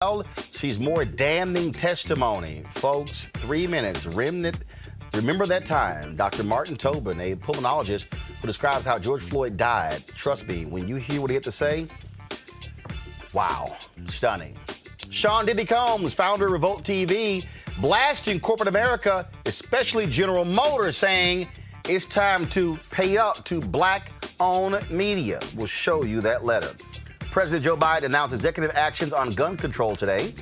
Well, she's more damning testimony. Folks, 3 minutes. Remember that time. Dr. Martin Tobin, a pulmonologist who describes how George Floyd died. Trust me, when you hear what he had to say, wow, stunning. Sean Diddy Combs, founder of Revolt TV, blasting corporate America, especially General Motors, saying it's time to pay up to black-owned media. We'll show you that letter. President Joe Biden announced executive actions on gun control today.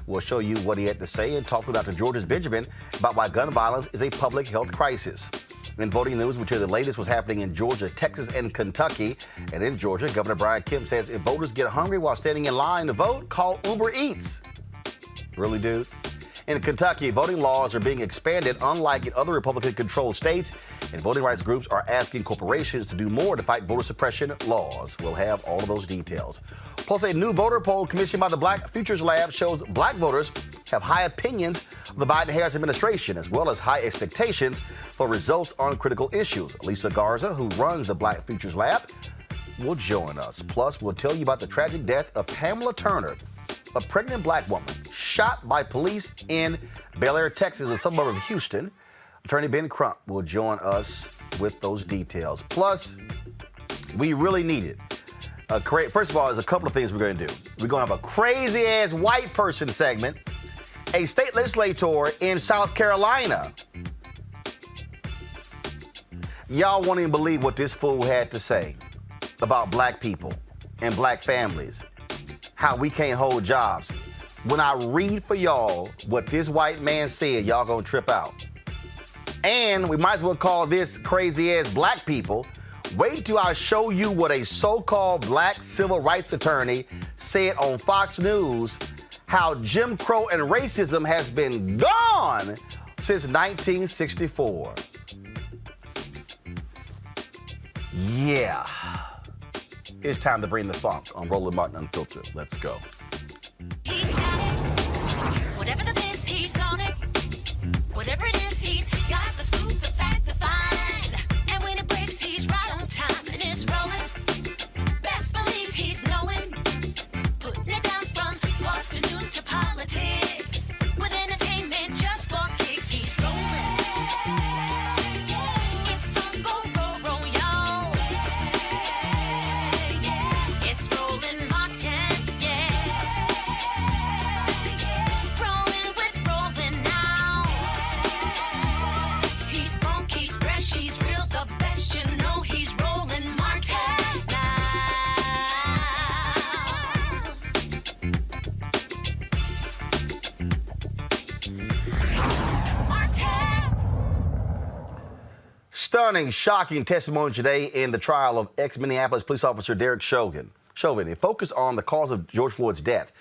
We'll show you what he had to say and talk to Dr. George Benjamin about why gun violence is a public health crisis. In voting news, we'll tell you the latest was happening in Georgia, Texas, and Kentucky. And in Georgia, Governor Brian Kemp says if voters get hungry while standing in line to vote, call Uber Eats. Really, dude? In Kentucky, voting laws are being expanded, unlike in other Republican-controlled states, and voting rights groups are asking corporations to do more to fight voter suppression laws. We'll have all of those details. Plus, a new voter poll commissioned by the Black Futures Lab shows black voters have high opinions of the Biden-Harris administration, as well as high expectations for results on critical issues. Lisa Garza, who runs the Black Futures Lab, will join us. Plus, we'll tell you about the tragic death of Pamela Turner, a pregnant black woman shot by police in Bel Air, Texas, a suburb of Houston. Attorney Ben Crump will join us with those details. Plus, we really need it. First of all, there's a couple of things we're going to do. We're going to have a crazy-ass white person segment, a state legislator in South Carolina. Y'all won't even believe what this fool had to say about black people and black families, how we can't hold jobs. When I read for y'all what this white man said, y'all gonna trip out. And we might as well call this crazy-ass black people. Wait till I show you what a so-called black civil rights attorney said on Fox News, how Jim Crow and racism has been gone since 1964. Yeah. It's time to bring the funk on Roland Martin Unfiltered. Let's go. He's got it. Whatever the biz, he's on it. Whatever it is, he's got the scoop, the fact, the find. And when it breaks, he's right on time and it's rolling. Best believe he's knowing. Putting it down from sports to news to politics. With entertainment just for kicks, he's rolling. It's on go, roll, roll, y'all. It's Roland Martin, yeah. Rolling with Roland now. He's funky, he's fresh, he's real, the best, you know he's Roland Martin now. Martin. Stunning, shocking testimony today in the trial of ex-Minneapolis police officer Derek Chauvin. It focused on the cause of George Floyd's death.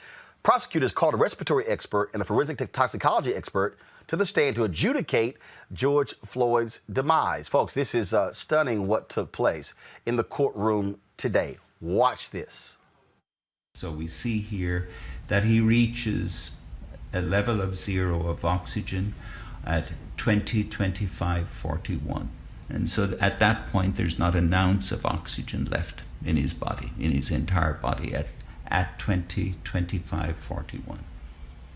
Prosecutors called a respiratory expert and a forensic toxicology expert to the stand to adjudicate George Floyd's demise. Folks, this is stunning what took place in the courtroom today. Watch this. So we see here that he reaches a level of zero of oxygen at 20, 25, 41. And so at that point, there's not an ounce of oxygen left in his body, in his entire body at 20, 25, 41.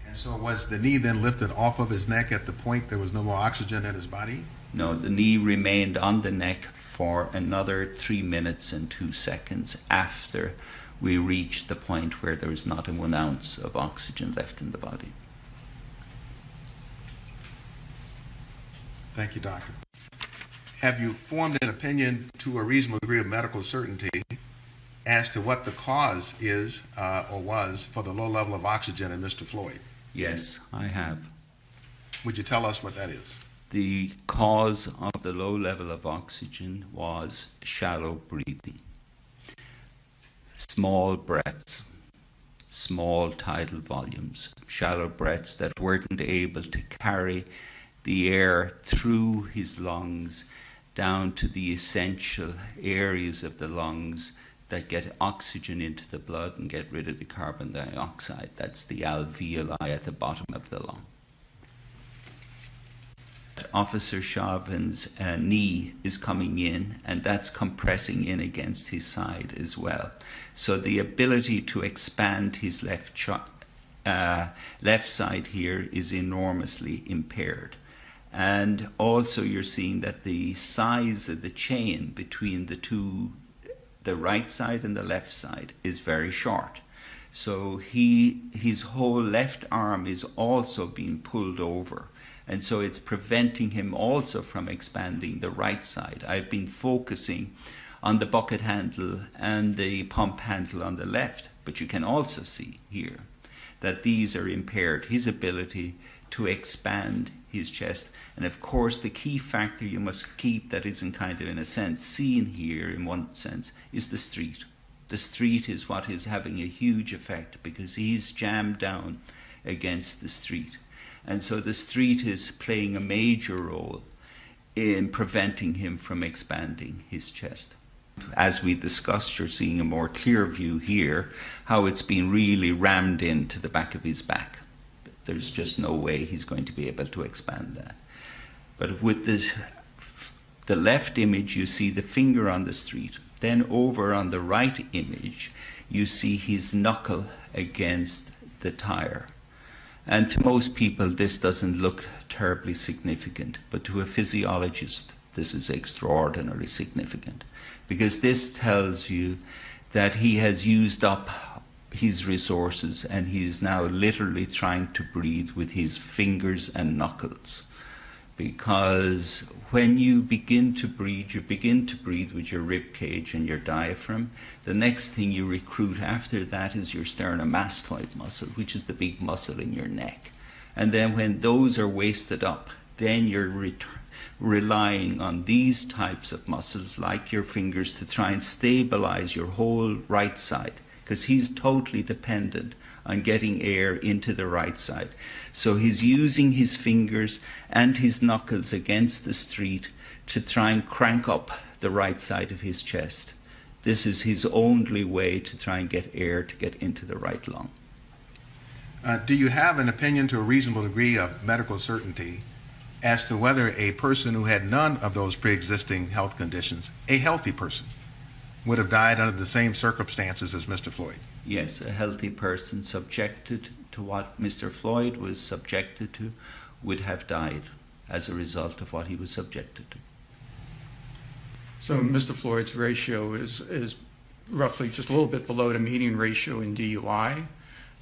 And so was the knee then lifted off of his neck at the point there was no more oxygen in his body? No, the knee remained on the neck for another 3 minutes and 2 seconds after we reached the point where there was not 1 ounce of oxygen left in the body. Thank you, doctor. Have you formed an opinion to a reasonable degree of medical certainty as to what the cause is or was for the low level of oxygen in Mr. Floyd? Yes, I have. Would you tell us what that is? The cause of the low level of oxygen was shallow breathing. Small breaths, small tidal volumes, shallow breaths that weren't able to carry the air through his lungs down to the essential areas of the lungs that get oxygen into the blood and get rid of the carbon dioxide. That's the alveoli at the bottom of the lung. Officer Chauvin's knee is coming in, and that's compressing in against his side as well. So the ability to expand his left left side here is enormously impaired. And also you're seeing that the size of the chain between the two, the right side and the left side, is very short. So his whole left arm is also being pulled over. And so it's preventing him also from expanding the right side. I've been focusing on the bucket handle and the pump handle on the left, but you can also see here that these are impaired, his ability to expand his chest. And of course, the key factor you must keep that isn't kind of in a sense seen here in one sense is the street. The street is what is having a huge effect because he's jammed down against the street. And so the street is playing a major role in preventing him from expanding his chest. As we discussed, you're seeing a more clear view here, how it's been really rammed into the back of his back. There's just no way he's going to be able to expand that. But with the left image, you see the finger on the street. Then over on the right image, you see his knuckle against the tire. And to most people, this doesn't look terribly significant, but to a physiologist, this is extraordinarily significant, because this tells you that he has used up his resources and he is now literally trying to breathe with his fingers and knuckles. Because when you begin to breathe with your rib cage and your diaphragm. The next thing you recruit after that is your sternomastoid muscle, which is the big muscle in your neck. And then when those are wasted up, then you're relying on these types of muscles, like your fingers, to try and stabilize your whole right side, because he's totally dependent on getting air into the right side. So he's using his fingers and his knuckles against the street to try and crank up the right side of his chest. This is his only way to try and get air to get into the right lung. Do you have an opinion to a reasonable degree of medical certainty as to whether a person who had none of those pre-existing health conditions, a healthy person, would have died under the same circumstances as Mr. Floyd? Yes, a healthy person subjected to what Mr. Floyd was subjected to would have died as a result of what he was subjected to. So Mr. Floyd's ratio is roughly just a little bit below the median ratio in DUI.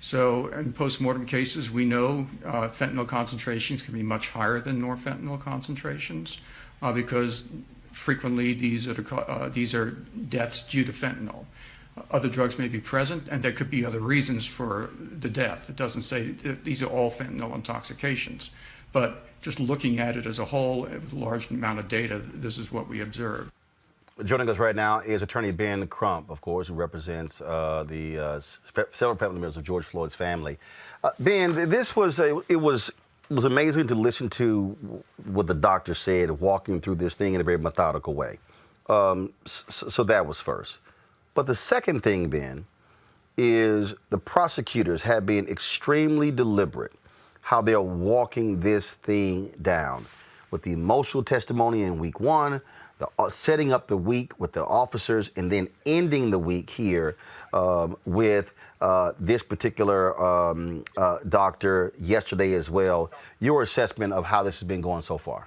So in postmortem cases, we know fentanyl concentrations can be much higher than norfentanyl concentrations because frequently these are deaths due to fentanyl. Other drugs may be present, and there could be other reasons for the death. It doesn't say that these are all fentanyl intoxications. But just looking at it as a whole, with a large amount of data, this is what we observe. Joining us right now is attorney Ben Crump, of course, who represents several family members of George Floyd's family. Ben, this was it was amazing to listen to what the doctor said, walking through this thing in a very methodical way. So that was first. But the second thing, Ben, is the prosecutors have been extremely deliberate how they're walking this thing down with the emotional testimony in week one, setting up the week with the officers, and then ending the week here with this particular doctor yesterday as well. Your assessment of how this has been going so far?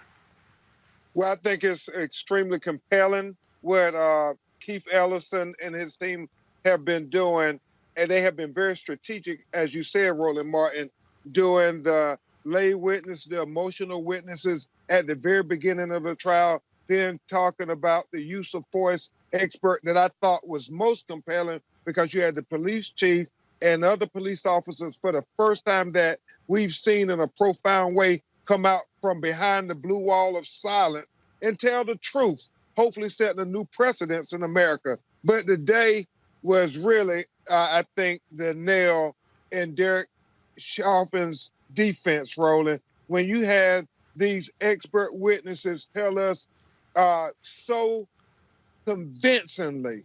Well, I think it's extremely compelling what Keith Ellison and his team have been doing, and they have been very strategic, as you said, Roland Martin, doing the lay witness, the emotional witnesses at the very beginning of the trial, then talking about the use of force expert that I thought was most compelling, because you had the police chief and other police officers for the first time that we've seen in a profound way come out from behind the blue wall of silence and tell the truth, hopefully setting a new precedence in America. But today was really, I think, the nail in Derek Chauvin's defense, Roland, when you had these expert witnesses tell us so convincingly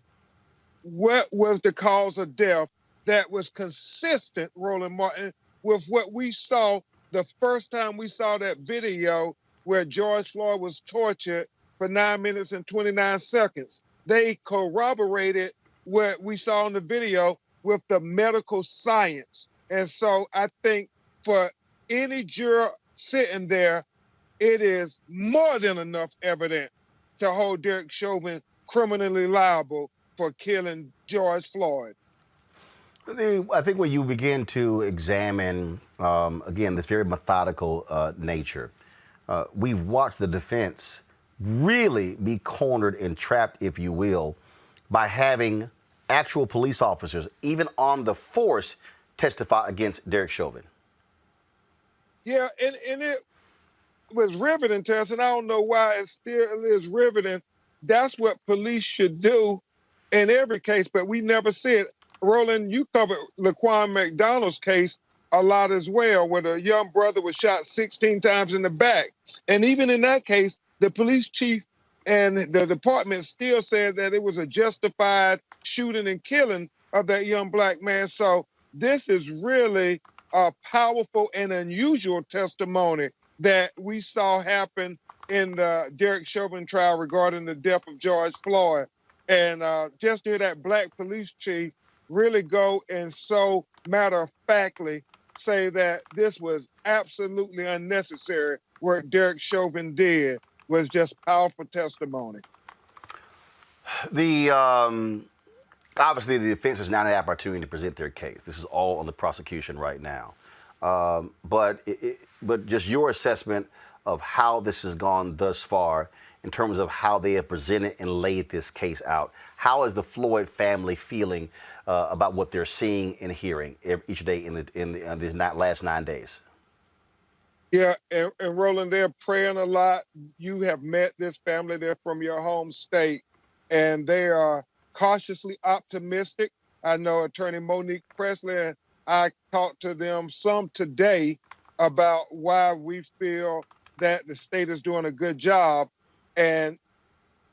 what was the cause of death that was consistent, Roland Martin, with what we saw the first time we saw that video where George Floyd was tortured for 9 minutes and 29 seconds. They corroborated what we saw in the video with the medical science And so I think for any juror sitting there, it is more than enough evidence to hold Derek Chauvin criminally liable for killing George Floyd. I think when you begin to examine, again, this very methodical nature, we've watched the defense really be cornered and trapped, if you will, by having actual police officers, even on the force, testify against Derek Chauvin. Yeah, and it was riveting to us, and I don't know why it still is riveting. That's what police should do in every case, but we never see it. Roland, you covered Laquan McDonald's case a lot as well, where the young brother was shot 16 times in the back. And even in that case, the police chief and the department still said that it was a justified shooting and killing of that young black man. So this is really a powerful and unusual testimony that we saw happen in the Derek Chauvin trial regarding the death of George Floyd. And just to hear that black police chief really go and so matter-of-factly say that this was absolutely unnecessary, what Derek Chauvin did was just powerful testimony. The obviously the defense has not had the opportunity to present their case. This is all on the prosecution right now. But just your assessment of how this has gone thus far in terms of how they have presented and laid this case out. How is the Floyd family feeling about what they're seeing and hearing each day in these last 9 days? Yeah, and Roland, they're praying a lot. You have met this family. They're from your home state, and they are cautiously optimistic. I know Attorney Monique Presley, and I talked to them some today about why we feel that the state is doing a good job. And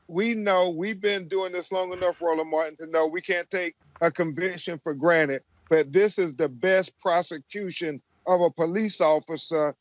we know we've been doing this long enough, Roland Martin, to know we can't take a conviction for granted. But this is the best prosecution of a police officer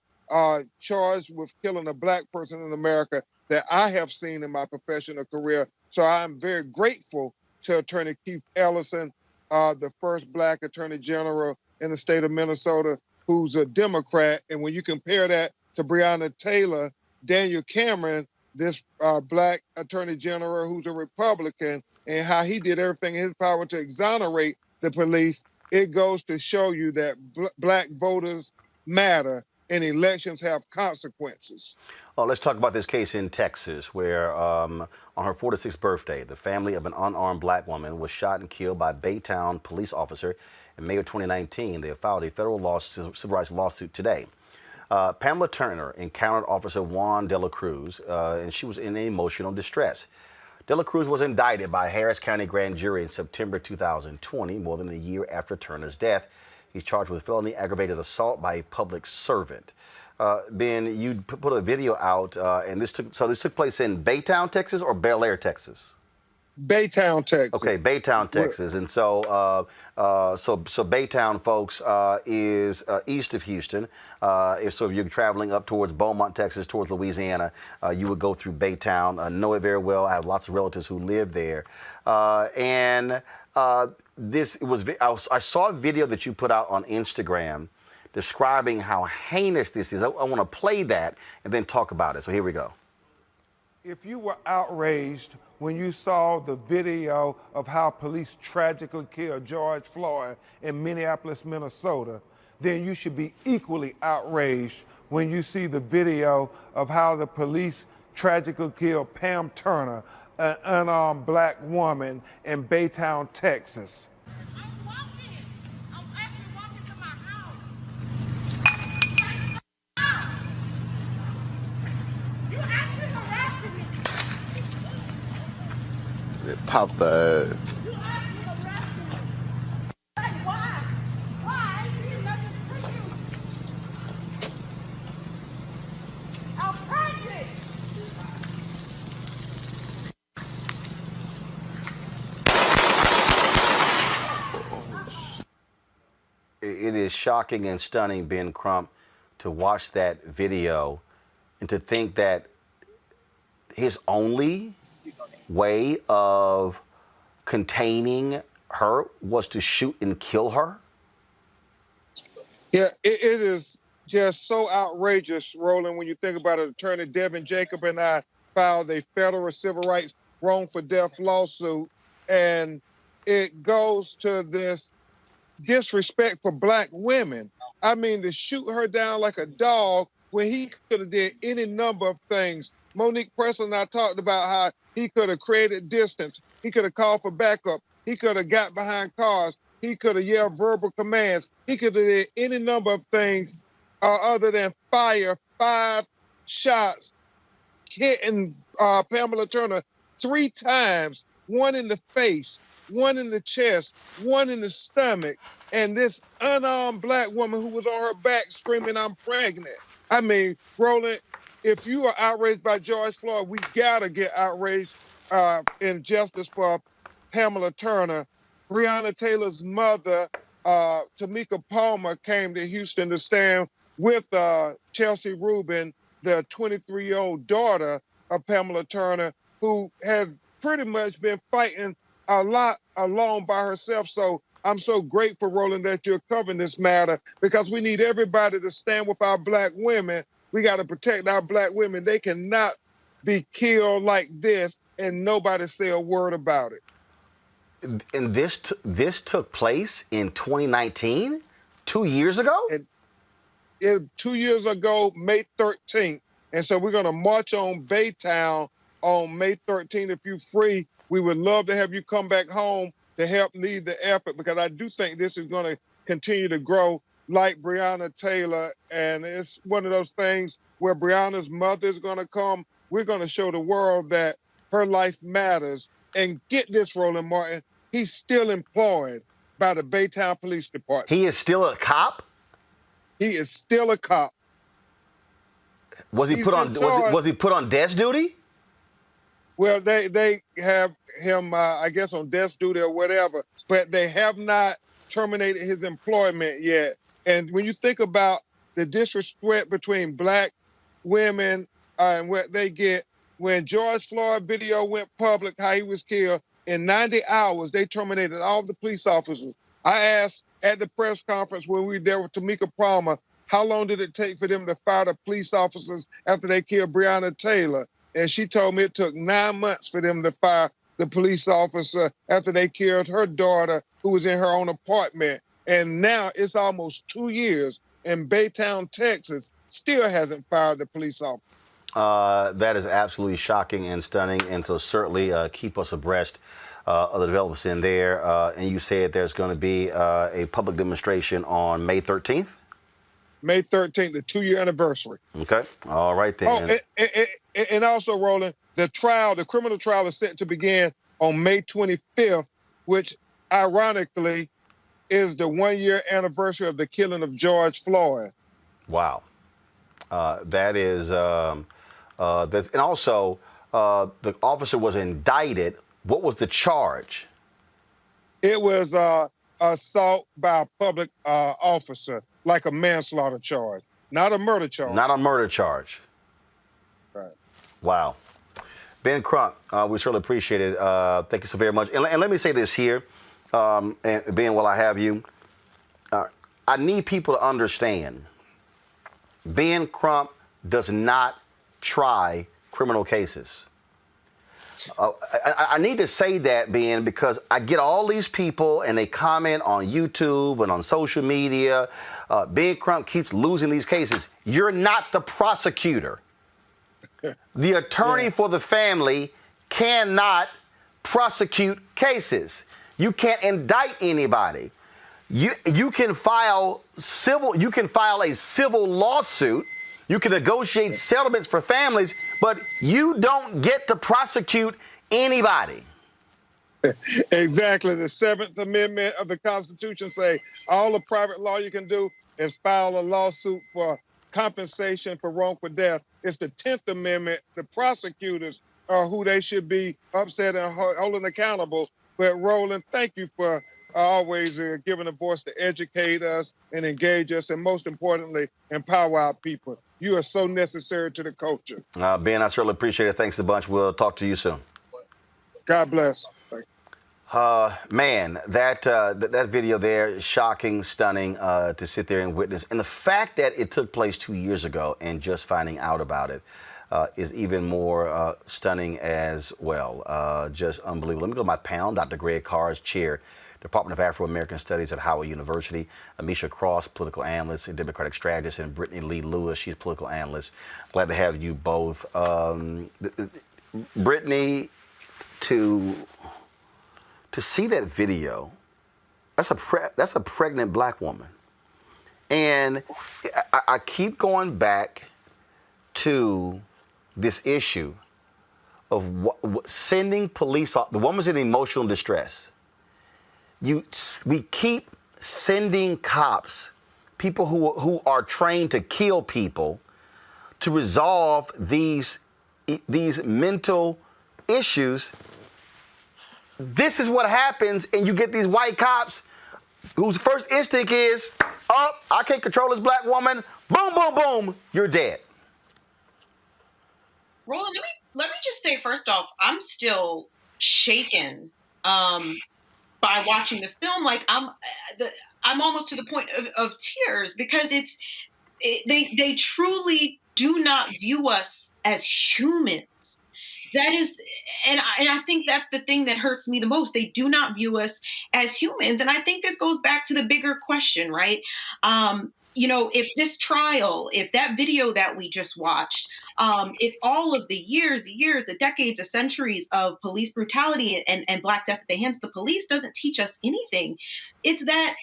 charged with killing a black person in America that I have seen in my professional career. So I'm very grateful to Attorney Keith Ellison, the first black attorney general in the state of Minnesota, who's a Democrat. And when you compare that to Breonna Taylor, Daniel Cameron, this black attorney general who's a Republican, and how he did everything in his power to exonerate the police, it goes to show you that black voters matter and elections have consequences. Well, let's talk about this case in Texas where on her 46th birthday, the family of an unarmed black woman was shot and killed by a Baytown police officer in May of 2019. They have filed a federal civil rights lawsuit today. Pamela Turner encountered Officer Juan De La Cruz, and she was in emotional distress. De La Cruz was indicted by Harris County Grand Jury in September 2020, more than a year after Turner's death. He's charged with felony aggravated assault by a public servant. Ben, you put a video out, and this took place in Baytown, Texas, or Bel Air, Texas? Baytown, Texas. Okay, Baytown, Texas, and so Baytown, folks, is east of Houston. If you're traveling up towards Beaumont, Texas, towards Louisiana, you would go through Baytown. I know it very well. I have lots of relatives who live there, I saw a video that you put out on Instagram describing how heinous this is. I want to play that and then talk about it. So here we go. If you were outraged when you saw the video of how police tragically killed George Floyd in Minneapolis, Minnesota, then you should be equally outraged when you see the video of how the police tragically killed Pam Turner, an unarmed black woman in Baytown, Texas. I'm walking. I'm actually walking to my house. You actually harassing me. Pop the. You actually harassing me. Like, why? Why? I did nothing to you. I'm pregnant. It is shocking and stunning, Ben Crump, to watch that video and to think that his only way of containing her was to shoot and kill her. Yeah, it is just so outrageous, Roland, when you think about it. Attorney Devin Jacob and I filed a federal civil rights wrongful death lawsuit, and it goes to this disrespect for black women. I mean, to shoot her down like a dog when he could have did any number of things. Monique Preston and I talked about how he could have created distance. He could have called for backup. He could have got behind cars. He could have yelled verbal commands. He could have did any number of things other than fire 5 shots, hitting Pamela Turner 3 times, one in the face, one in the chest, one in the stomach, and this unarmed black woman who was on her back screaming, "I'm pregnant." I mean, Roland, if you are outraged by George Floyd, we gotta get outraged in justice for Pamela Turner. Breonna Taylor's mother, Tamika Palmer, came to Houston to stand with Chelsea Rubin, the 23-year-old daughter of Pamela Turner, who has pretty much been fighting a lot alone by herself. So I'm so grateful, Roland, that you're covering this matter, because we need everybody to stand with our black women. We got to protect our black women. They cannot be killed like this and nobody say a word about it. And this took place in 2019, 2 years ago? 2 years ago, May 13th. And so we're going to march on Baytown on May 13th. If you're free, we would love to have you come back home to help lead the effort, because I do think this is going to continue to grow like Breonna Taylor. And it's one of those things where Breonna's mother is going to come. We're going to show the world that her life matters. And get this, Roland Martin, he's still employed by the Baytown Police Department. He is still a cop? He is still a cop. Was he put on desk duty? Well, they have him, I guess, on desk duty or whatever, but they have not terminated his employment yet. And when you think about the disrespect between black women and what they get, when George Floyd video went public, how he was killed, in 90 hours, they terminated all the police officers. I asked at the press conference when we were there with Tamika Palmer, how long did it take for them to fire the police officers after they killed Breonna Taylor? And she told me it took 9 months for them to fire the police officer after they killed her daughter, who was in her own apartment. And now it's almost 2 years, and Baytown, Texas, still hasn't fired the police officer. That is absolutely shocking and stunning, and so certainly keep us abreast of the developments in there. And you said there's going to be a public demonstration on May 13th? May 13th, the 2-year anniversary. Okay. All right, then. Oh, and also, Roland, the criminal trial is set to begin on May 25th, which ironically is the 1-year anniversary of the killing of George Floyd. Wow. That is, and also the officer was indicted. What was the charge? It was assault by a public officer, like a manslaughter charge, not a murder charge. Not a murder charge. Right. Wow. Ben Crump, we certainly appreciate it. Thank you so very much. And let me say this here, and Ben, while I have you, I need people to understand, Ben Crump does not try criminal cases. I need to say that, Ben, because I get all these people and they comment on YouTube and on social media. Ben Crump keeps losing these cases. You're not the prosecutor. The attorney for the family cannot prosecute cases. You can't indict anybody. You can file a civil lawsuit. You can negotiate settlements for families, but you don't get to prosecute anybody. Exactly. The 7th Amendment of the Constitution say all a private lawyer can do is file a lawsuit for compensation for wrongful death. It's the 10th Amendment. The prosecutors are who they should be upset and holding accountable. But Roland, thank you for always giving a voice to educate us and engage us, and most importantly, empower our people. You are so necessary to the culture. Ben, I certainly appreciate it. Thanks a bunch. We'll talk to you soon. God bless. Thank you. Man, that video there is shocking, stunning to sit there and witness. And the fact that it took place 2 years ago and just finding out about it is even more stunning as well. Just unbelievable. Let me go to my panel. Dr. Greg Carr's chair, Department of Afro-American Studies at Howard University. Amisha Cross, political analyst and Democratic strategist, and Brittany Lee Lewis, she's political analyst. Glad to have you both. Brittany, to see that video, that's a pregnant black woman. And I keep going back to this issue of sending police, the woman's in emotional distress. We keep sending cops, people who are trained to kill people, to resolve these mental issues. This is what happens, and you get these white cops whose first instinct is, oh, I can't control this black woman. Boom, boom, boom, you're dead. Roland, let me just say, first off, I'm still shaken by watching the film. Like I'm almost to the point of tears, because they truly do not view us as humans. That is, and I think that's the thing that hurts me the most. They do not view us as humans. And I think this goes back to the bigger question, right? If this trial, if that video that we just watched, if all of the years, the decades, the centuries of police brutality and Black death at the hands of the police doesn't teach us anything, it's that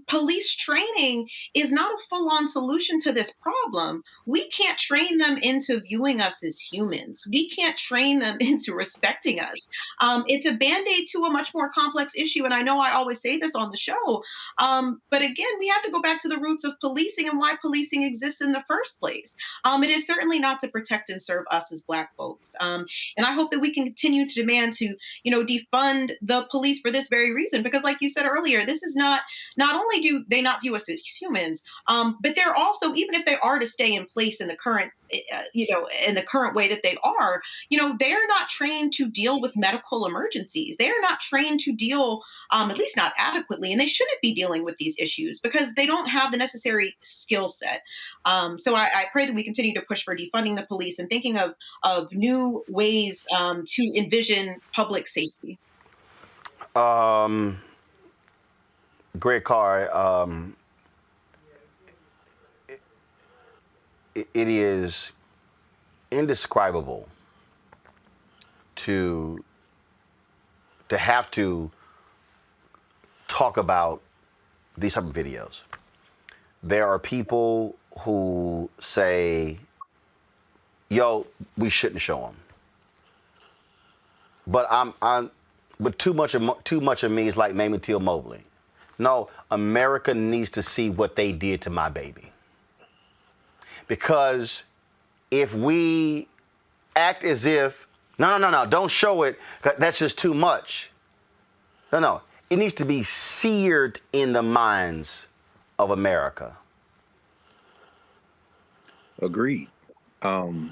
police training is not a full-on solution to this problem. We can't train them into viewing us as humans. We can't train them into respecting us. It's a Band-Aid to a much more complex issue. And I know I always say this on the show, but again, we have to go back to the roots of policing and why policing exists in the first place. It is certainly not to protect and serve us as Black folks. And I hope that we can continue to demand to, defund the police for this very reason, because like you said earlier, this is not only do they not view us as humans, but they're also, even if they are to stay in place in the current, in the current way that they are, they're not trained to deal with medical emergencies. They're not trained to deal, at least not adequately, and they shouldn't be dealing with these issues because they don't have the necessary skill set. So I pray that we continue to push for defunding the police and thinking of new ways to envision public safety. Greg Carr, it is indescribable to have to talk about these type of videos. There are people who say, yo, we shouldn't show them. But too much of me is like Mamie Till Mobley. No, America needs to see what they did to my baby. Because if we act as if, no, don't show it, that's just too much. No, it needs to be seared in the minds of America. Agreed. I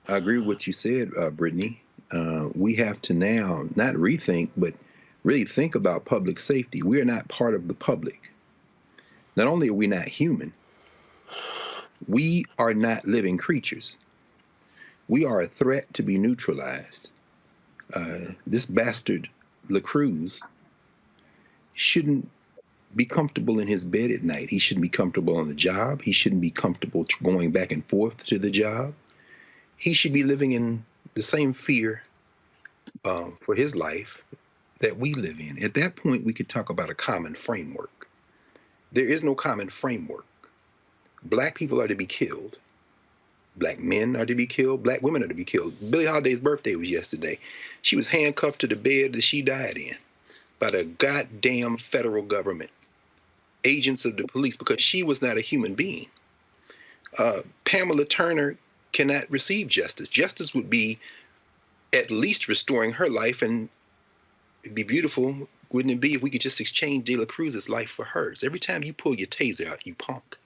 agree with what you said, Brittany. We have to now not rethink, but really think about public safety. We are not part of the public. Not only are we not human, we are not living creatures. We are a threat to be neutralized. This bastard LaCruz shouldn't be comfortable in his bed at night. He shouldn't be comfortable on the job. He shouldn't be comfortable going back and forth to the job. He should be living in the same fear for his life that we live in. At that point, we could talk about a common framework. There is no common framework. Black people are to be killed. Black men are to be killed. Black women are to be killed. Billie Holiday's birthday was yesterday. She was handcuffed to the bed that she died in by the goddamn federal government, agents of the police, because she was not a human being. Pamela Turner cannot receive justice. Justice would be at least restoring her life, and it'd be beautiful, wouldn't it be, if we could just exchange De La Cruz's life for hers? Every time you pull your taser out, you punk,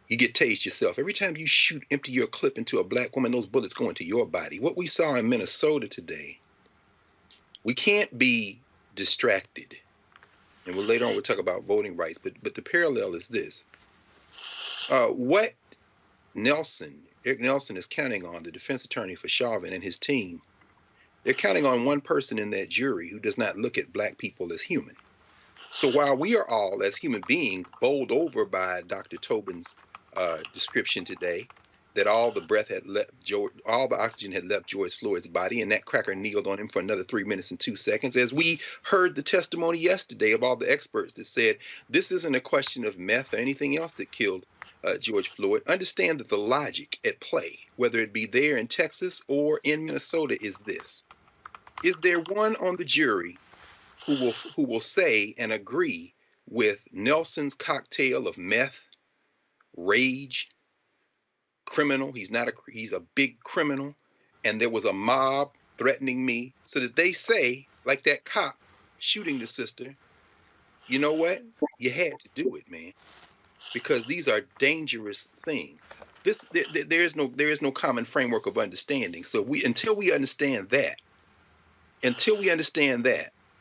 you get tased yourself. Every time you empty your clip into a black woman, those bullets go into your body. What we saw in Minnesota today We can't be distracted. And later on we'll talk about voting rights, but the parallel is this. What Eric Nelson is counting on, the defense attorney for Chauvin and his team, they're counting on one person in that jury who does not look at black people as human. So while we are all, as human beings, bowled over by Dr. Tobin's description today, that all the oxygen had left George Floyd's body, and that cracker kneeled on him for another 3 minutes and 2 seconds, as we heard the testimony yesterday of all the experts that said this isn't a question of meth or anything else that killed George Floyd. Understand that the logic at play, whether it be there in Texas or in Minnesota, is this. Is there one on the jury who will say and agree with Nelson's cocktail of meth, rage, criminal? He's a big criminal, and there was a mob threatening me, so that they say, like that cop shooting the sister, you know what? You had to do it, man, because these are dangerous things. There is no common framework of understanding. So until we understand that,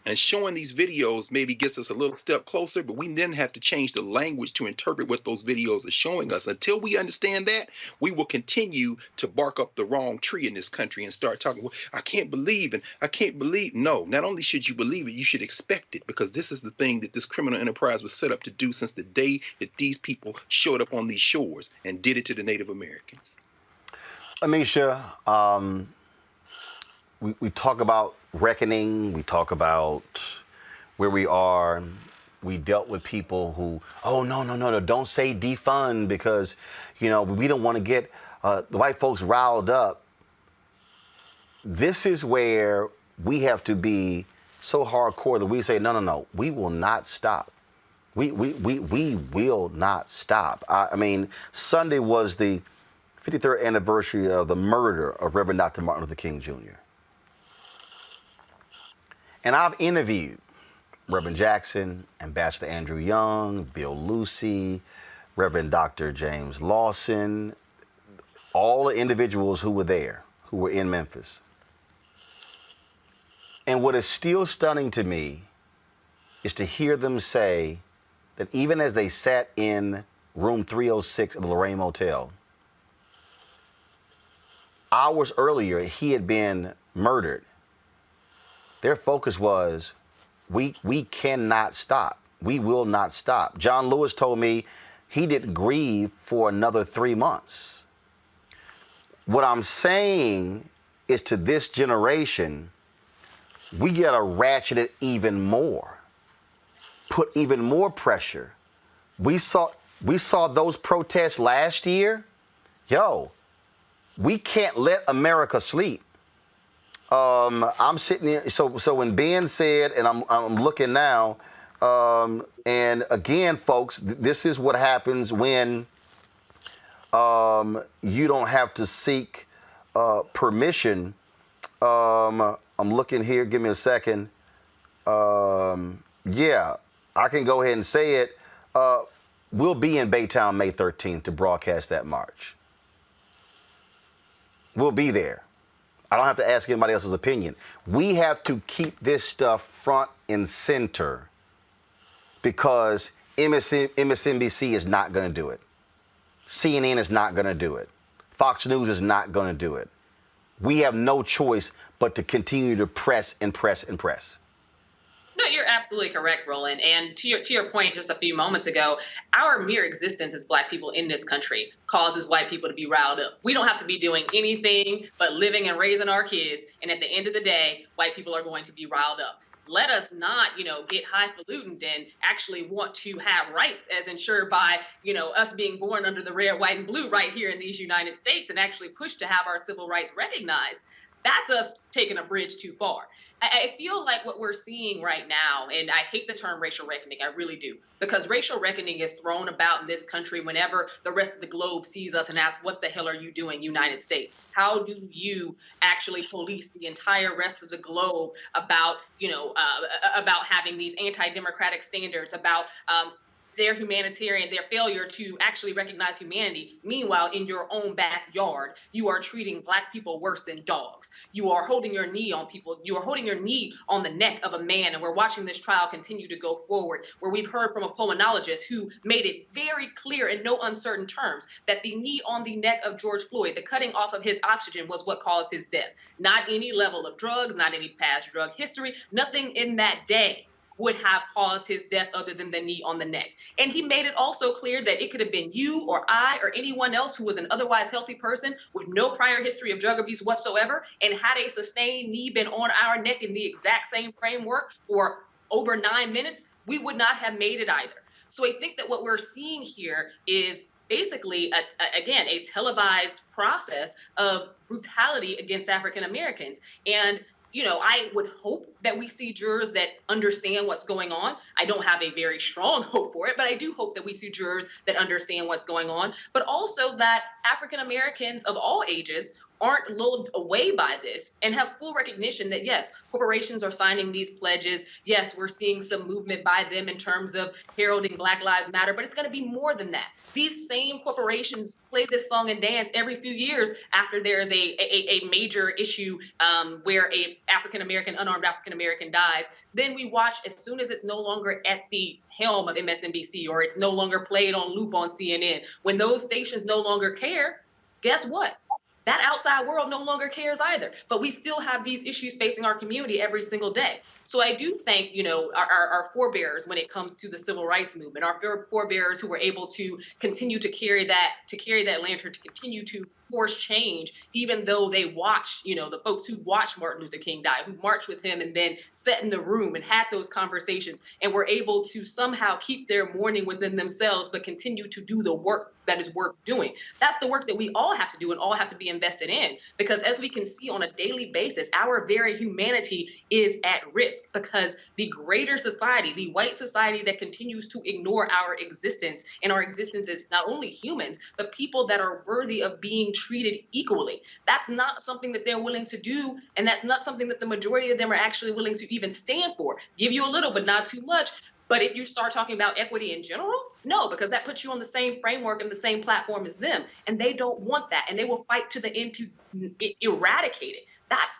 and showing these videos maybe gets us a little step closer, but we then have to change the language to interpret what those videos are showing us. Until we understand that, we will continue to bark up the wrong tree in this country and start talking, well, I can't believe. No, not only should you believe it, you should expect it, because this is the thing that this criminal enterprise was set up to do since the day that these people showed up on these shores and did it to the Native Americans. Amisha, we talk about reckoning, we talk about where we are. We dealt with people who, oh, no, don't say defund, because, we don't want to get the white folks riled up. This is where we have to be so hardcore that we say, no, we will not stop. We will not stop. I mean, Sunday was the 53rd anniversary of the murder of Reverend Dr. Martin Luther King Jr. And I've interviewed Reverend Jackson, Ambassador Andrew Young, Bill Lucy, Reverend Dr. James Lawson, all the individuals who were there, who were in Memphis. And what is still stunning to me is to hear them say that even as they sat in room 306 of the Lorraine Motel, hours earlier he had been murdered. Their focus was, we cannot stop. We will not stop. John Lewis told me he didn't grieve for another 3 months. What I'm saying is, to this generation, we gotta ratchet it even more. Put even more pressure. We saw those protests last year. We can't let America sleep. I'm sitting here. So when Ben said, and I'm looking now, and again, folks, this is what happens when you don't have to seek permission. I'm looking here. Give me a second. Yeah, I can go ahead and say it. We'll be in Baytown May 13th to broadcast that march. We'll be there. I don't have to ask anybody else's opinion. We have to keep this stuff front and center, because MSNBC is not going to do it. CNN is not going to do it. Fox News is not going to do it. We have no choice but to continue to press and press and press. No, you're absolutely correct, Roland. And to your point just a few moments ago, our mere existence as Black people in this country causes white people to be riled up. We don't have to be doing anything but living and raising our kids. And at the end of the day, white people are going to be riled up. Let us not, get highfalutin and actually want to have rights as ensured by, us being born under the red, white, and blue right here in these United States, and actually push to have our civil rights recognized. That's us taking a bridge too far. I feel like what we're seeing right now, and I hate the term racial reckoning, I really do, because racial reckoning is thrown about in this country whenever the rest of the globe sees us and asks, what the hell are you doing, United States? How do you actually police the entire rest of the globe about, about having these anti-democratic standards, about their failure to actually recognize humanity. Meanwhile, in your own backyard, you are treating Black people worse than dogs. You are holding your knee on people. You are holding your knee on the neck of a man. And we're watching this trial continue to go forward, where we've heard from a pulmonologist who made it very clear in no uncertain terms that the knee on the neck of George Floyd, the cutting off of his oxygen, was what caused his death. Not any level of drugs, not any past drug history, nothing in that day would have caused his death other than the knee on the neck. And he made it also clear that it could have been you or I or anyone else who was an otherwise healthy person with no prior history of drug abuse whatsoever, and had a sustained knee been on our neck in the exact same framework for over 9 minutes, we would not have made it either. So I think that what we're seeing here is basically, again, a televised process of brutality against African Americans. And I would hope that we see jurors that understand what's going on. I don't have a very strong hope for it, but I do hope that we see jurors that understand what's going on, but also that African Americans of all ages aren't lulled away by this and have full recognition that, yes, corporations are signing these pledges. Yes, we're seeing some movement by them in terms of heralding Black Lives Matter, but it's going to be more than that. These same corporations play this song and dance every few years after there is a major issue where a unarmed African American dies. Then we watch, as soon as it's no longer at the helm of MSNBC or it's no longer played on loop on CNN, when those stations no longer care, guess what? That outside world no longer cares either. But we still have these issues facing our community every single day. So I do thank, our forebears when it comes to the civil rights movement, our forebears who were able to continue to carry that lantern, to continue to force change, even though they watched, the folks who watched Martin Luther King die, who marched with him and then sat in the room and had those conversations and were able to somehow keep their mourning within themselves, but continue to do the work that is worth doing. That's the work that we all have to do and all have to be invested in, because as we can see on a daily basis, our very humanity is at risk, because the greater society, the white society that continues to ignore our existence, and our existence as not only humans, but people that are worthy of being treated equally. That's not something that they're willing to do, and that's not something that the majority of them are actually willing to even stand for. Give you a little, but not too much. But if you start talking about equity in general, no, because that puts you on the same framework and the same platform as them, and they don't want that, and they will fight to the end to eradicate it.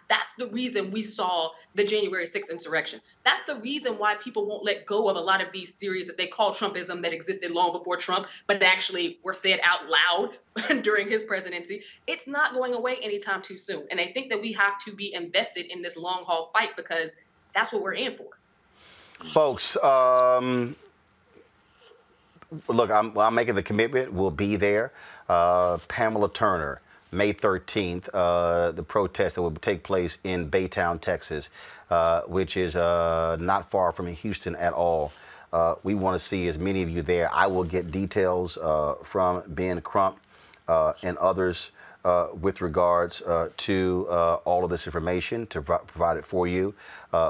That's the reason we saw the January 6th insurrection. That's the reason why people won't let go of a lot of these theories that they call Trumpism that existed long before Trump, but actually were said out loud during his presidency. It's not going away anytime too soon. And I think that we have to be invested in this long haul fight, because that's what we're in for. Folks, look, I'm making the commitment. We'll be there. Pamela Turner, May 13th, the protest that will take place in Baytown, Texas, which is not far from Houston at all. We want to see as many of you there. I will get details from Ben Crump and others with regards to all of this information, to provide it for you.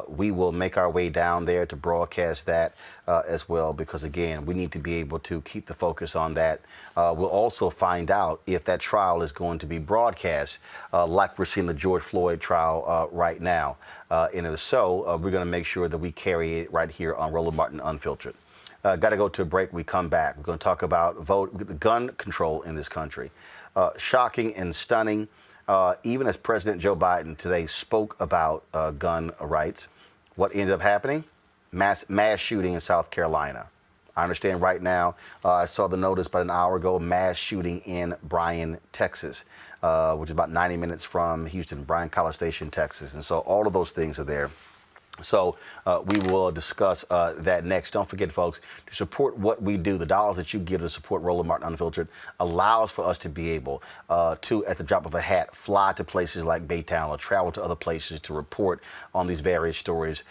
We will make our way down there to broadcast that as well, because again, we need to be able to keep the focus on that. We'll also find out if that trial is going to be broadcast like we're seeing the George Floyd trial right now. And if so, we're going to make sure that we carry it right here on Roland Martin Unfiltered. Got to go to a break. We come back. We're going to talk about gun control in this country. Shocking and stunning. Even as President Joe Biden today spoke about gun rights, what ended up happening? Mass shooting in South Carolina. I understand right now, I saw the notice about an hour ago, mass shooting in Bryan, Texas, which is about 90 minutes from Houston, Bryan College Station, Texas. And so all of those things are there. So we will discuss that next. Don't forget, folks, to support what we do. The dollars that you give to support Roland Martin Unfiltered allows for us to be able to, at the drop of a hat, fly to places like Baytown or travel to other places to report on these various stories.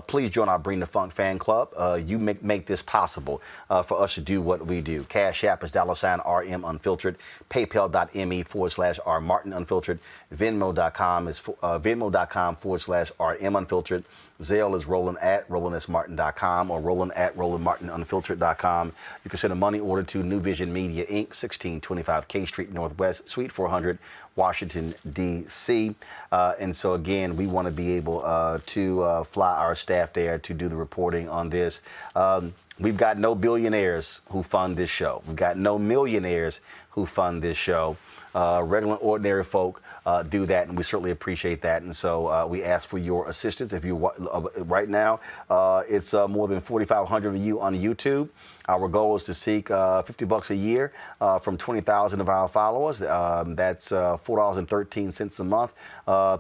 Please join our Bring the Funk fan club. You make this possible for us to do what we do. Cash App is $RM Unfiltered. PayPal.me/R Martin Unfiltered. Venmo.com is Venmo.com/RM Unfiltered. Zelle is Roland@RolandSMartin.com or Roland@RolandMartinUnfiltered.com. You can send a money order to New Vision Media, Inc., 1625 K Street Northwest, Suite 400, Washington, D.C. And so, again, we want to be able to fly our staff there to do the reporting on this. We've got no billionaires who fund this show. We've got no millionaires who fund this show. Regular, ordinary folk do that, and we certainly appreciate that. And so we ask for your assistance. If you right now, it's more than 4,500 of you on YouTube. Our goal is to seek $50 a year from 20,000 of our followers. That's $4.13 a month,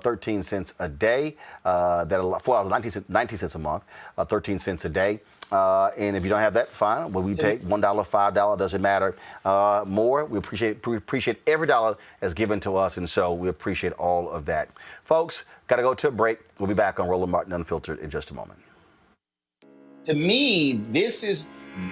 13 cents a day. That $4.19 a month, 13 cents a day. And if you don't have that, fine. Well, we take $1, $5, doesn't matter. More. We appreciate every dollar that's given to us, and so we appreciate all of that. Folks, got to go to a break. We'll be back on Roland Martin Unfiltered in just a moment. To me, this is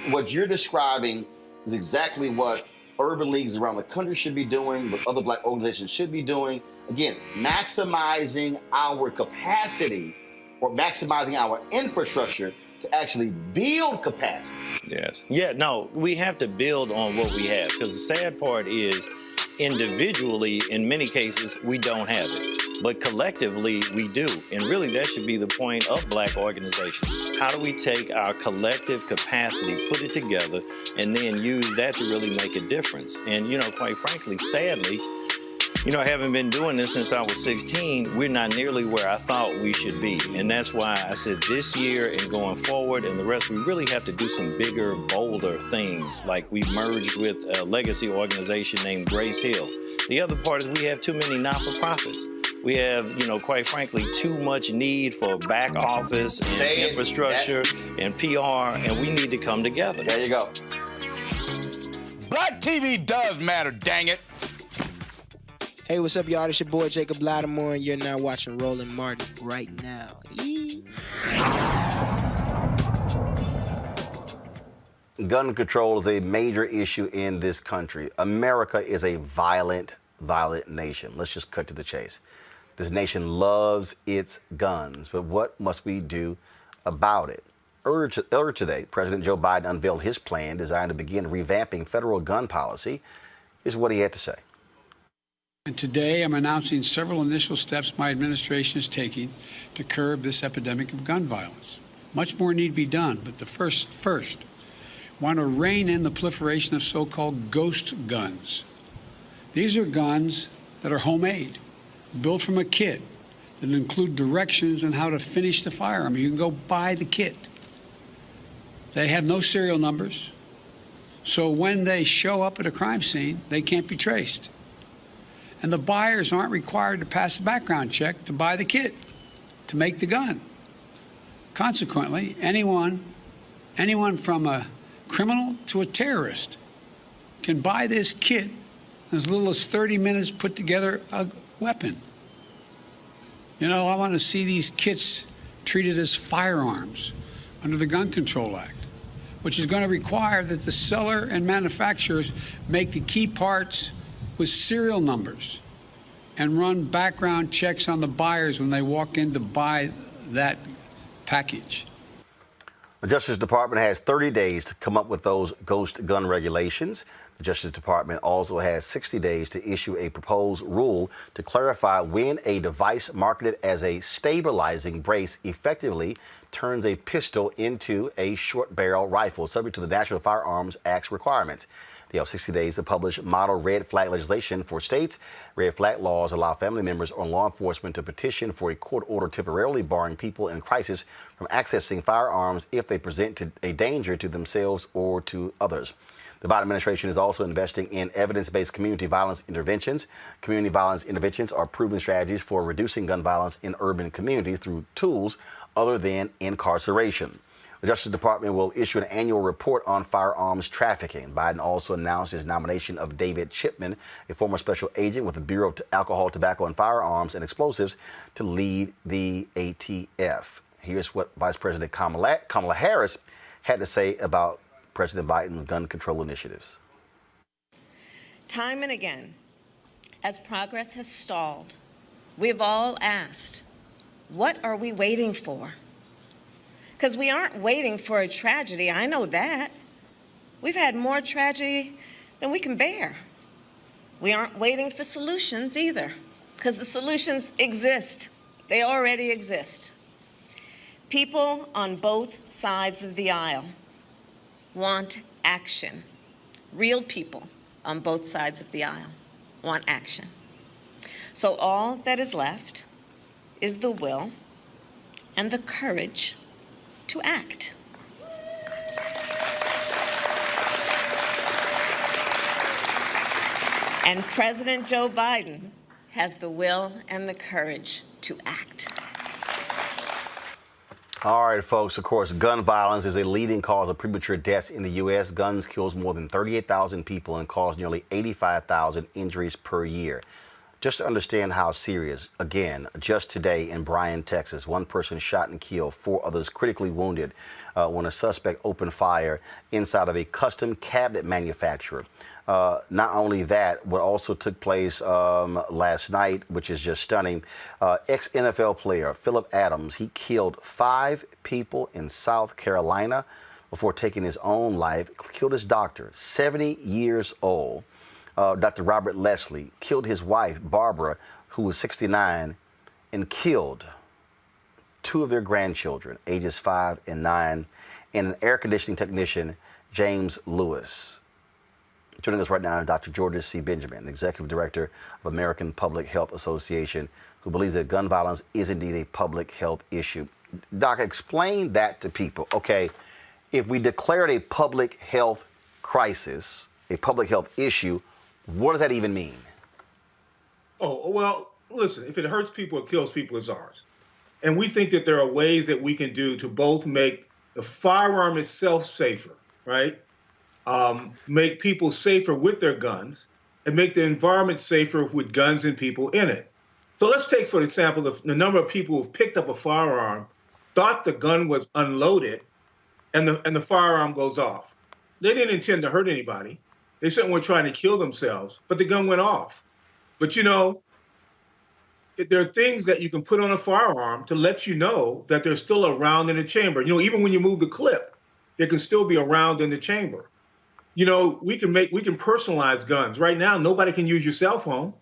what you're describing is exactly what urban leagues around the country should be doing, what other black organizations should be doing. Again, maximizing our capacity or maximizing our infrastructure to actually build capacity. Yes. Yeah, no, we have to build on what we have, because the sad part is individually, in many cases, we don't have it. But collectively, we do. And really, that should be the point of black organizations. How do we take our collective capacity, put it together, and then use that to really make a difference? And, you know, quite frankly, sadly, you know, having been doing this since I was 16, we're not nearly where I thought we should be. And that's why I said this year and going forward and the rest, we really have to do some bigger, bolder things. Like we merged with a legacy organization named Grace Hill. The other part is we have too many not-for-profits. We have, you know, quite frankly, too much need for back office and infrastructure and PR, and we need to come together. There you go. Black TV does matter, dang it. Hey, what's up, y'all? It's your boy, Jacob Lattimore, and you're now watching Roland Martin right now. Gun control is a major issue in this country. America is a violent, violent nation. Let's just cut to the chase. This nation loves its guns, but what must we do about it? Earlier today, President Joe Biden unveiled his plan designed to begin revamping federal gun policy. Here's what he had to say. And today I'm announcing several initial steps my administration is taking to curb this epidemic of gun violence. Much more need to be done, but the first, want to rein in the proliferation of so-called ghost guns. These are guns that are homemade, built from a kit, that include directions on how to finish the firearm. You can go buy the kit. They have no serial numbers, so when they show up at a crime scene, they can't be traced. And the buyers aren't required to pass a background check to buy the kit, to make the gun. Consequently, anyone from a criminal to a terrorist can buy this kit in as little as 30 minutes, put together a weapon. You know, I want to see these kits treated as firearms under the Gun Control Act, which is going to require that the seller and manufacturers make the key parts with serial numbers and run background checks on the buyers when they walk in to buy that package. The Justice Department has 30 days to come up with those ghost gun regulations. The Justice Department also has 60 days to issue a proposed rule to clarify when a device marketed as a stabilizing brace effectively turns a pistol into a short barrel rifle, subject to the National Firearms Act's requirements. They have 60 days to publish model red flag legislation for states. Red flag laws allow family members or law enforcement to petition for a court order temporarily barring people in crisis from accessing firearms if they present a danger to themselves or to others. The Biden administration is also investing in evidence-based community violence interventions. Community violence interventions are proven strategies for reducing gun violence in urban communities through tools other than incarceration. The Justice Department will issue an annual report on firearms trafficking. Biden also announced his nomination of David Chipman, a former special agent with the Bureau of Alcohol, Tobacco, and Firearms and Explosives, to lead the ATF. Here's what Vice President Kamala Harris had to say about President Biden's gun control initiatives. Time and again, as progress has stalled, we've all asked, what are we waiting for? Because we aren't waiting for a tragedy, I know that. We've had more tragedy than we can bear. We aren't waiting for solutions either, because the solutions exist. They already exist. People on both sides of the aisle want action. Real people on both sides of the aisle want action. So all that is left is the will and the courage to act. And President Joe Biden has the will and the courage to act. All right, folks, of course, gun violence is a leading cause of premature deaths in the U.S. Guns kills more than 38,000 people and cause nearly 85,000 injuries per year. Just to understand how serious, again, just today in Bryan, Texas, one person shot and killed, 4 others critically wounded when a suspect opened fire inside of a custom cabinet manufacturer. Not only that, what also took place last night, which is just stunning, ex-NFL player Philip Adams, he killed 5 people in South Carolina before taking his own life, killed his doctor, 70 years old. Dr. Robert Leslie killed his wife, Barbara, who was 69, and killed 2 of their grandchildren, ages 5 and 9, and an air conditioning technician, James Lewis. Joining us right now is Dr. Georgia C. Benjamin, the Executive Director of American Public Health Association, who believes that gun violence is indeed a public health issue. Doc, explain that to people. Okay, if we declared a public health crisis, a public health issue, what does that even mean? Oh, well, listen, if it hurts people, it kills people, it's ours. And we think that there are ways that we can do to both make the firearm itself safer, right? Make people safer with their guns, and make the environment safer with guns and people in it. So let's take, for example, the number of people who've picked up a firearm, thought the gun was unloaded, and the firearm goes off. They didn't intend to hurt anybody. They certainly weren't trying to kill themselves, but the gun went off. But you know, there are things that you can put on a firearm to let you know that there's still a round in the chamber. You know, even when you move the clip, there can still be a round in the chamber. You know, we can personalize guns. Right now, nobody can use your cell phone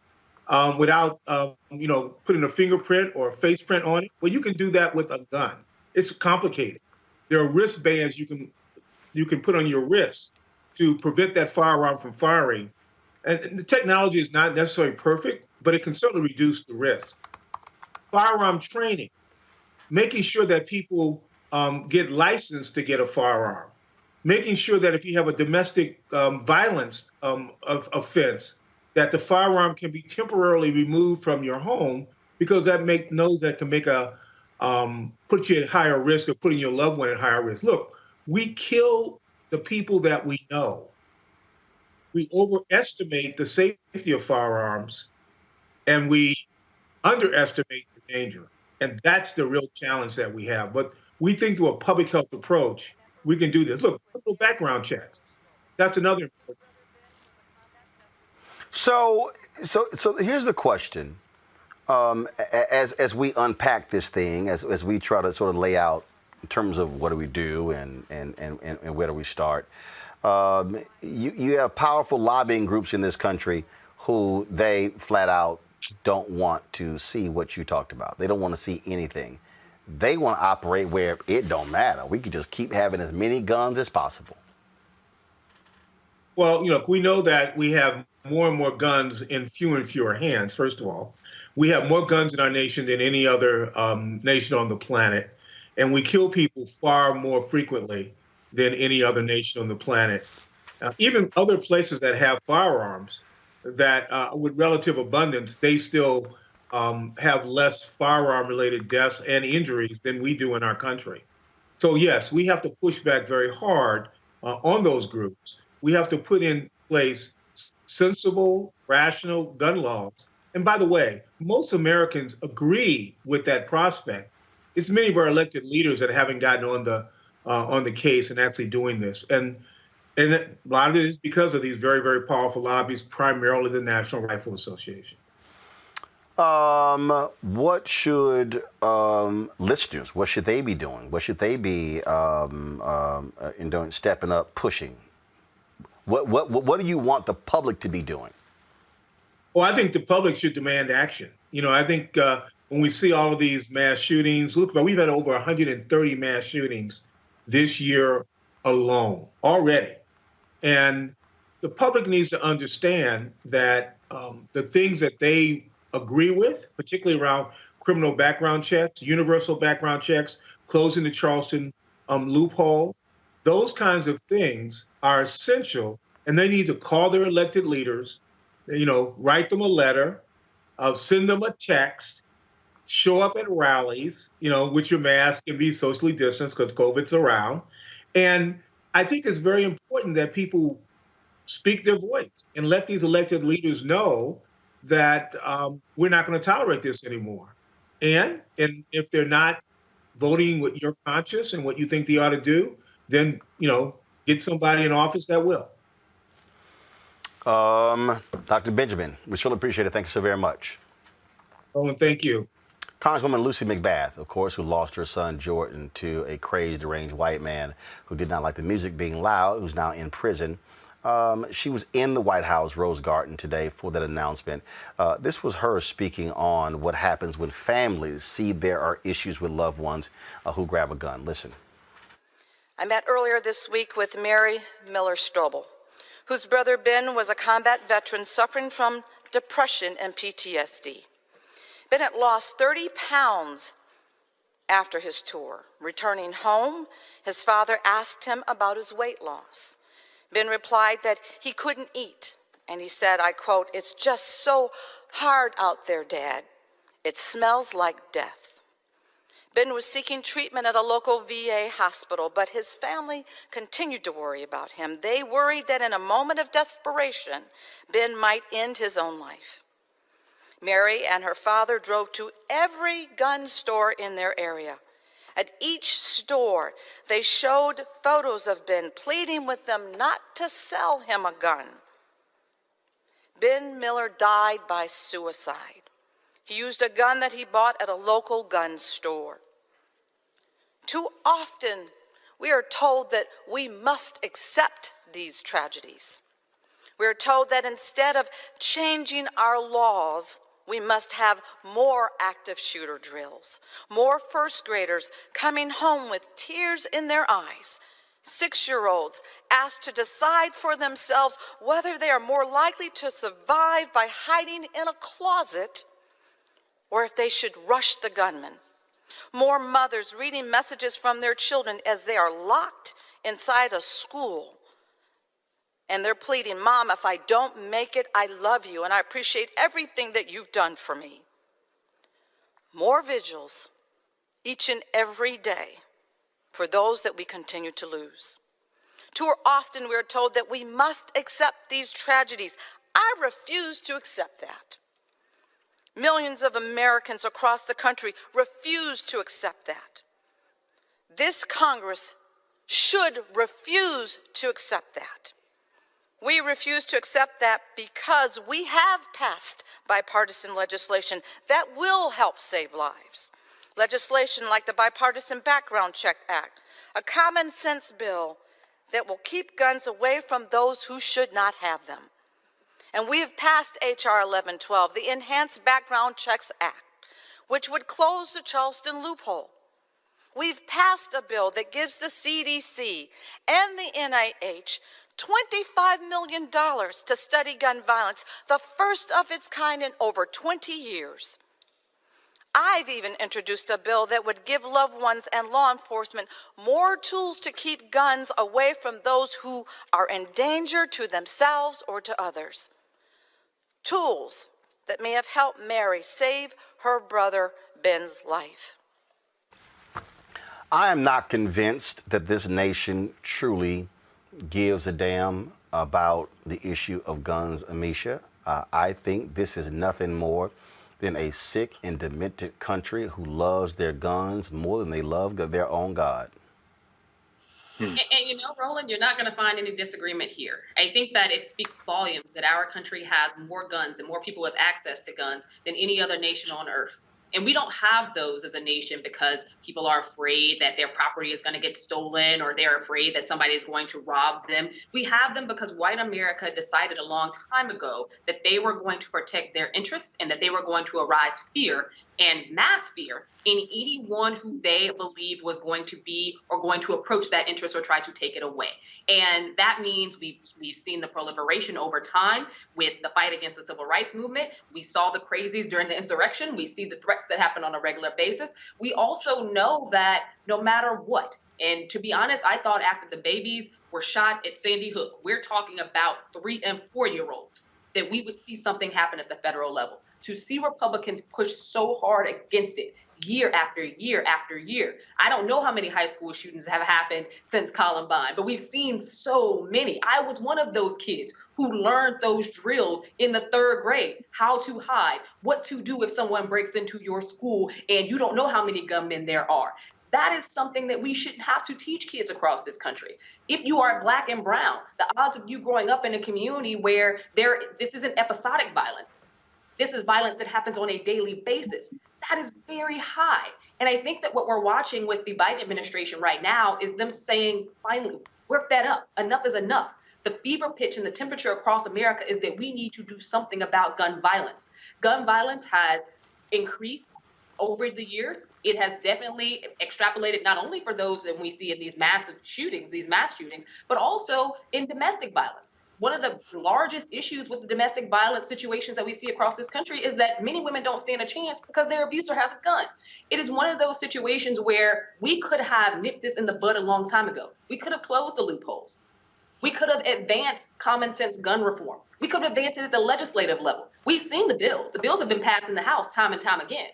without, you know, putting a fingerprint or a face print on it. Well, you can do that with a gun. It's complicated. There are wristbands you can put on your wrist to prevent that firearm from firing. And the technology is not necessarily perfect, but it can certainly reduce the risk. Firearm training, making sure that people get licensed to get a firearm, making sure that if you have a domestic violence offense, that the firearm can be temporarily removed from your home, because that can make put you at higher risk of putting your loved one at higher risk. Look, we kill the people that we know. We overestimate the safety of firearms, and we underestimate the danger. And that's the real challenge that we have. But we think through a public health approach, we can do this. Look, background checks. That's another important. So here's the question. As we unpack this thing, as we try to sort of lay out in terms of what do we do and where do we start, you have powerful lobbying groups in this country who they flat out don't want to see what you talked about. They don't want to see anything. They want to operate where it don't matter. We could just keep having as many guns as possible. Well, you know, we know that we have more and more guns in fewer and fewer hands, first of all. We have more guns in our nation than any other nation on the planet. And we kill people far more frequently than any other nation on the planet. Even other places that have firearms that with relative abundance, they still have less firearm-related deaths and injuries than we do in our country. So yes, we have to push back very hard on those groups. We have to put in place sensible, rational gun laws. And by the way, most Americans agree with that prospect. It's many of our elected leaders that haven't gotten on the case and actually doing this. And a lot of it is because of these very, very powerful lobbies, primarily the National Rifle Association. What should listeners, what should they be doing? What should they be in doing, stepping up, pushing? What do you want the public to be doing? Well, I think the public should demand action. I think when we see all of these mass shootings, look, we've had over 130 mass shootings this year alone already. And the public needs to understand that the things that they agree with, particularly around criminal background checks, universal background checks, closing the Charleston loophole, those kinds of things are essential. And they need to call their elected leaders, write them a letter, send them a text, show up at rallies, with your mask and be socially distanced because COVID's around. And I think it's very important that people speak their voice and let these elected leaders know that we're not going to tolerate this anymore. And if they're not voting with your conscience and what you think they ought to do, then, get somebody in office that will. Dr. Benjamin, we surely appreciate it. Thank you so very much. Roland, thank you. Congresswoman Lucy McBath, of course, who lost her son Jordan to a crazed, deranged white man who did not like the music being loud, who's now in prison. She was in the White House Rose Garden today for that announcement. This was her speaking on what happens when families see there are issues with loved ones who grab a gun. Listen. I met earlier this week with Mary Miller Strobel, whose brother Ben was a combat veteran suffering from depression and PTSD. Bennett lost 30 pounds after his tour. Returning home, his father asked him about his weight loss. Ben replied that he couldn't eat, and he said, I quote, "It's just so hard out there, Dad. It smells like death." Ben was seeking treatment at a local VA hospital, but his family continued to worry about him. They worried that in a moment of desperation, Ben might end his own life. Mary and her father drove to every gun store in their area. At each store, they showed photos of Ben, pleading with them not to sell him a gun. Ben Miller died by suicide. He used a gun that he bought at a local gun store. Too often, we are told that we must accept these tragedies. We are told that instead of changing our laws, we must have more active shooter drills, more first graders coming home with tears in their eyes, 6-year-olds asked to decide for themselves whether they are more likely to survive by hiding in a closet or if they should rush the gunman. More mothers reading messages from their children as they are locked inside a school. And they're pleading, Mom, if I don't make it, I love you and I appreciate everything that you've done for me. More vigils each and every day for those that we continue to lose. Too often we are told that we must accept these tragedies. I refuse to accept that. Millions of Americans across the country refuse to accept that. This Congress should refuse to accept that. We refuse to accept that because we have passed bipartisan legislation that will help save lives. Legislation like the Bipartisan Background Check Act, a common sense bill that will keep guns away from those who should not have them. And we have passed H.R. 1112, the Enhanced Background Checks Act, which would close the Charleston loophole. We've passed a bill that gives the CDC and the NIH $25 million to study gun violence, the first of its kind in over 20 years. I've even introduced a bill that would give loved ones and law enforcement more tools to keep guns away from those who are in danger to themselves or to others. Tools that may have helped Mary save her brother Ben's life. I am not convinced that this nation truly gives a damn about the issue of guns, Amisha. I think this is nothing more than a sick and demented country who loves their guns more than they love their own God. And you know, Roland, you're not going to find any disagreement here. I think that it speaks volumes that our country has more guns and more people with access to guns than any other nation on earth. And we don't have those as a nation because people are afraid that their property is going to get stolen or they're afraid that somebody is going to rob them. We have them because white America decided a long time ago that they were going to protect their interests and that they were going to arise fear and mass fear in anyone who they believed was going to be or going to approach that interest or try to take it away. And that means we've seen the proliferation over time with the fight against the civil rights movement. We saw the crazies during the insurrection. We see the threats that happen on a regular basis. We also know that no matter what, and to be honest, I thought after the babies were shot at Sandy Hook, we're talking about 3- and 4-year-olds, that we would see something happen at the federal level. To see Republicans push so hard against it year after year after year. I don't know how many high school shootings have happened since Columbine, but we've seen so many. I was one of those kids who learned those drills in the 3rd grade, how to hide, what to do if someone breaks into your school and you don't know how many gunmen there are. That is something that we shouldn't have to teach kids across this country. If you are Black and brown, the odds of you growing up in a community where this isn't episodic violence, this is violence that happens on a daily basis, that is very high. And I think that what we're watching with the Biden administration right now is them saying, finally, we're fed up. Enough is enough. The fever pitch and the temperature across America is that we need to do something about gun violence. Gun violence has increased over the years. It has definitely extrapolated not only for those that we see in these massive shootings, these mass shootings, but also in domestic violence. One of the largest issues with the domestic violence situations that we see across this country is that many women don't stand a chance because their abuser has a gun. It is one of those situations where we could have nipped this in the bud a long time ago. We could have closed the loopholes. We could have advanced common sense gun reform. We could have advanced it at the legislative level. We've seen the bills. The bills have been passed in the House time and time again.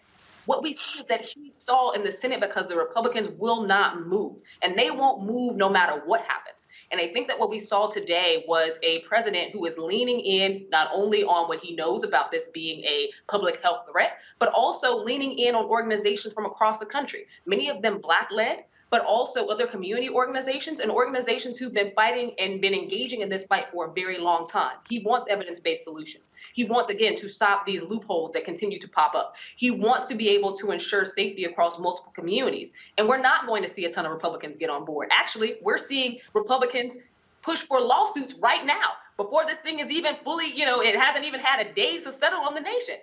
What we see is that he stalled in the Senate because the Republicans will not move, and they won't move no matter what happens. And I think that what we saw today was a president who is leaning in not only on what he knows about this being a public health threat, but also leaning in on organizations from across the country, many of them Black-led, but also other community organizations and organizations who've been fighting and been engaging in this fight for a very long time. He wants evidence-based solutions. He wants, again, to stop these loopholes that continue to pop up. He wants to be able to ensure safety across multiple communities. And we're not going to see a ton of Republicans get on board. Actually, we're seeing Republicans push for lawsuits right now before this thing is even fully, it hasn't even had a day to settle on the nation.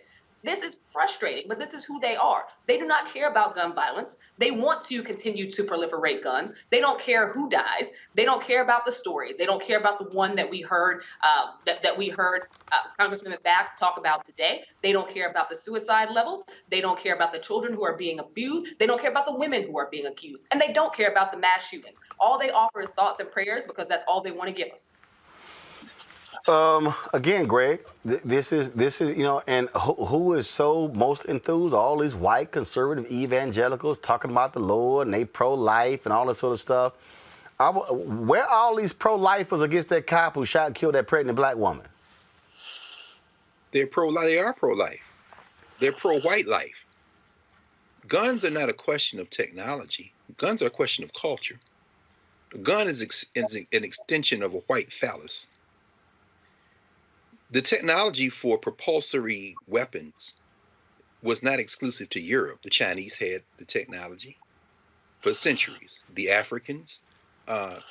This is frustrating, but this is who they are. They do not care about gun violence. They want to continue to proliferate guns. They don't care who dies. They don't care about the stories. They don't care about the one that we heard Congressman McBath talk about today. They don't care about the suicide levels. They don't care about the children who are being abused. They don't care about the women who are being accused. And they don't care about the mass shootings. All they offer is thoughts and prayers because that's all they want to give us. Again, Greg, this is and who is so most enthused? All these white conservative evangelicals talking about the Lord and they pro-life and all this sort of stuff. Where are all these pro-lifers against that cop who shot and killed that pregnant Black woman? They're pro-life. They are pro-life. They're pro-white life. Guns are not a question of technology. Guns are a question of culture. A gun is an extension of a white phallus. The technology for propulsory weapons was not exclusive to Europe. The Chinese had the technology for centuries. The Africans,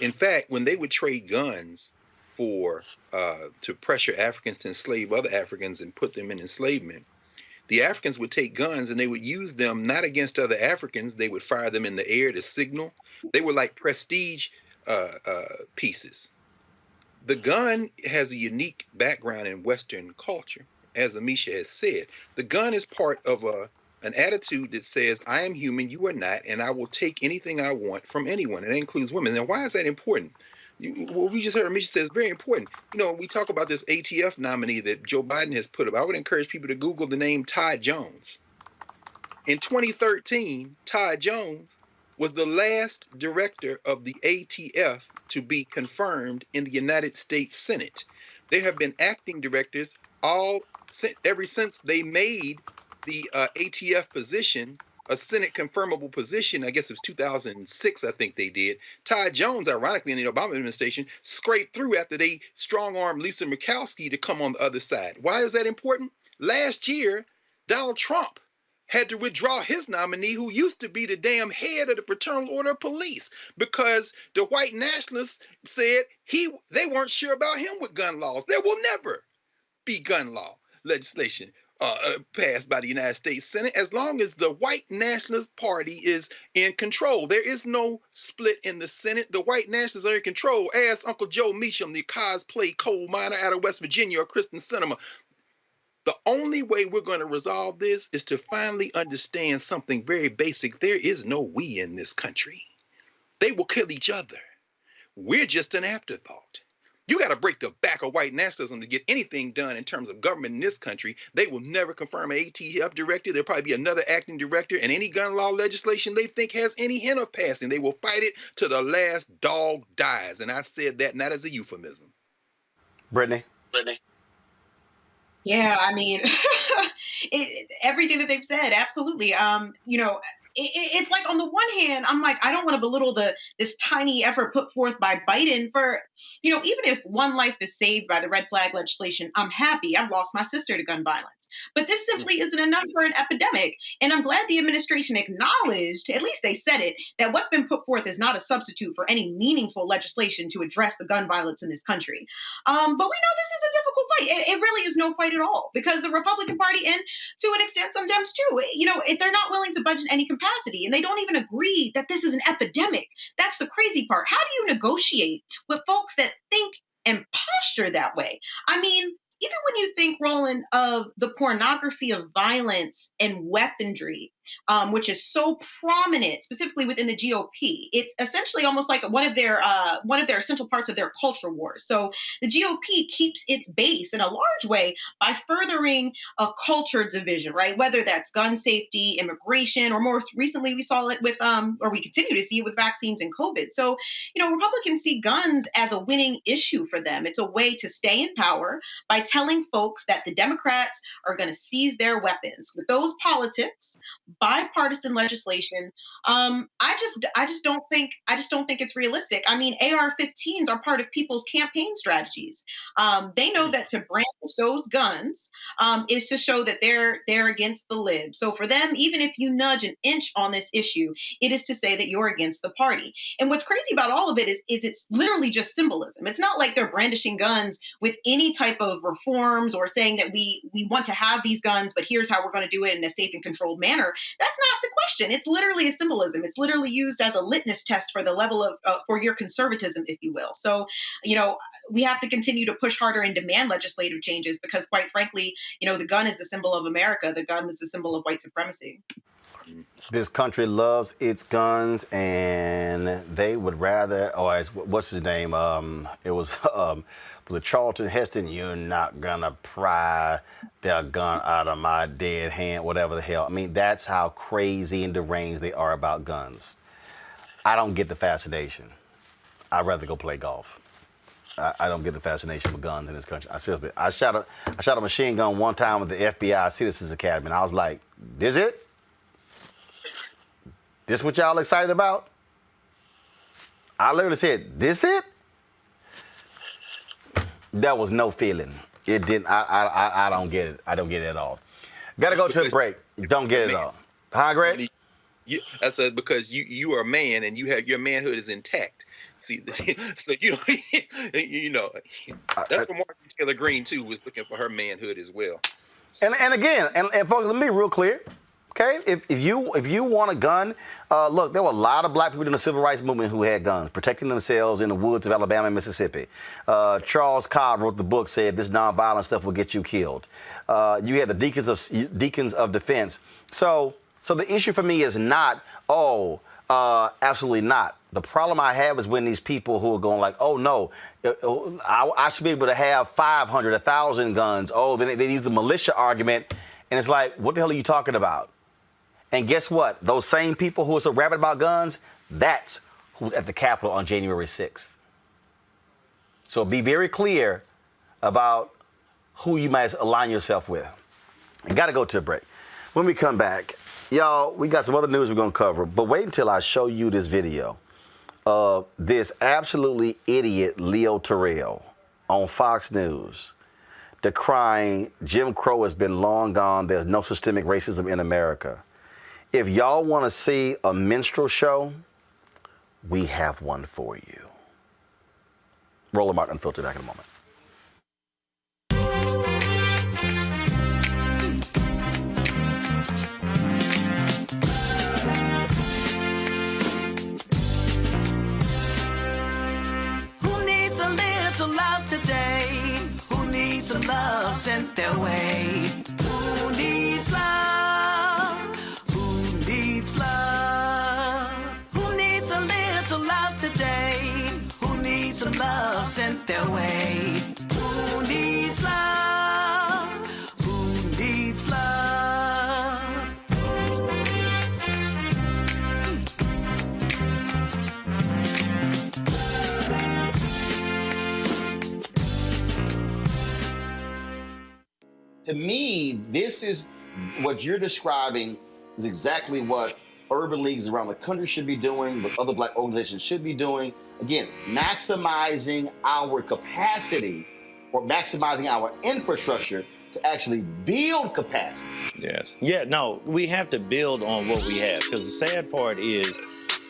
in fact, when they would trade guns to pressure Africans to enslave other Africans and put them in enslavement, the Africans would take guns and they would use them not against other Africans. They would fire them in the air to signal. They were like prestige pieces. The gun has a unique background in Western culture, as Amisha has said. The gun is part of an attitude that says, I am human, you are not, and I will take anything I want from anyone. And that includes women. Now, why is that important? What we just heard Amisha say is very important. We talk about this ATF nominee that Joe Biden has put up. I would encourage people to Google the name Todd Jones. In 2013, Todd Jones was the last director of the ATF to be confirmed in the United States Senate. There have been acting directors ever since they made the ATF position a Senate confirmable position. I guess it was 2006, I think they did. Todd Jones, ironically, in the Obama administration, scraped through after they strong-armed Lisa Murkowski to come on the other side. Why is that important? Last year, Donald Trump had to withdraw his nominee, who used to be the damn head of the Fraternal Order of Police, because the white nationalists said they weren't sure about him with gun laws. There will never be gun law legislation passed by the United States Senate as long as the white nationalist party is in control. There is no split in the Senate. The white nationalists are in control. Ask Uncle Joe Meacham, the cosplay coal miner out of West Virginia, or Kristen Sinema. The only way we're going to resolve this is to finally understand something very basic. There is no we in this country. They will kill each other. We're just an afterthought. You got to break the back of white nationalism to get anything done in terms of government in this country. They will never confirm an ATF director. There'll probably be another acting director, and any gun law legislation they think has any hint of passing, they will fight it till the last dog dies. And I said that not as a euphemism. Brittany? Yeah, I mean, everything that they've said, absolutely. You know, it's like, on the one hand, I'm like, I don't want to belittle this tiny effort put forth by Biden for, you know, even if one life is saved by the red flag legislation, I'm happy. I've lost my sister to gun violence. But this simply isn't enough for an epidemic. And I'm glad the administration acknowledged, at least they said it, that what's been put forth is not a substitute for any meaningful legislation to address the gun violence in this country. But we know this is a difficult fight. It really is no fight at all, because the Republican Party, and to an extent some Dems too, you know, they're not willing to budge in any capacity, and they don't even agree that this is an epidemic. That's the crazy part. How do you negotiate with folks that think and posture that way? I mean, even when you think, Roland, of the pornography of violence and weaponry, which is so prominent, specifically within the GOP, it's essentially almost like one of their essential parts of their culture wars. So the GOP keeps its base in a large way by furthering a culture division, right? Whether that's gun safety, immigration, or more recently we saw it with, or we continue to see it with vaccines and COVID. So, you know, Republicans see guns as a winning issue for them. It's a way to stay in power by telling folks that the Democrats are going to seize their weapons. With those politics, bipartisan legislation, I just don't think it's realistic. I mean, AR-15s are part of people's campaign strategies. They know that to brandish those guns is to show that they're against the lib. So for them, even if you nudge an inch on this issue, it is to say that you're against the party. And what's crazy about all of it is it's literally just symbolism. It's not like they're brandishing guns with any type of reforms or saying that we want to have these guns, but here's how we're going to do it in a safe and controlled manner. That's not the question. It's literally a symbolism. It's literally used as a litmus test for the level of, for your conservatism, if you will. So, you know, we have to continue to push harder and demand legislative changes because, quite frankly, you know, the gun is the symbol of America. The gun is the symbol of white supremacy. This country loves its guns, and they would rather, what's his name? It was Charlton Heston. You're not gonna pry their gun out of my dead hand, whatever the hell. I mean, that's how crazy and deranged they are about guns. I don't get the fascination. I'd rather go play golf. I don't get the fascination with guns in this country. I shot a machine gun one time with the FBI Citizens Academy, and I was like, this it? This what y'all excited about? I literally said, this it? That was no feeling. It didn't. I don't get it. I don't get it at all. Gotta go to a break. Don't get it all. Huh, Greg? I said because you are a man and your manhood is intact. See, so you know that's what Martin Taylor Greene too was looking for her manhood as well. And again, folks, let me be real clear. Okay, if you want a gun, look, there were a lot of black people in the civil rights movement who had guns, protecting themselves in the woods of Alabama and Mississippi. Charles Cobb wrote the book, said this nonviolent stuff will get you killed. You had the deacons of defense. So the issue for me is not, absolutely not. The problem I have is when these people who are going like, oh no, I should be able to have 500, 1,000 guns. Oh, then they use the militia argument, and it's like, what the hell are you talking about? And guess what? Those same people who are so rabid about guns, that's who's at the Capitol on January 6th. So be very clear about who you might align yourself with. You got to go to a break. When we come back, y'all, we got some other news we're going to cover, but wait until I show you this video of this absolutely idiot Leo Terrell on Fox News decrying Jim Crow has been long gone. There's no systemic racism in America. If y'all want to see a minstrel show, we have one for you. Roland Martin Unfiltered, back in a moment. Who needs a little love today? Who needs some love sent their way? Who needs love? Who needs love? Who needs a little love today? Who needs some love sent their way? Who needs love? Who needs love? To me, this is what you're describing is exactly what urban leagues around the country should be doing, what other black organizations should be doing. Again, maximizing our capacity or maximizing our infrastructure to actually build capacity. Yes. Yeah, no, we have to build on what we have, because the sad part is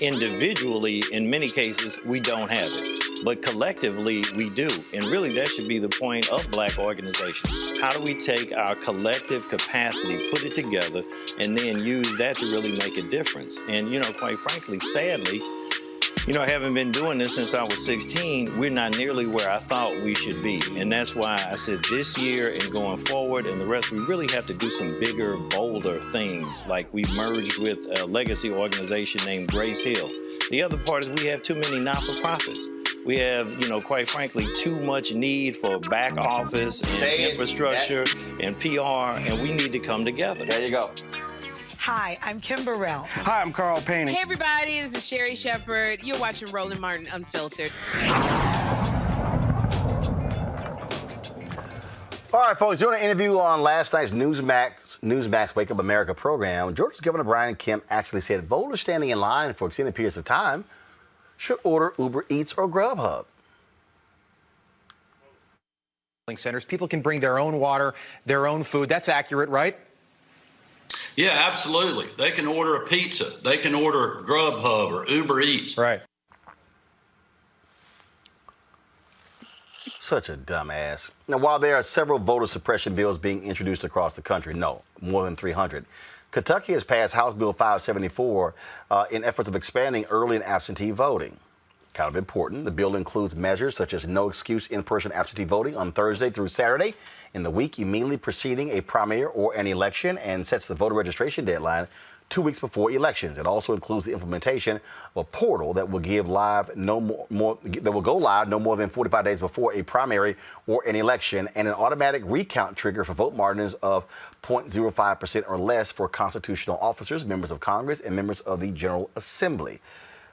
individually, in many cases, we don't have it. But collectively, we do. And really, that should be the point of black organizations. How do we take our collective capacity, put it together, and then use that to really make a difference? And, quite frankly, sadly, having been doing this since I was 16, we're not nearly where I thought we should be. And that's why I said this year and going forward and the rest, we really have to do some bigger, bolder things. Like we merged with a legacy organization named Grace Hill. The other part is we have too many not-for-profits. We have, quite frankly, too much need for back office and infrastructure and PR, and we need to come together. There you go. Hi, I'm Kim Burrell. Hi, I'm Carl Payne. Hey, everybody, this is Sherry Shepard. You're watching Roland Martin Unfiltered. All right, folks, doing an interview on last night's Newsmax Wake Up America program, Georgia's Governor Brian Kemp actually said voters standing in line for extended periods of time should order Uber Eats or Grubhub. Centers, people can bring their own water, their own food. That's accurate, right? Yeah, absolutely. They can order a pizza. They can order Grubhub or Uber Eats. Right. Such a dumbass. Now, while there are several voter suppression bills being introduced across the country, more than 300, Kentucky has passed House Bill 574 in efforts of expanding early and absentee voting. Kind of important. The bill includes measures such as no excuse in-person absentee voting on Thursday through Saturday in the week immediately preceding a primary or an election, and sets the voter registration deadline 2 weeks before elections. It also includes the implementation of a portal that will go live no more than 45 days before a primary or an election, and an automatic recount trigger for vote margins of 0.05% or less for constitutional officers, members of Congress, and members of the General Assembly.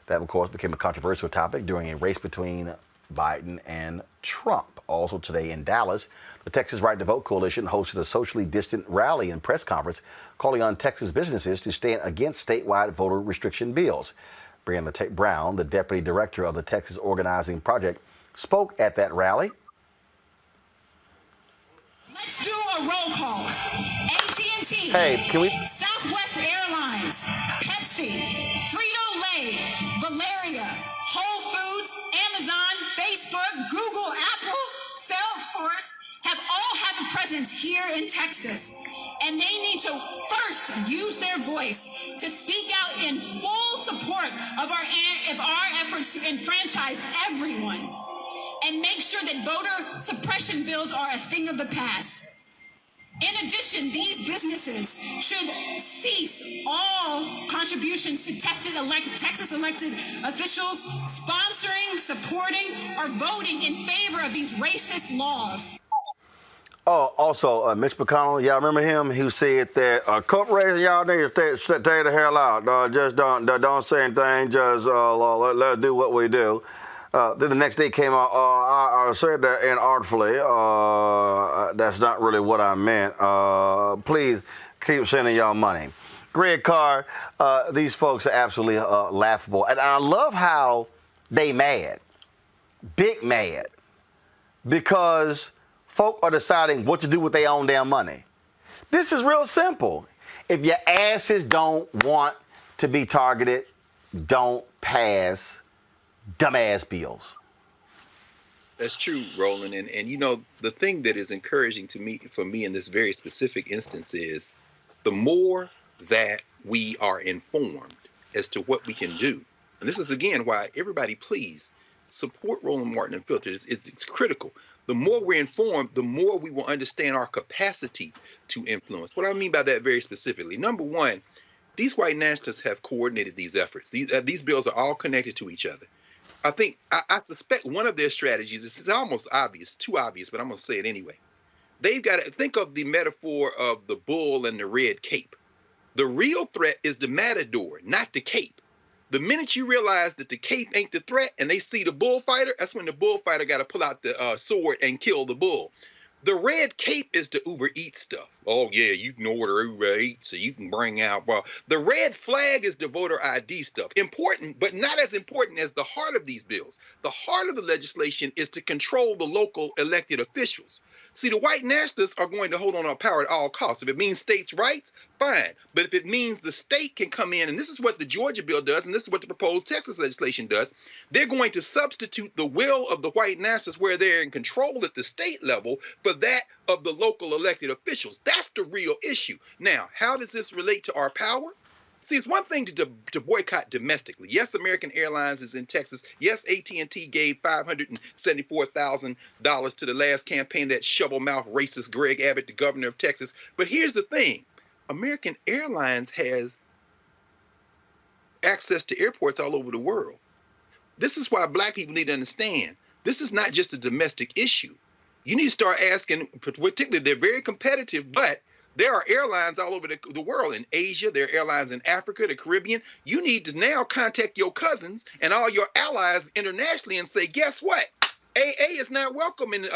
That, of course, became a controversial topic during a race between Biden and Trump. Also today in Dallas, the Texas Right to Vote Coalition hosted a socially distant rally and press conference calling on Texas businesses to stand against statewide voter restriction bills. Brianna Brown, the deputy director of the Texas Organizing Project, spoke at that rally. Let's do a roll call. AT&T. Hey, can we? Southwest Airlines, Pepsi, Frito-Lay, Valeria, Whole Foods, Amazon, Facebook, Google, Apple, Salesforce have a presence here in Texas. And they need to first use their voice to speak out in full support of our efforts to enfranchise everyone, and make sure that voter suppression bills are a thing of the past. In addition, these businesses should cease all contributions to Texas elected officials sponsoring, supporting, or voting in favor of these racist laws. Oh, also, Mitch McConnell, y'all remember him? Who said that corporations, y'all need to stay the hell out. Just don't say anything. Just let's do what we do. Then the next day came out, I said that inartfully. That's not really what I meant. Please keep sending y'all money. Greg Carr, these folks are absolutely laughable. And I love how they mad, big mad, because folk are deciding what to do with their own damn money. This is real simple. If your asses don't want to be targeted, don't pass dumbass bills. That's true, Roland. And you know, the thing that is encouraging for me in this very specific instance is the more that we are informed as to what we can do. And this is, again, why everybody, please support Roland Martin Unfiltered. It's critical. The more we're informed, the more we will understand our capacity to influence. What I mean by that very specifically, number one, these white nationalists have coordinated these efforts. These bills are all connected to each other. I suspect one of their strategies, this is almost obvious, too obvious, but I'm going to say it anyway. They've got to think of the metaphor of the bull and the red cape. The real threat is the matador, not the cape. The minute you realize that the cape ain't the threat and they see the bullfighter, that's when the bullfighter got to pull out the sword and kill the bull. The red cape is the Uber Eats stuff. Oh, yeah, you can order Uber Eats so you can bring out. Well, the red flag is the voter ID stuff. Important, but not as important as the heart of these bills. The heart of the legislation is to control the local elected officials. See, the white nationalists are going to hold on to power at all costs. If it means states' rights, fine. But if it means the state can come in, and this is what the Georgia bill does, and this is what the proposed Texas legislation does, they're going to substitute the will of the white nationalists where they're in control at the state level for that of the local elected officials. That's the real issue. Now, how does this relate to our power? See, it's one thing to boycott domestically. Yes, American Airlines is in Texas. Yes, AT&T gave $574,000 to the last campaign of that shovel-mouth racist Greg Abbott, the governor of Texas. But here's the thing. American Airlines has access to airports all over the world. This is why black people need to understand. This is not just a domestic issue. You need to start asking, particularly, they're very competitive, but there are airlines all over the world. In Asia, there are airlines in Africa, the Caribbean. You need to now contact your cousins and all your allies internationally and say, guess what? AA is not welcome in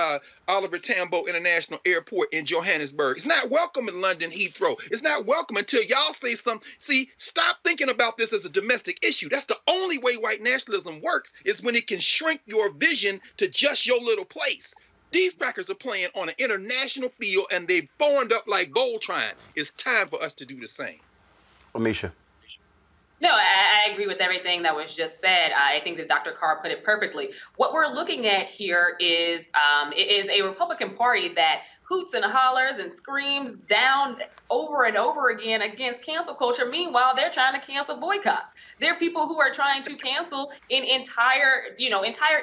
Oliver Tambo International Airport in Johannesburg. It's not welcome in London Heathrow. It's not welcome until y'all say something. See, stop thinking about this as a domestic issue. That's the only way white nationalism works, is when it can shrink your vision to just your little place. These crackers are playing on an international field, and they've formed up like Voltron. It's time for us to do the same. Amisha. No, I agree with everything that was just said. I think that Dr. Carr put it perfectly. What we're looking at here is a Republican Party that hoots and hollers and screams down over and over again against cancel culture. Meanwhile, they're trying to cancel boycotts. There are people who are trying to cancel entire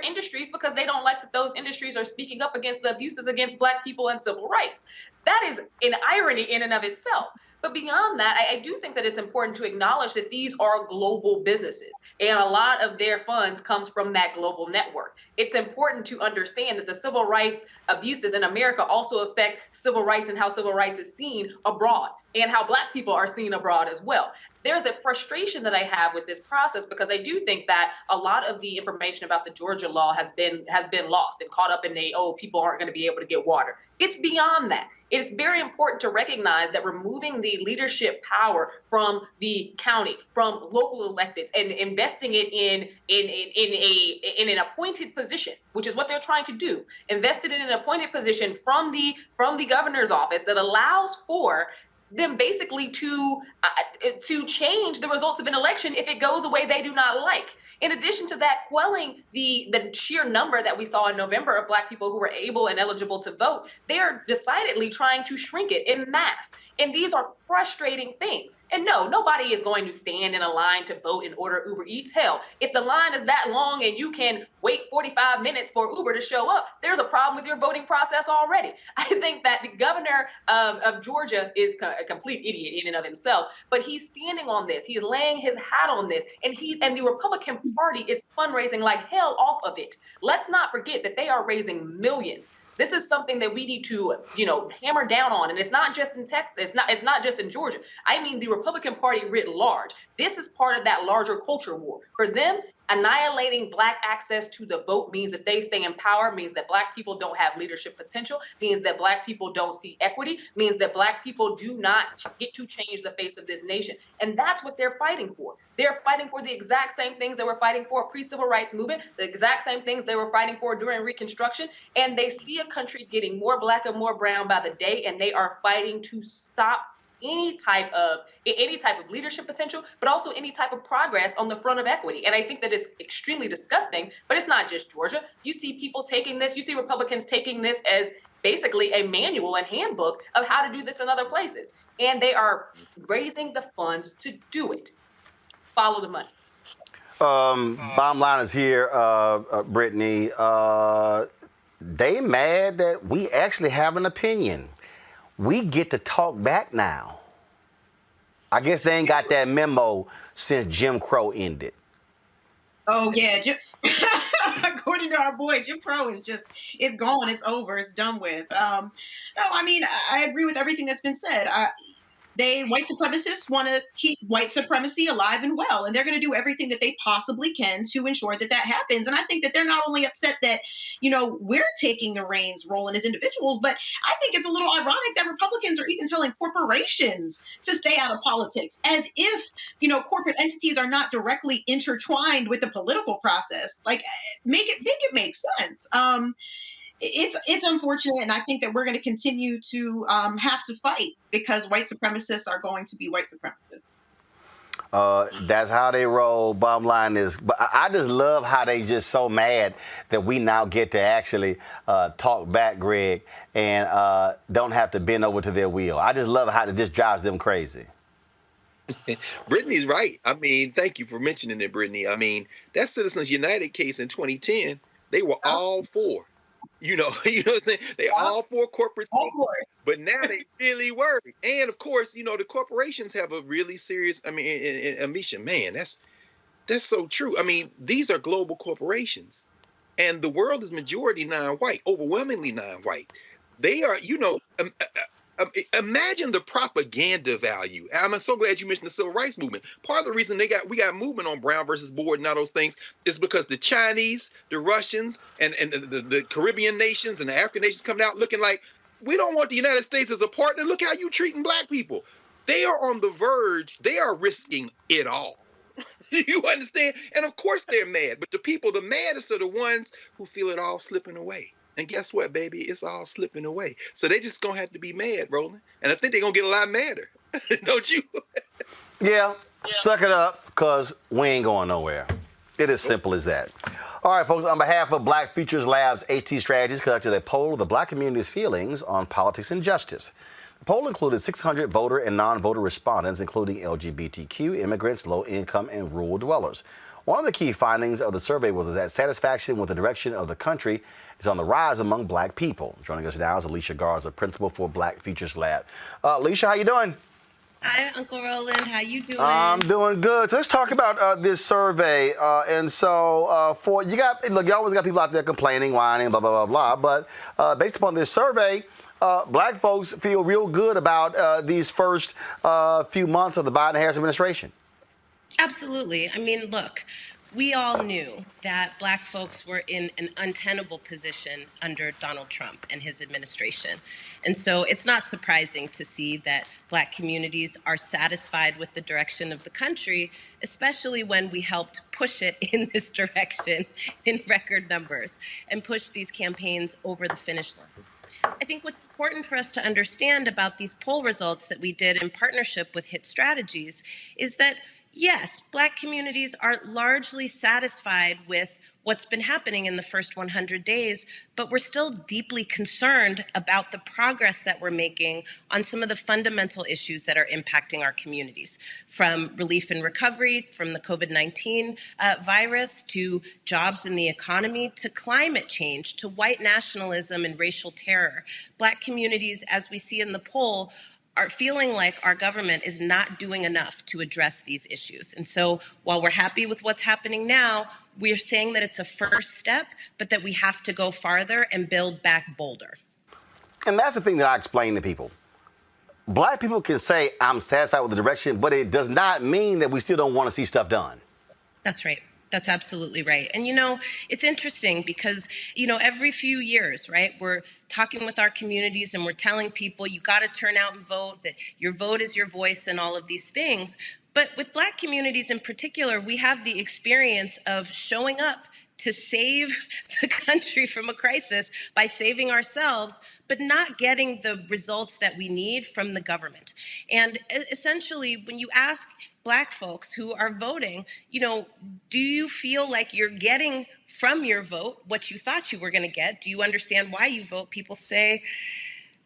industries because they don't like that those industries are speaking up against the abuses against Black people and civil rights. That is an irony in and of itself. But beyond that, I do think that it's important to acknowledge that these are global businesses, and a lot of their funds comes from that global network. It's important to understand that the civil rights abuses in America also affect civil rights and how civil rights is seen abroad, and how Black people are seen abroad as well. There's a frustration that I have with this process because I do think that a lot of the information about the Georgia law has been lost and caught up in people aren't going to be able to get water. It's beyond that. It's very important to recognize that removing the leadership power from the county, from local electeds, and investing it in an appointed position, which is what they're trying to do, invested in an appointed position from the governor's office that allows for them basically to change the results of an election if it goes a way they do not like. In addition to that, quelling the sheer number that we saw in November of Black people who were able and eligible to vote, they are decidedly trying to shrink it en masse. And these are frustrating things. And no, nobody is going to stand in a line to vote and order Uber Eats. Hell, if the line is that long and you can wait 45 minutes for Uber to show up, there's a problem with your voting process already. I think that the governor of Georgia is a complete idiot in and of himself, but he's standing on this. He's laying his hat on this, and the Republican Party is fundraising like hell off of it. Let's not forget that they are raising millions. This is something that we need to, hammer down on. And it's not just in Texas. It's not just in Georgia. I mean, the Republican Party writ large. This is part of that larger culture war. For them, Annihilating Black access to the vote means that they stay in power, means that Black people don't have leadership potential, means that Black people don't see equity, means that Black people do not get to change the face of this nation. And that's what they're fighting for. They're fighting for the exact same things they were fighting for pre-civil rights movement, the exact same things they were fighting for during Reconstruction. And they see a country getting more Black and more brown by the day, and they are fighting to stop any type of leadership potential, but also any type of progress on the front of equity. And I think that it's extremely disgusting, but it's not just Georgia. You see people taking this, you see Republicans taking this as basically a manual and handbook of how to do this in other places. And they are raising the funds to do it. Follow the money. Bottom line is here, Brittany. They mad that we actually have an opinion. We get to talk back now. I guess they ain't got that memo since Jim Crow ended. Oh, yeah. According to our boy, Jim Crow is just, it's gone. It's over. It's done with. No, I mean, I agree with everything that's been said. White supremacists want to keep white supremacy alive and well, and they're going to do everything that they possibly can to ensure that that happens. And I think that they're not only upset that, we're taking the reins, Roland, as individuals, but I think it's a little ironic that Republicans are even telling corporations to stay out of politics, as if, corporate entities are not directly intertwined with the political process. Like, make it make sense. It's unfortunate, and I think that we're going to continue to have to fight because white supremacists are going to be white supremacists. That's how they roll. Bottom line is, but I just love how they just so mad that we now get to actually talk back, Greg, and don't have to bend over to their wheel. I just love how it just drives them crazy. Brittany's right. I mean, thank you for mentioning it, Brittany. I mean, that Citizens United case in 2010, they were all for. You know what I'm saying? They all for corporate safety, but now they really worry. And of course, the corporations have a really serious, mission. Man, that's so true. I mean, these are global corporations, and the world is majority non-white, overwhelmingly non-white. They are, imagine the propaganda value. I'm so glad you mentioned the civil rights movement. Part of the reason we got movement on Brown versus Board and all those things is because the Chinese, the Russians, and the Caribbean nations and the African nations coming out looking like, we don't want the United States as a partner. Look how you treating Black people. They are on the verge. They are risking it all. You understand? And of course they're mad, but the maddest are the ones who feel it all slipping away. And guess what, baby? It's all slipping away. So they just going to have to be mad, Roland. And I think they're going to get a lot madder. Don't you? Yeah, suck it up, because we ain't going nowhere. It is simple as that. All right, folks, on behalf of Black Futures Lab's HT Strategies, conducted a poll of the Black community's feelings on politics and justice. The poll included 600 voter and non-voter respondents, including LGBTQ, immigrants, low-income, and rural dwellers. One of the key findings of the survey was that satisfaction with the direction of the country is on the rise among Black people. Joining us now is Alicia Garza, principal for Black Futures Lab. Alicia, how you doing? Hi, Uncle Roland. How you doing? I'm doing good. So let's talk about this survey. You always got people out there complaining, whining, blah, blah, blah, blah. But based upon this survey, Black folks feel real good about these first few months of the Biden-Harris administration. Absolutely. I mean, look, we all knew that Black folks were in an untenable position under Donald Trump and his administration. And so it's not surprising to see that Black communities are satisfied with the direction of the country, especially when we helped push it in this direction in record numbers and push these campaigns over the finish line. I think what's important for us to understand about these poll results that we did in partnership with HIT Strategies is that yes, Black communities are largely satisfied with what's been happening in the first 100 days, but we're still deeply concerned about the progress that we're making on some of the fundamental issues that are impacting our communities, from relief and recovery, from the COVID-19 virus, to jobs in the economy, to climate change, to white nationalism and racial terror. Black communities, as we see in the poll, are feeling like our government is not doing enough to address these issues. And so while we're happy with what's happening now, we're saying that it's a first step, but that we have to go farther and build back bolder. And that's the thing that I explain to people. Black people can say, I'm satisfied with the direction, but it does not mean that we still don't want to see stuff done. That's right. That's absolutely right. And it's interesting because, every few years, right, we're talking with our communities and we're telling people you got to turn out and vote, that your vote is your voice and all of these things. But with Black communities in particular, we have the experience of showing up to save the country from a crisis by saving ourselves, but not getting the results that we need from the government. And essentially, when you ask Black folks who are voting, do you feel like you're getting from your vote what you thought you were going to get? Do you understand why you vote? People say,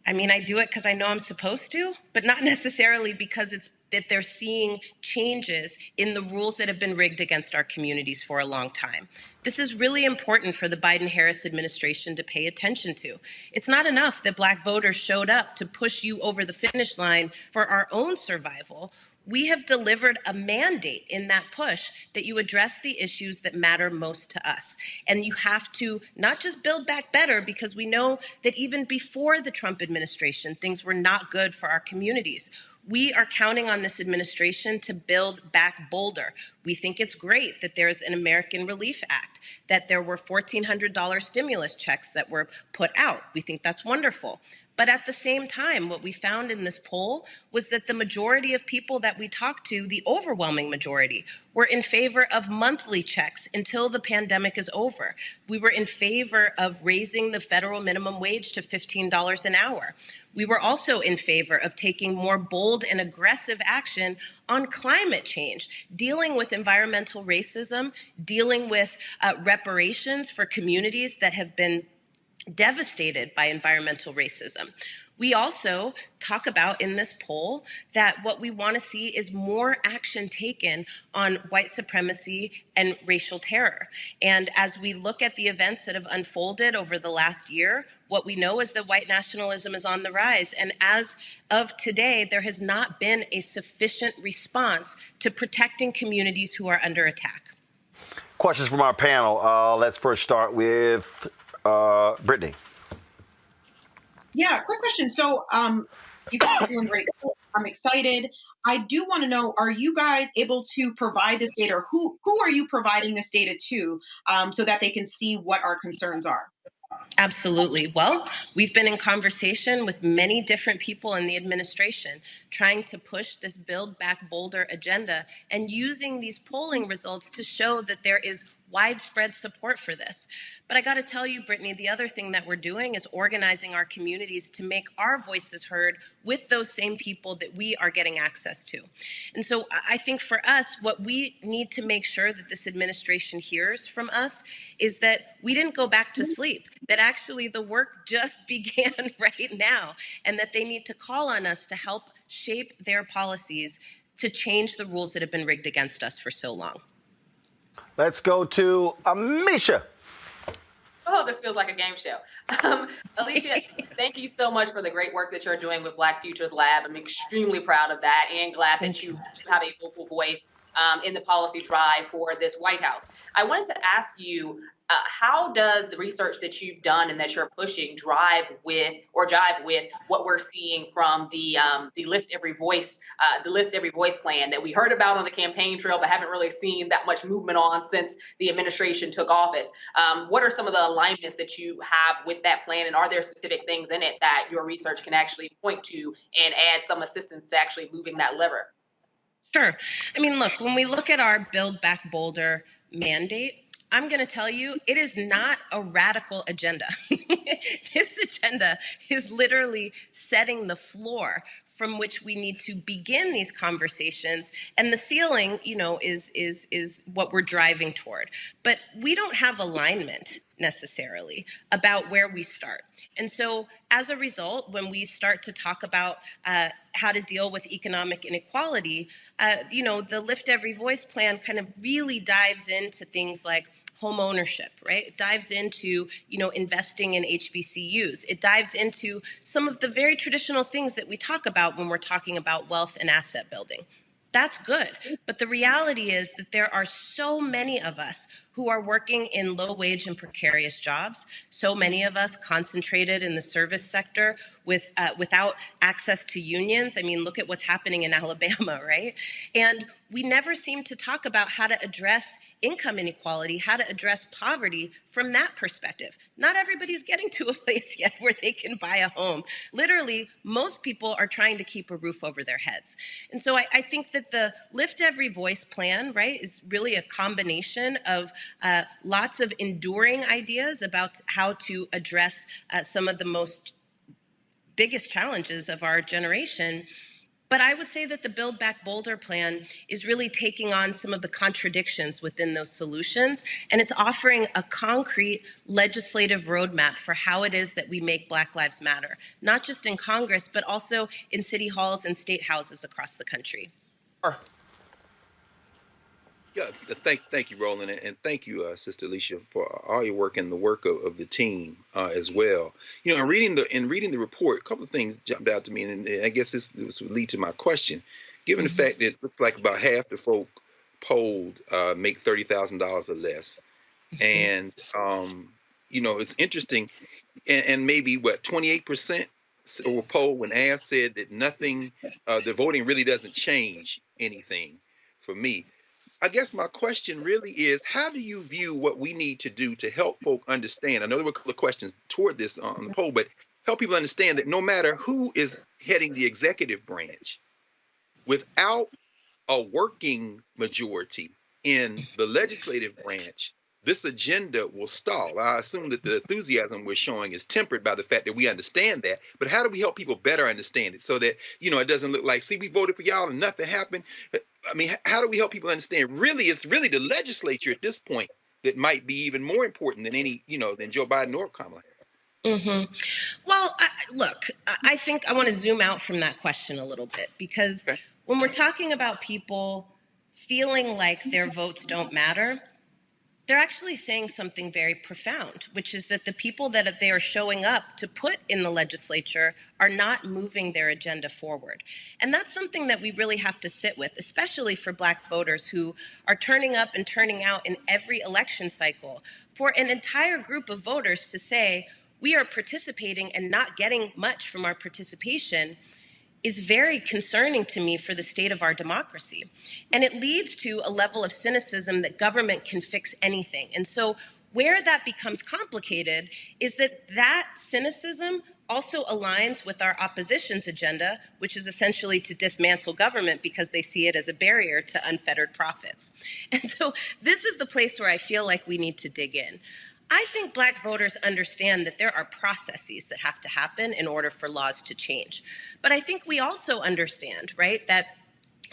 I do it because I know I'm supposed to, but not necessarily because it's that they're seeing changes in the rules that have been rigged against our communities for a long time. This is really important for the Biden-Harris administration to pay attention to. It's not enough that Black voters showed up to push you over the finish line for our own survival. We have delivered a mandate in that push that you address the issues that matter most to us. And you have to not just build back better, because we know that even before the Trump administration, things were not good for our communities. We are counting on this administration to build back bolder. We think it's great that there's an American Relief Act, that there were $1,400 stimulus checks that were put out. We think that's wonderful. But at the same time, what we found in this poll was that the majority of people that we talked to, the overwhelming majority, were in favor of monthly checks until the pandemic is over. We were in favor of raising the federal minimum wage to $15 an hour. We were also in favor of taking more bold and aggressive action on climate change, dealing with environmental racism, dealing with reparations for communities that have been devastated by environmental racism. We also talk about in this poll that what we want to see is more action taken on white supremacy and racial terror. And as we look at the events that have unfolded over the last year, what we know is that white nationalism is on the rise. And as of today, there has not been a sufficient response to protecting communities who are under attack. Questions from our panel. Let's first start with Brittany. Yeah, quick question. So you guys are doing great. I'm excited. I do want to know, are you guys able to provide this data? Who are you providing this data to so that they can see what our concerns are? Absolutely. Well, we've been in conversation with many different people in the administration trying to push this Build Back Bolder agenda and using these polling results to show that there is widespread support for this. But I got to tell you, Brittany, the other thing that we're doing is organizing our communities to make our voices heard with those same people that we are getting access to. And so I think for us, what we need to make sure that this administration hears from us is that we didn't go back to sleep, that actually the work just began right now, and that they need to call on us to help shape their policies to change the rules that have been rigged against us for so long. Let's go to Amisha. Oh, this feels like a game show. Alicia, thank you so much for the great work that you're doing with Black Futures Lab. I'm extremely proud of that and glad that you have a vocal voice in the policy drive for this White House. I wanted to ask you, how does the research that you've done and that you're pushing jive with what we're seeing from the Lift Every Voice plan that we heard about on the campaign trail, but haven't really seen that much movement on since the administration took office? What are some of the alignments that you have with that plan, and are there specific things in it that your research can actually point to and add some assistance to actually moving that lever? Sure. Look, when we look at our Build Back Bolder mandate, I'm going to tell you, it is not a radical agenda. This agenda is literally setting the floor from which we need to begin these conversations, and the ceiling, is what we're driving toward. But we don't have alignment necessarily about where we start. And so as a result, when we start to talk about how to deal with economic inequality, the Lift Every Voice plan kind of really dives into things like home ownership, right? It dives into, investing in HBCUs. It dives into some of the very traditional things that we talk about when we're talking about wealth and asset building. That's good. But the reality is that there are so many of us who are working in low wage and precarious jobs. So many of us concentrated in the service sector without access to unions. I mean, look at what's happening in Alabama, right? And we never seem to talk about how to address income inequality, how to address poverty from that perspective. Not everybody's getting to a place yet where they can buy a home. Literally, most people are trying to keep a roof over their heads. And so I think that the Lift Every Voice plan, right, is really a combination of lots of enduring ideas about how to address some of the biggest challenges of our generation. But I would say that the Build Back Bolder plan is really taking on some of the contradictions within those solutions, and it's offering a concrete legislative roadmap for how it is that we make Black Lives Matter, not just in Congress, but also in city halls and state houses across the country. Yeah, thank you, Roland, and thank you, Sister Alicia, for all your work and the work of the team as well. You know, in reading the report, a couple of things jumped out to me, and I guess this would lead to my question. Given the fact that it looks like about half the folk polled make $30,000 or less, and you know, it's interesting, and maybe 28% were polled when asked said that nothing, the voting really doesn't change anything for me. I guess my question really is, how do you view what we need to do to help folk understand? I know there were a couple of questions toward this on the poll, but help people understand that no matter who is heading the executive branch, without a working majority in the legislative branch, this agenda will stall. I assume that the enthusiasm we're showing is tempered by the fact that we understand that, but how do we help people better understand it so that, you know, it doesn't look like, see, we voted for y'all and nothing happened? I mean, how do we help people understand? Really, it's really the legislature at this point that might be even more important than any, you know, than Joe Biden or Kamala Harris. Well, look, I think I want to zoom out from that question a little bit, because when we're talking about people feeling like their votes don't matter, they're actually saying something very profound, which is that the people that they are showing up to put in the legislature are not moving their agenda forward. And that's something that we really have to sit with, especially for Black voters who are turning up and turning out in every election cycle. For an entire group of voters to say, we are participating and not getting much from our participation is very concerning to me for the state of our democracy. And it leads to a level of cynicism that government can fix anything. And so where that becomes complicated is that cynicism also aligns with our opposition's agenda, which is essentially to dismantle government because they see it as a barrier to unfettered profits. And so this is the place where I feel like we need to dig in. I think Black voters understand that there are processes that have to happen in order for laws to change. But I think we also understand, right, that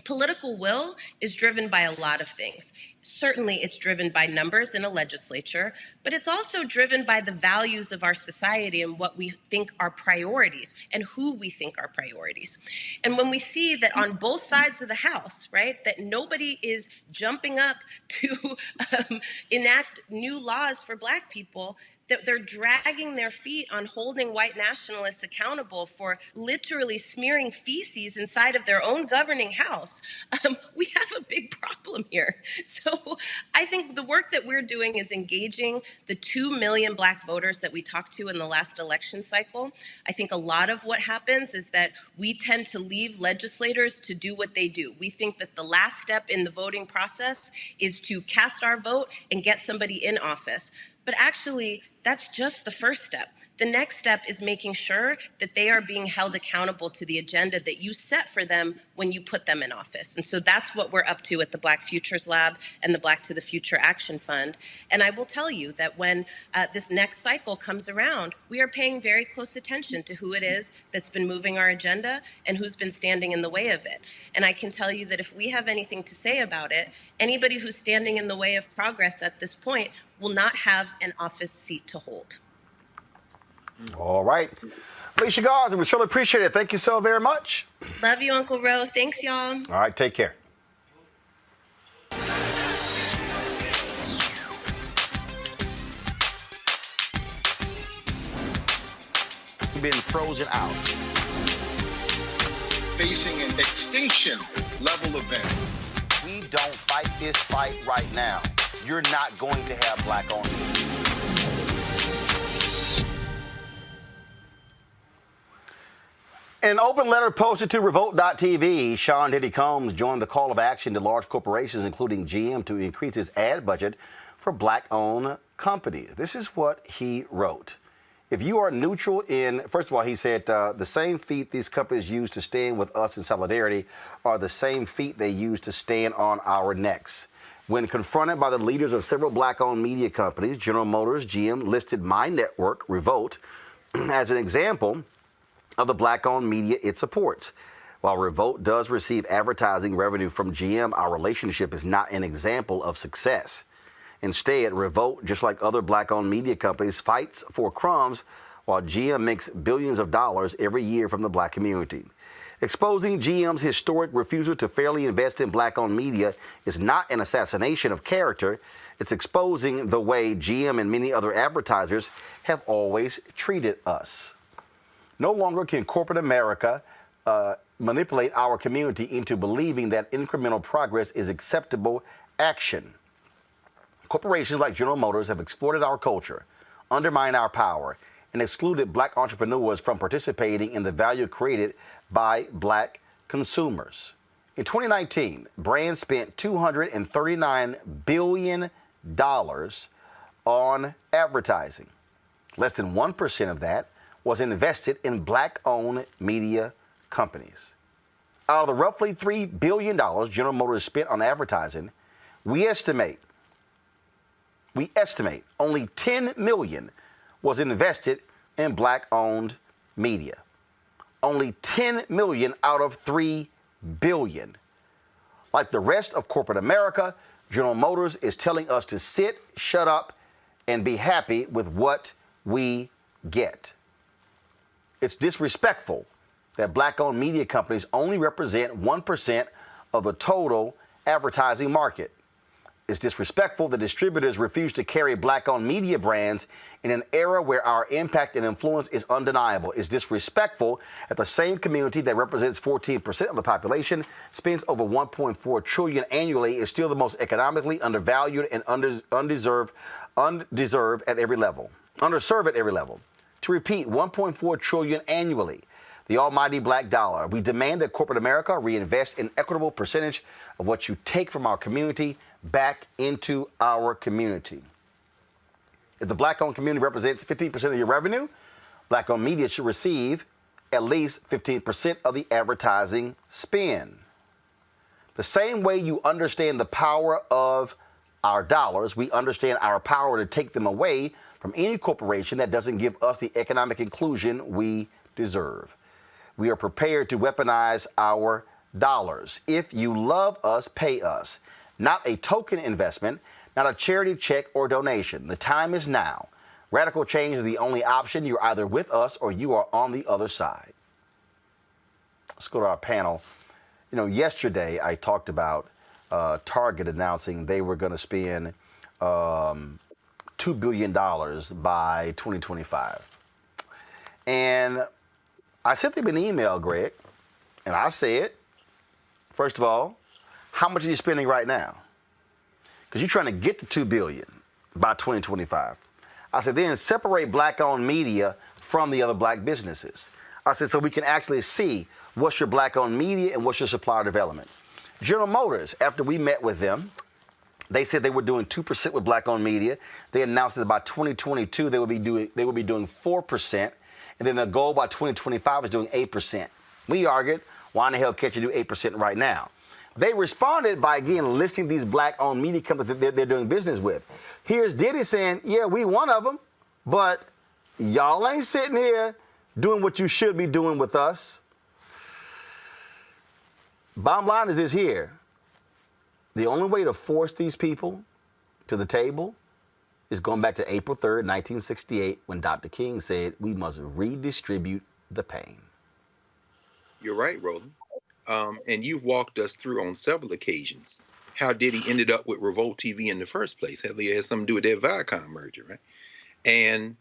political will is driven by a lot of things. Certainly, it's driven by numbers in a legislature, but it's also driven by the values of our society and what we think are priorities and who we think are priorities. And when we see that on both sides of the House, right, that nobody is jumping up to enact new laws for Black people, that they're dragging their feet on holding white nationalists accountable for literally smearing feces inside of their own governing house, we have a big problem here. So I think the work that we're doing is engaging the 2 million Black voters that we talked to in the last election cycle. I think a lot of what happens is that we tend to leave legislators to do what they do. We think that the last step in the voting process is to cast our vote and get somebody in office. But actually, that's just the first step. The next step is making sure that they are being held accountable to the agenda that you set for them when you put them in office. And so that's what we're up to at the Black Futures Lab and the Black to the Future Action Fund. And I will tell you that when this next cycle comes around, we are paying very close attention to who it is that's been moving our agenda and who's been standing in the way of it. And I can tell you that if we have anything to say about it, anybody who's standing in the way of progress at this point will not have an office seat to hold. All right. Alicia Garza, we surely appreciate it. Thank you so very much. Love you, Uncle Ro. Thanks, y'all. All right, take care. Been frozen out. Facing an extinction level event. We don't fight this fight right now. you're not going to have black-owned media. In an open letter posted to Revolt.tv, Sean Diddy Combs joined the call of action to large corporations, including GM, to increase its ad budget for black-owned companies. This is what he wrote. If you are neutral in, first of all, he said, the same feet these companies use to stand with us in solidarity are the same feet they use to stand on our necks. When confronted by the leaders of several black-owned media companies, General Motors, GM, listed my network, Revolt, as an example of the black-owned media it supports. While Revolt does receive advertising revenue from GM, our relationship is not an example of success. Instead, Revolt, just like other black-owned media companies, fights for crumbs while GM makes billions of dollars every year from the black community. Exposing GM's historic refusal to fairly invest in black-owned media is not an assassination of character. It's exposing the way GM and many other advertisers have always treated us. No longer can corporate America manipulate our community into believing that incremental progress is acceptable action. Corporations like General Motors have exploited our culture, undermined our power, and excluded black entrepreneurs from participating in the value created by black consumers. In 2019, brands spent $239 billion on advertising. Less than 1% of that was invested in black-owned media companies. Out of the roughly $3 billion General Motors spent on advertising, we estimate only $10 million was invested in black-owned media. Only $10 million out of $3 billion. Like the rest of corporate America, General Motors is telling us to sit, shut up, and be happy with what we get. It's disrespectful that black-owned media companies only represent 1% of the total advertising market. It's disrespectful that distributors refuse to carry black-owned media brands in an era where our impact and influence is undeniable. It's disrespectful that the same community that represents 14% of the population, spends over $1.4 trillion annually, is still the most economically undervalued and undeserved at every level. Underserved at every level. To repeat, $1.4 trillion annually. The almighty black dollar. We demand that corporate America reinvest an equitable percentage of what you take from our community back into our community. If the black-owned community represents 15% of your revenue, black-owned media should receive at least 15% of the advertising spend. The same way you understand the power of our dollars, we understand our power to take them away from any corporation that doesn't give us the economic inclusion we deserve. We are prepared to weaponize our dollars. If you love us, pay us. Not a token investment, not a charity check or donation. The time is now. Radical change is the only option. You're either with us or you are on the other side. Let's go to our panel. You know, yesterday I talked about Target announcing they were going to spend $2 billion by 2025. And I sent them an email, Greg, and I said, first of all, how much are you spending right now? Because you're trying to get to $2 billion by 2025. I said, then separate black-owned media from the other black businesses. I said, so we can actually see what's your black-owned media and what's your supplier development. General Motors, after we met with them, they said they were doing 2% with black-owned media. They announced that by 2022 they would be doing 4%, and then the goal by 2025 is doing 8%. We argued, why in the hell can't you do 8% right now? They responded by, again, listing these black-owned media companies that they're doing business with. Here's Diddy saying, yeah, we one of them, but y'all ain't sitting here doing what you should be doing with us. Bottom line is this here. The only way to force these people to the table is going back to April 3rd, 1968, when Dr. King said we must redistribute the pain. You're right, Roland. And you've walked us through on several occasions how Diddy ended up with Revolt TV in the first place. It had something to do with that Viacom merger, right? And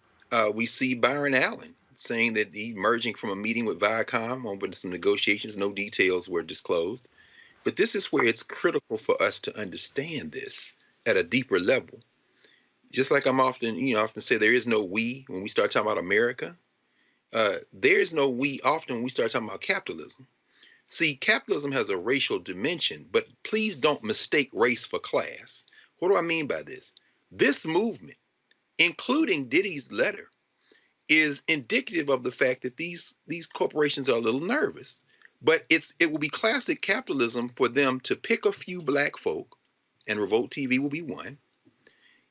we see Byron Allen saying that he merging from a meeting with Viacom over some negotiations, no details were disclosed. But this is where it's critical for us to understand this. at a deeper level. Just like I'm often say there is no we when we start talking about America. There is no we often when we start talking about capitalism. See, capitalism has a racial dimension, but please don't mistake race for class. What do I mean by this? This movement, including Diddy's letter, is indicative of the fact that these corporations are a little nervous. But it will be classic capitalism for them to pick a few black folk, and Revolt TV will be one,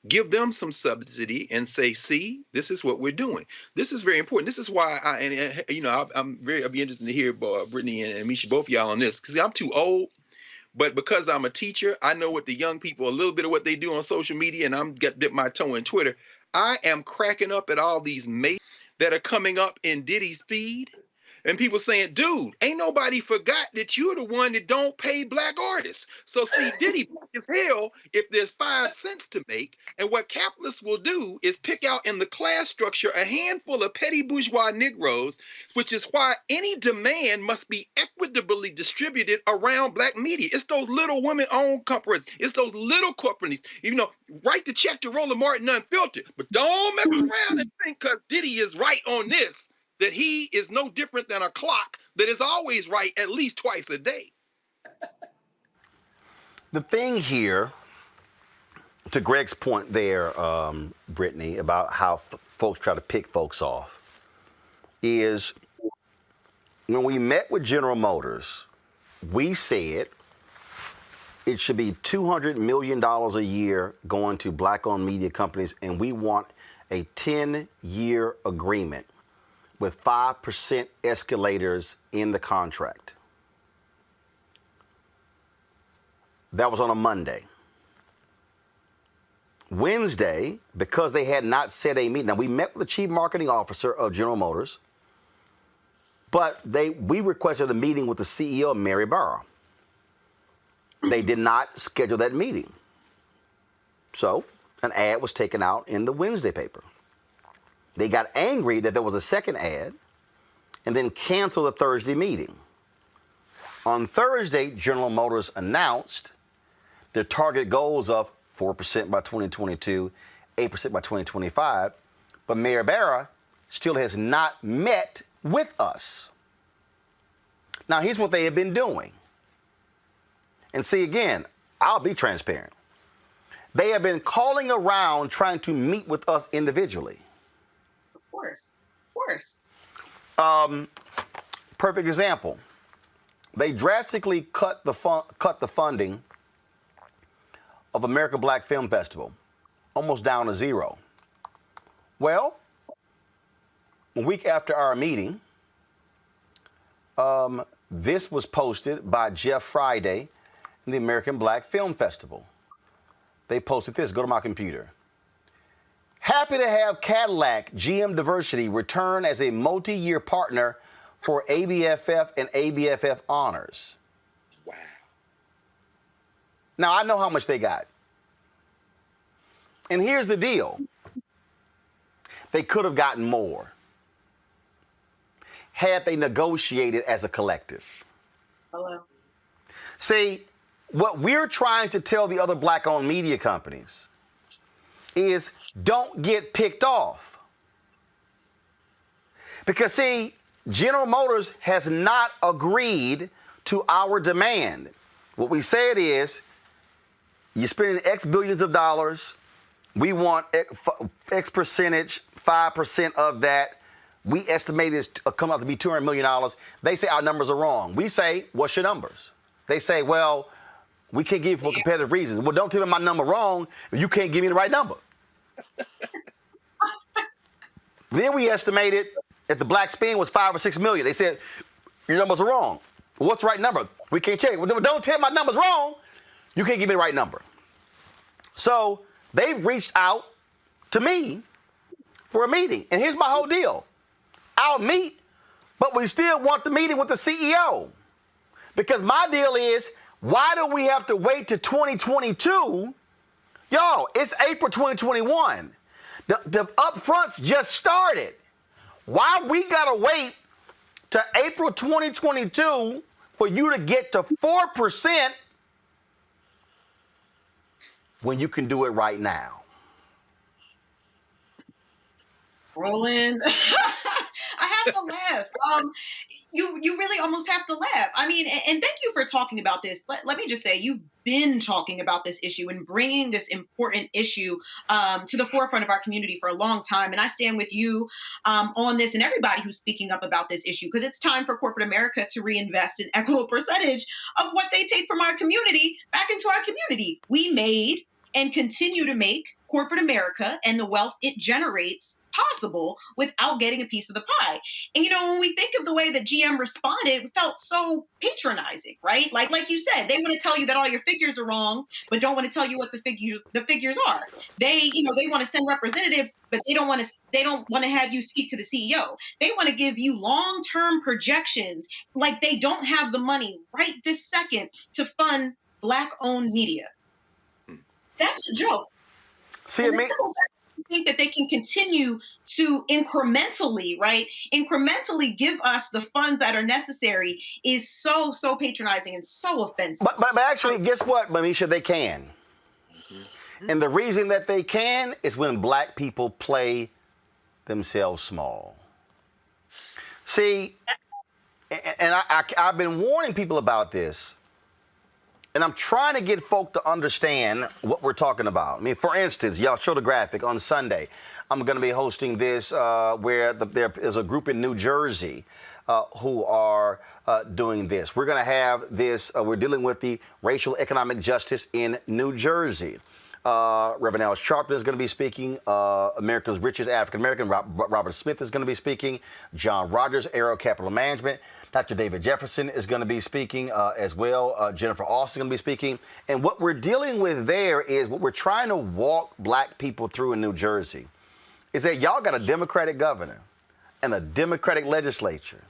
give them some subsidy and say, see, this is what we're doing. This is very important. This is why I'll be interested to hear Brittany and Misha, both of y'all on this, because I'm too old. But because I'm a teacher, I know what the young people, a little bit of what they do on social media, and I'm dip my toe in Twitter. I am cracking up at all these mates that are coming up in Diddy's feed. And people saying, dude, ain't nobody forgot that you're the one that don't pay black artists. So see, Diddy is hell if there's 5 cents to make. And what capitalists will do is pick out in the class structure a handful of petty bourgeois Negroes, which is why any demand must be equitably distributed around black media. It's those little women-owned companies. It's those little companies. Write the check to Roland Martin Unfiltered. But don't mess around and think because Diddy is right on this, that he is no different than a clock that is always right at least twice a day. The thing here, to Greg's point there, Brittany, about how folks try to pick folks off, is when we met with General Motors, we said it should be $200 million a year going to black-owned media companies, and we want a 10-year agreement with 5% escalators in the contract. That was on a Monday. Wednesday, because they had not set a meeting. Now, we met with the chief marketing officer of General Motors, but we requested a meeting with the CEO, Mary Barra. They did not schedule that meeting. So an ad was taken out in the Wednesday paper. They got angry that there was a second ad and then canceled the Thursday meeting. On Thursday, General Motors announced their target goals of 4% by 2022, 8% by 2025, but Mayor Barra still has not met with us. Now, here's what they have been doing. And see, again, I'll be transparent. They have been calling around trying to meet with us individually. Of course. Perfect example. They drastically cut the funding of American Black Film Festival, almost down to zero. Well, a week after our meeting, this was posted by Jeff Friday in the American Black Film Festival. They posted this. Go to my computer. Happy to have Cadillac GM Diversity return as a multi-year partner for ABFF and ABFF honors. Wow. Now, I know how much they got. And here's the deal. They could have gotten more had they negotiated as a collective. Hello. See, what we're trying to tell the other black-owned media companies is don't get picked off. Because, see, General Motors has not agreed to our demand. What we said is, you're spending X billions of dollars. We want X percentage, 5% of that. We estimate it's come out to be $200 million. They say our numbers are wrong. We say, what's your numbers? They say, well, we can't give you for competitive reasons. Well, don't tell me my number wrong if you can't give me the right number. Then we estimated that the black spend was 5 or 6 million. They said, your numbers are wrong. Well, what's the right number? We can't check. Well, don't tell me my number's wrong. You can't give me the right number. So they've reached out to me for a meeting. And here's my whole deal. I'll meet, but we still want the meeting with the CEO. Because my deal is, why do we have to wait to 2022? Y'all, it's April 2021. The upfronts just started. Why we gotta wait to April 2022 for you to get to 4%? when you can do it right now? Roland, I have to laugh. You really almost have to laugh. I mean, and thank you for talking about this. Let me just say, you've been talking about this issue and bringing this important issue to the forefront of our community for a long time. And I stand with you on this and everybody who's speaking up about this issue, because it's time for corporate America to reinvest an equitable percentage of what they take from our community back into our community. We made and continue to make corporate America and the wealth it generates possible without getting a piece of the pie. And when we think of the way that GM responded, it felt so patronizing, right? Like you said, they want to tell you that all your figures are wrong, but don't want to tell you what the figures are. They want to send representatives, but they don't want to have you speak to the CEO. They want to give you long-term projections, like they don't have the money right this second to fund Black-owned media. That's a joke. See, I think that they can continue to incrementally give us the funds that are necessary is so patronizing and so offensive. But actually, guess what, Mamisha? They can. And the reason that they can is when Black people play themselves small. See, and I've been warning people about this, and I'm trying to get folk to understand what we're talking about. I mean, for instance, y'all show the graphic on Sunday. I'm going to be hosting this where there is a group in New Jersey who are doing this. We're going to have this. We're dealing with the racial economic justice in New Jersey. Reverend Al Sharpton is going to be speaking. America's richest African American, Robert Smith, is going to be speaking. John Rogers, Arrow Capital Management. Dr. David Jefferson is going to be speaking as well. Jennifer Austin is going to be speaking. And what we're dealing with there is what we're trying to walk Black people through in New Jersey is that y'all got a Democratic governor and a Democratic legislature.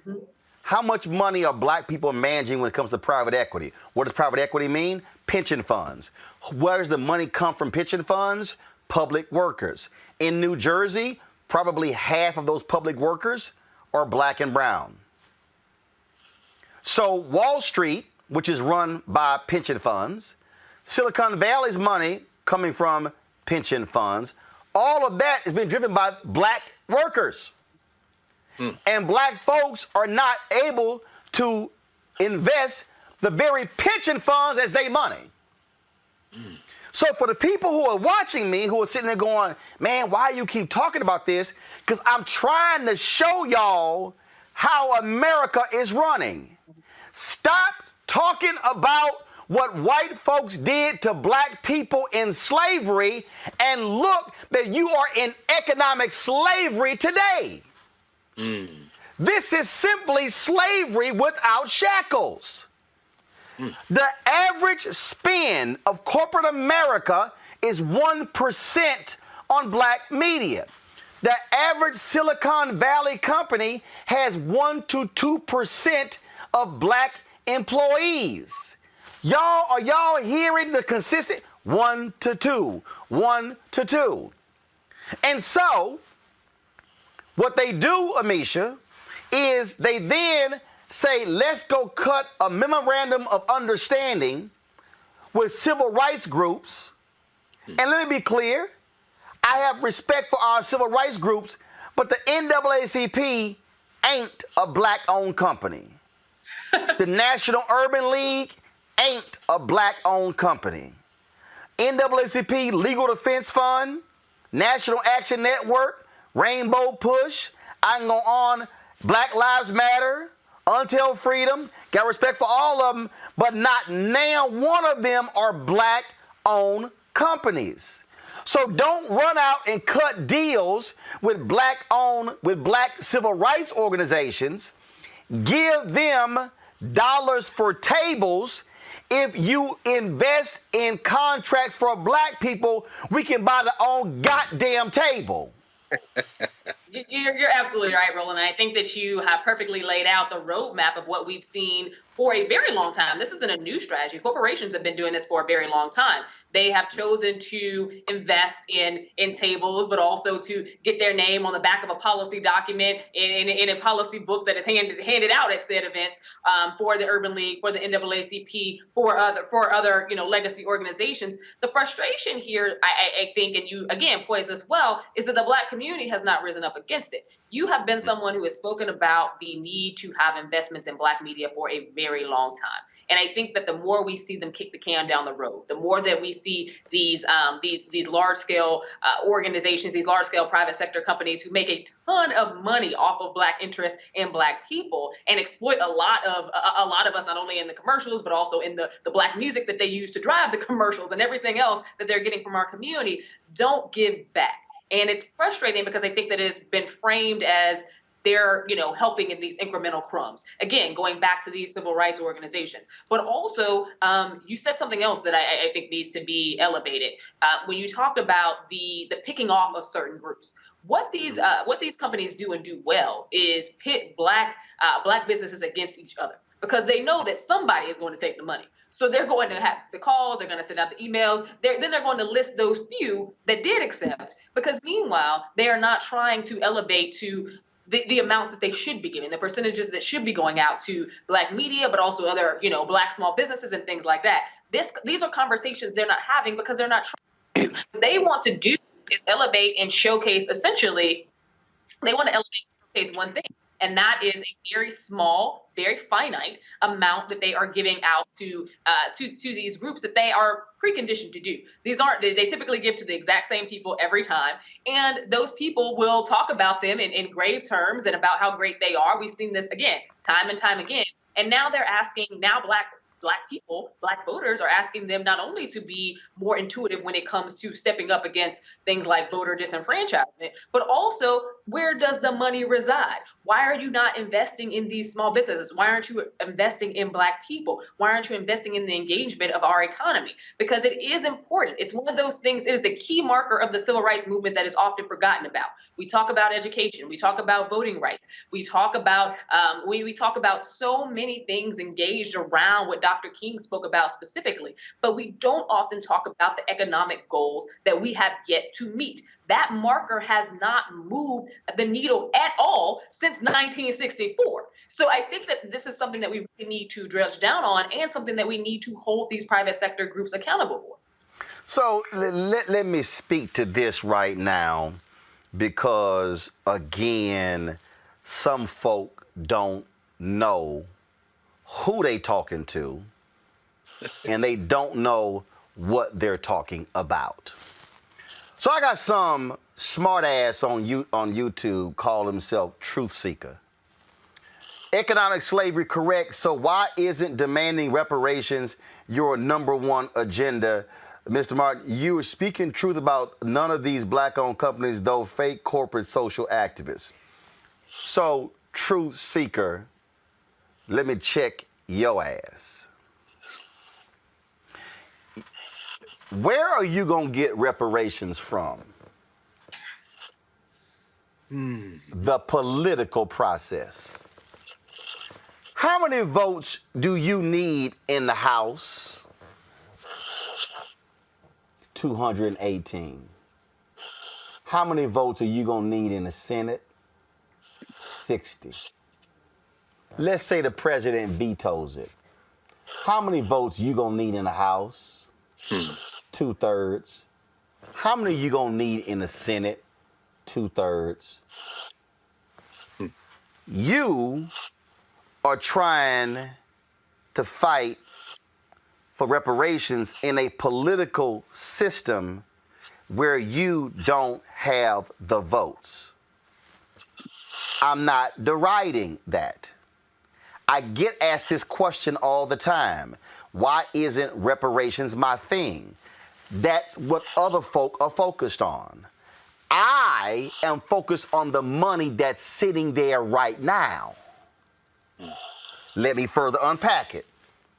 Mm-hmm. How much money are Black people managing when it comes to private equity? What does private equity mean? Pension funds. Where does the money come from pension funds? Public workers. In New Jersey, probably half of those public workers are Black and brown. So Wall Street, which is run by pension funds, Silicon Valley's money coming from pension funds, all of that is being driven by Black workers. And Black folks are not able to invest the very pension funds as they money. So for the people who are watching me, who are sitting there going, man, why you keep talking about this? Because I'm trying to show y'all how America is running. Stop talking about what white folks did to Black people in slavery and look that you are in economic slavery today. This is simply slavery without shackles. The average spend of corporate America is 1% on Black media. The average Silicon Valley company has 1 to 2% of Black employees. Are y'all hearing the consistent 1 to 2, 1 to 2? And so, what they do, Amisha, is they then say, let's go cut a memorandum of understanding with civil rights groups. And let me be clear, I have respect for our civil rights groups, but the NAACP ain't a Black-owned company. The National Urban League ain't a Black-owned company. NAACP Legal Defense Fund, National Action Network, Rainbow Push, I can go on, Black Lives Matter, Until Freedom, got respect for all of them, but not now one of them are Black-owned companies. So don't run out and cut deals with Black-owned, with Black civil rights organizations. Give them dollars for tables. If you invest in contracts for Black people, we can buy the own goddamn table. You're absolutely right, Roland. I think that you have perfectly laid out the roadmap of what we've seen for a very long time. This isn't a new strategy. Corporations have been doing this for a very long time. They have chosen to invest in tables, but also to get their name on the back of a policy document in a policy book that is handed out at said events for the Urban League, for the NAACP, for other legacy organizations. The frustration here, I think, and you again poise this well, is that the Black community has not risen up against it. You have been someone who has spoken about the need to have investments in Black media for a very long time. And I think that the more we see them kick the can down the road, the more that we see these large-scale organizations, these large-scale private sector companies who make a ton of money off of Black interests and Black people and exploit a lot of us, not only in the commercials, but also in the Black music that they use to drive the commercials and everything else that they're getting from our community, don't give back. And it's frustrating because I think that it has been framed as they're, helping in these incremental crumbs. Again, going back to these civil rights organizations. But also, you said something else that I think needs to be elevated. When you talked about the picking off of certain groups, what these companies do and do well is pit Black businesses against each other because they know that somebody is going to take the money. So they're going to have the calls, they're going to send out the emails, then they're going to list those few that did accept, because meanwhile, they are not trying to elevate to the amounts that they should be giving, the percentages that should be going out to Black media, but also other, Black small businesses and things like that. These are conversations they're not having because they're not trying. What they want to do is elevate and showcase, essentially, they want to elevate and showcase one thing. And that is a very small, very finite amount that they are giving out to these groups that they are preconditioned to do. They typically give to the exact same people every time. And those people will talk about them in grave terms and about how great they are. We've seen this again, time and time again. And now they're asking, Black people, Black voters are asking them not only to be more intuitive when it comes to stepping up against things like voter disenfranchisement, but also, where does the money reside? Why are you not investing in these small businesses? Why aren't you investing in Black people? Why aren't you investing in the engagement of our economy? Because it is important. It's one of those things, it is the key marker of the civil rights movement that is often forgotten about. We talk about education, we talk about voting rights, we talk about we talk about so many things engaged around what Dr. King spoke about specifically, but we don't often talk about the economic goals that we have yet to meet. That marker has not moved the needle at all since 1964. So I think that this is something that we really need to dredge down on and something that we need to hold these private sector groups accountable for. So let me speak to this right now because, again, some folk don't know who they talking to and they don't know what they're talking about. So I got some smart ass on YouTube call himself Truth Seeker. Economic slavery correct, so why isn't demanding reparations your number one agenda? Mr. Martin, you are speaking truth about none of these Black-owned companies, though fake corporate social activists. So, Truth Seeker, let me check your ass. Where are you going to get reparations from? The political process. How many votes do you need in the House? 218. How many votes are you going to need in the Senate? 60. Let's say the president vetoes it. How many votes you going to need in the House? 2/3. How many you going to need in the Senate? 2/3. You are trying to fight for reparations in a political system where you don't have the votes. I'm not deriding that. I get asked this question all the time. Why isn't reparations my thing? That's what other folk are focused on. I am focused on the money that's sitting there right now. Let me further unpack it.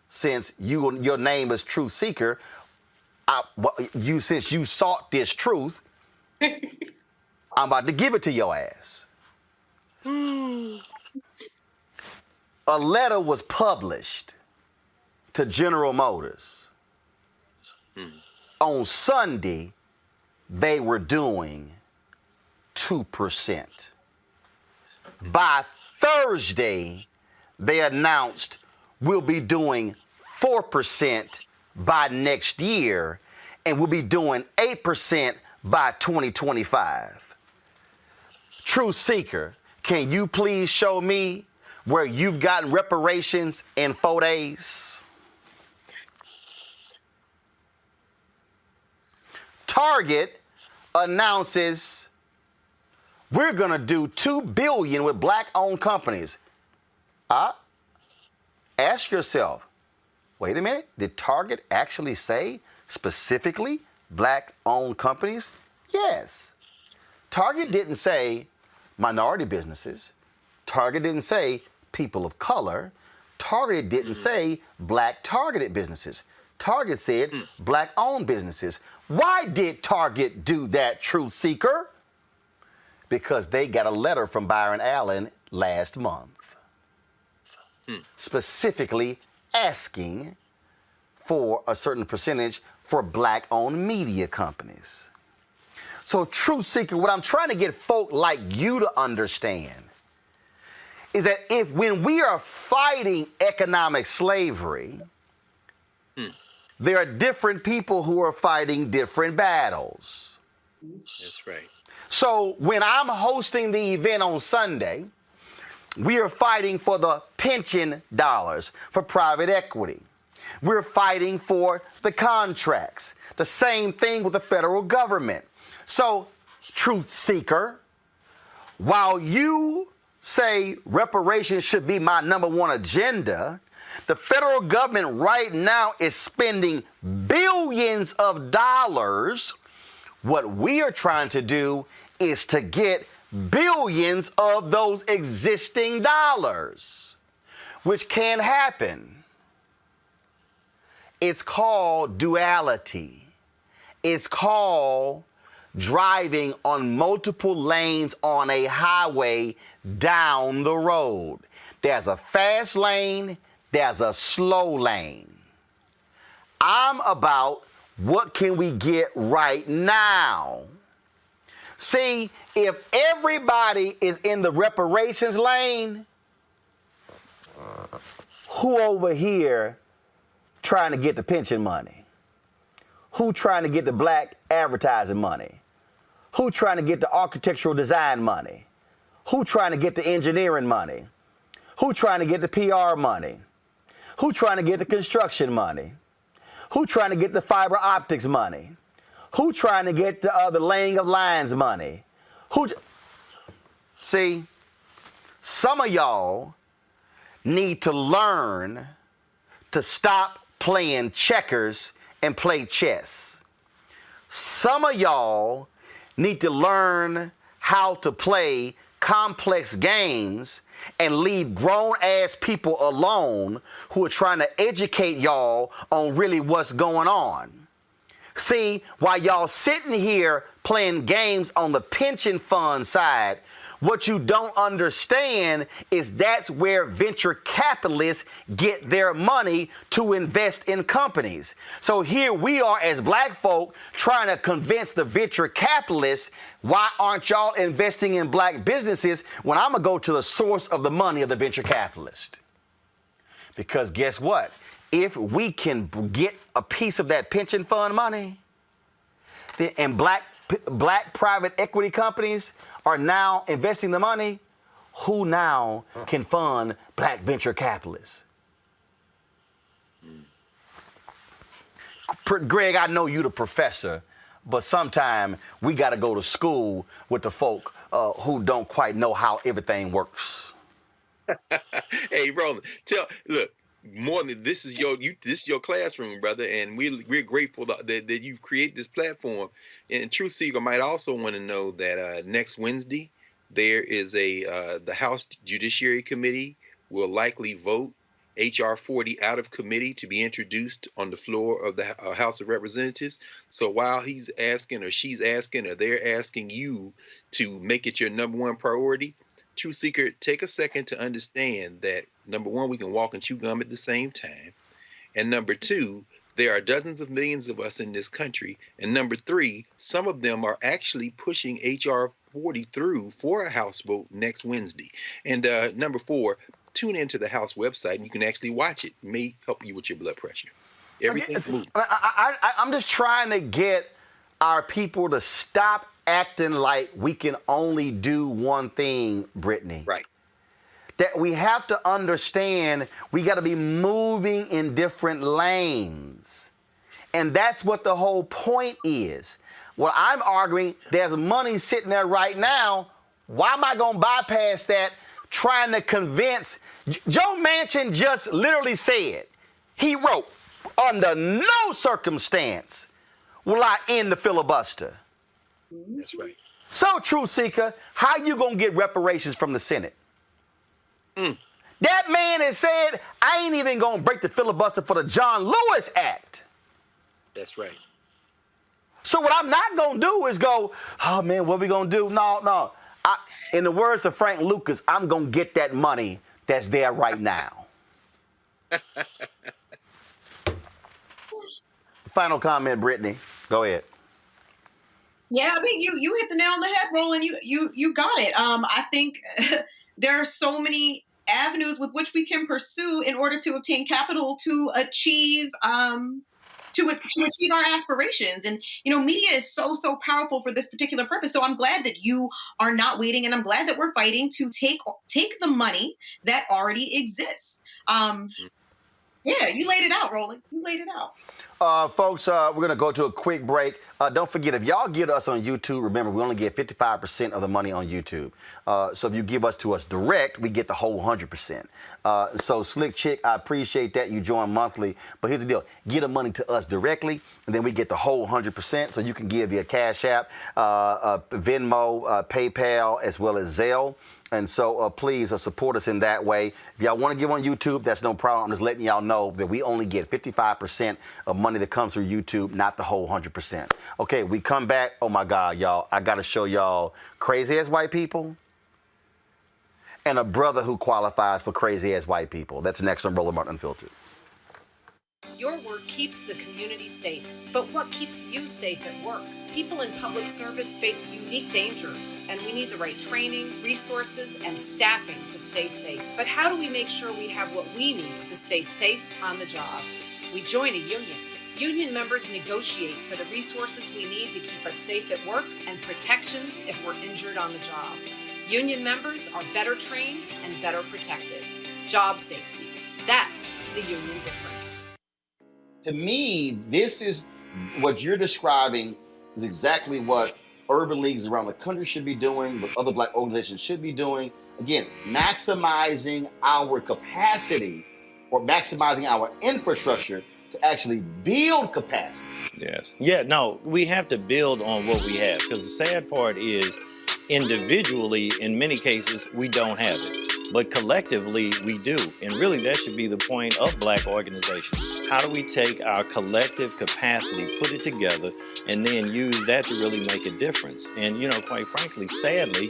Since your name is Truth Seeker, since you sought this truth, I'm about to give it to your ass. A letter was published to General Motors. On Sunday, they were doing 2%. By Thursday, they announced we'll be doing 4% by next year, and we'll be doing 8% by 2025. Truth Seeker, can you please show me where you've gotten reparations in 4 days? Target announces we're gonna do $2 billion with black-owned companies. Ask yourself, wait a minute, did Target actually say specifically black-owned companies? Yes. Target didn't say minority businesses. Target didn't say people of color. Target didn't say black targeted businesses. Target said black-owned businesses. Why did Target do that, Truth Seeker? Because they got a letter from Byron Allen last month, specifically asking for a certain percentage for black-owned media companies. So, Truth Seeker, what I'm trying to get folk like you to understand is that when we are fighting economic slavery, there are different people who are fighting different battles. That's right. So when I'm hosting the event on Sunday, we are fighting for the pension dollars for private equity. We're fighting for the contracts. The same thing with the federal government. So, Truth Seeker, while you say reparations should be my #1 agenda, the federal government right now is spending billions of dollars. What we are trying to do is to get billions of those existing dollars, which can happen. It's called duality. It's called driving on multiple lanes on a highway down the road. There's a fast lane, there's a slow lane. I'm about what can we get right now. See, if everybody is in the reparations lane, who over here trying to get the pension money? Who trying to get the black advertising money? Who trying to get the architectural design money? Who trying to get the engineering money? Who trying to get the PR money? Who trying to get the construction money? Who trying to get the fiber optics money? Who trying to get the laying of lines money? See, some of y'all need to learn to stop playing checkers and play chess. Some of y'all need to learn how to play complex games and leave grown-ass people alone who are trying to educate y'all on really what's going on. See, while y'all sitting here playing games on the pension fund side, what you don't understand is that's where venture capitalists get their money to invest in companies. So here we are as black folk trying to convince the venture capitalists, why aren't y'all investing in black businesses when I'm going to go to the source of the money of the venture capitalist? Because guess what? If we can get a piece of that pension fund money, and black private equity companies are now investing the money, who now can fund black venture capitalists? Greg, I know you the professor, but sometime we got to go to school with the folk who don't quite know how everything works. Hey, Roland, look, more than this is your classroom, brother, and we're grateful that you've created this platform. And Truth Seeker might also want to know that next Wednesday there is the House Judiciary Committee will likely vote H.R. 40 out of committee to be introduced on the floor of the House of Representatives. So while he's asking or she's asking or they're asking you to make it your number one priority, Truth Seeker, take a second to understand that, number one, we can walk and chew gum at the same time. And number two, there are dozens of millions of us in this country. And number three, some of them are actually pushing H.R. 40 through for a House vote next Wednesday. And number four, tune into the House website and you can actually watch it. It may help you with your blood pressure. Everything's moving. I'm just trying to get our people to stop acting like we can only do one thing, Brittany. Right. That we have to understand we got to be moving in different lanes. And that's what the whole point is. Well, I'm arguing there's money sitting there right now. Why am I going to bypass that trying to convince? Joe Manchin just literally said, he wrote, under no circumstance will I end the filibuster. That's right. So, Truth Seeker, how you going to get reparations from the Senate? That man has said, I ain't even going to break the filibuster for the John Lewis Act. That's right. So what I'm not going to do is go, oh, man, what we going to do? No. In the words of Frank Lucas, I'm going to get that money that's there right now. Final comment, Brittany. Go ahead. Yeah, I mean, you hit the nail on the head, Roland. You got it. I think there are so many avenues with which we can pursue in order to obtain capital to achieve achieve our aspirations. And, media is so powerful for this particular purpose. So I'm glad that you are not waiting, and I'm glad that we're fighting to take the money that already exists. Yeah, you laid it out, Roland. You laid it out. Folks, we're going to go to a quick break. Don't forget, if y'all get us on YouTube, remember, we only get 55% of the money on YouTube. So if you give us to us direct, we get the whole 100%. So Slick Chick, I appreciate that you join monthly. But here's the deal. Get the money to us directly, and then we get the whole 100%. So you can give via Cash App, Venmo, PayPal, as well as Zelle. And so please support us in that way. If y'all want to give on YouTube, that's no problem. I'm just letting y'all know that we only get 55% of money that comes through YouTube, not the whole 100%. Okay, we come back. Oh, my God, y'all. I got to show y'all crazy-ass white people and a brother who qualifies for crazy-ass white people. That's next on Roland Martin Unfiltered. Your work keeps the community safe, but what keeps you safe at work? People in public service face unique dangers, and we need the right training, resources, and staffing to stay safe. But how do we make sure we have what we need to stay safe on the job? We join a union. Union members negotiate for the resources we need to keep us safe at work and protections if we're injured on the job. Union members are better trained and better protected. Job safety. That's the union difference. To me, this is what you're describing is exactly what urban leagues around the country should be doing, what other black organizations should be doing. Again, maximizing our capacity or maximizing our infrastructure to actually build capacity. Yes. Yeah, no, we have to build on what we have, because the sad part is individually, in many cases, we don't have it. But collectively, we do. And really, that should be the point of black organizations. How do we take our collective capacity, put it together, and then use that to really make a difference? And, quite frankly, sadly,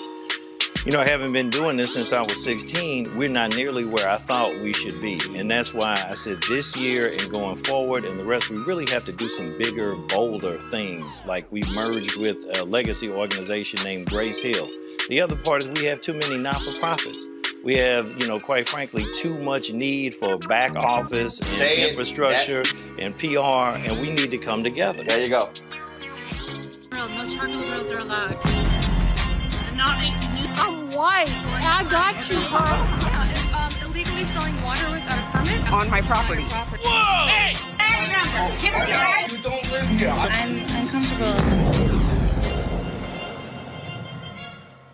having been doing this since I was 16, we're not nearly where I thought we should be. And that's why I said this year and going forward and the rest, we really have to do some bigger, bolder things. Like we merged with a legacy organization named Grace Hill. The other part is we have too many not-for-profits. We have, quite frankly, too much need for back office and infrastructure and PR, and we need to come together. There you go. No charcoal grills are allowed. I'm white. I got you, girl. Illegally selling water without a permit On my property. Whoa! Hey! Give me your right. You don't live here. I'm uncomfortable.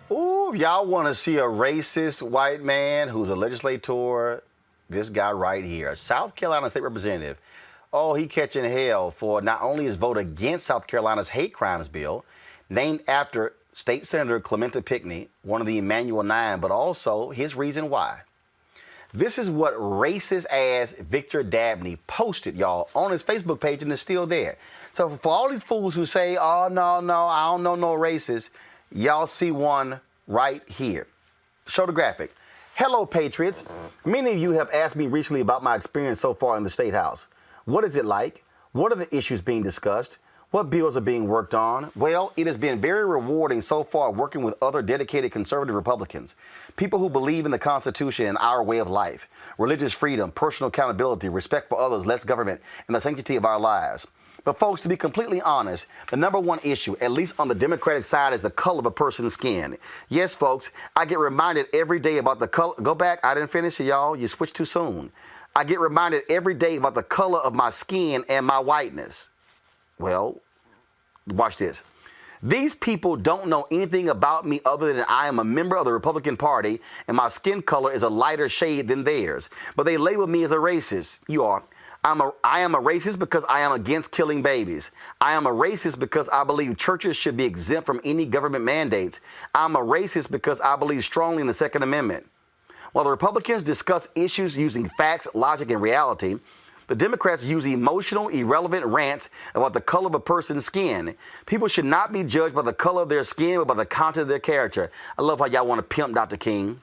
Ooh, y'all want to see a racist white man who's a legislator? This guy right here, South Carolina State Representative. Oh, he catching hell for not only his vote against South Carolina's hate crimes bill, named after State Senator Clementa Pinckney, one of the Emmanuel Nine, but also his reason why. This is what racist-ass Victor Dabney posted, y'all, on his Facebook page, and it's still there. So for all these fools who say, oh, no, I don't know no racist, y'all see one right here. Show the graphic. Hello, Patriots. Many of you have asked me recently about my experience so far in the State House. What is it like? What are the issues being discussed? What bills are being worked on? Well, it has been very rewarding so far working with other dedicated conservative Republicans, people who believe in the Constitution and our way of life, religious freedom, personal accountability, respect for others, less government, and the sanctity of our lives. But folks, to be completely honest, the number one issue, at least on the Democratic side, is the color of a person's skin. Yes, folks, I get reminded every day about the color. Go back, I didn't finish it, y'all. You switched too soon. I get reminded every day about the color of my skin and my whiteness. Well, watch this. These people don't know anything about me other than I am a member of the Republican Party and my skin color is a lighter shade than theirs. But they label me as a racist. You are. I am a racist because I am against killing babies. I am a racist because I believe churches should be exempt from any government mandates. I'm a racist because I believe strongly in the Second Amendment. While the Republicans discuss issues using facts, logic, and reality, the Democrats use emotional, irrelevant rants about the color of a person's skin. People should not be judged by the color of their skin, but by the content of their character. I love how y'all want to pimp Dr. King.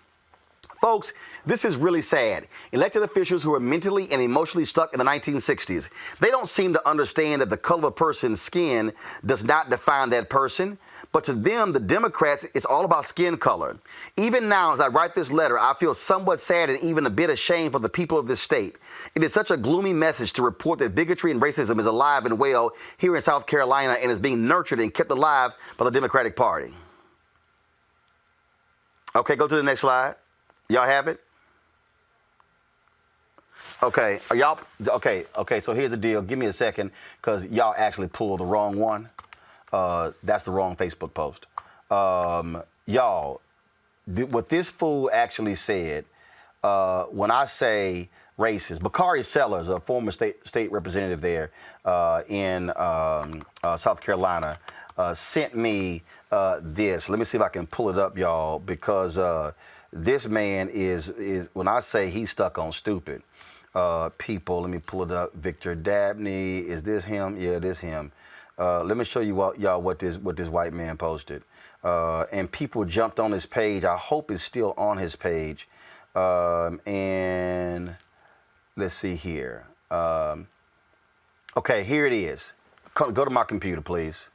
Folks, this is really sad. Elected officials who are mentally and emotionally stuck in the 1960s, they don't seem to understand that the color of a person's skin does not define that person. But to them, the Democrats, it's all about skin color. Even now, as I write this letter, I feel somewhat sad and even a bit ashamed for the people of this state. It is such a gloomy message to report that bigotry and racism is alive and well here in South Carolina and is being nurtured and kept alive by the Democratic Party. Okay, go to the next slide. Y'all have it? Okay, are y'all, okay, so here's the deal. Give me a second, because y'all actually pulled the wrong one. That's the wrong Facebook post. Y'all, what this fool actually said, when I say racist, Bakari Sellers, a former state representative there in South Carolina, sent me this. Let me see if I can pull it up, y'all, because this man is when I say he's stuck on stupid people. Let me pull it up. Victor Dabney, is this him? Yeah, this him. Let me show you y'all what this white man posted. And people jumped on his page. I hope it's still on his page. And let's see here. Okay, here it is. Go to my computer, please.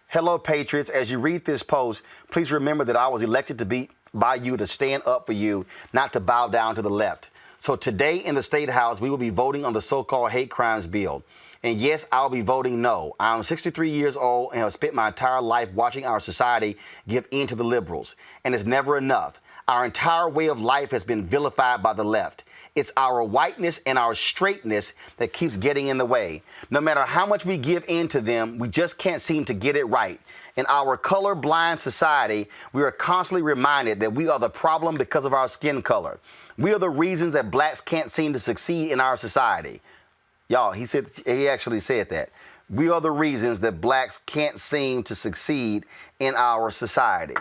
Hello, Patriots. As you read this post, please remember that I was elected by you to stand up for you, not to bow down to the left. So today in the State House, we will be voting on the so-called hate crimes bill. And yes, I'll be voting no. I'm 63 years old and have spent my entire life watching our society give in to the liberals. And it's never enough. Our entire way of life has been vilified by the left. It's our whiteness and our straightness that keeps getting in the way. No matter how much we give in to them, we just can't seem to get it right. In our color-blind society, we are constantly reminded that we are the problem because of our skin color. We are the reasons that blacks can't seem to succeed in our society. Y'all, he actually said that. We are the reasons that blacks can't seem to succeed in our society.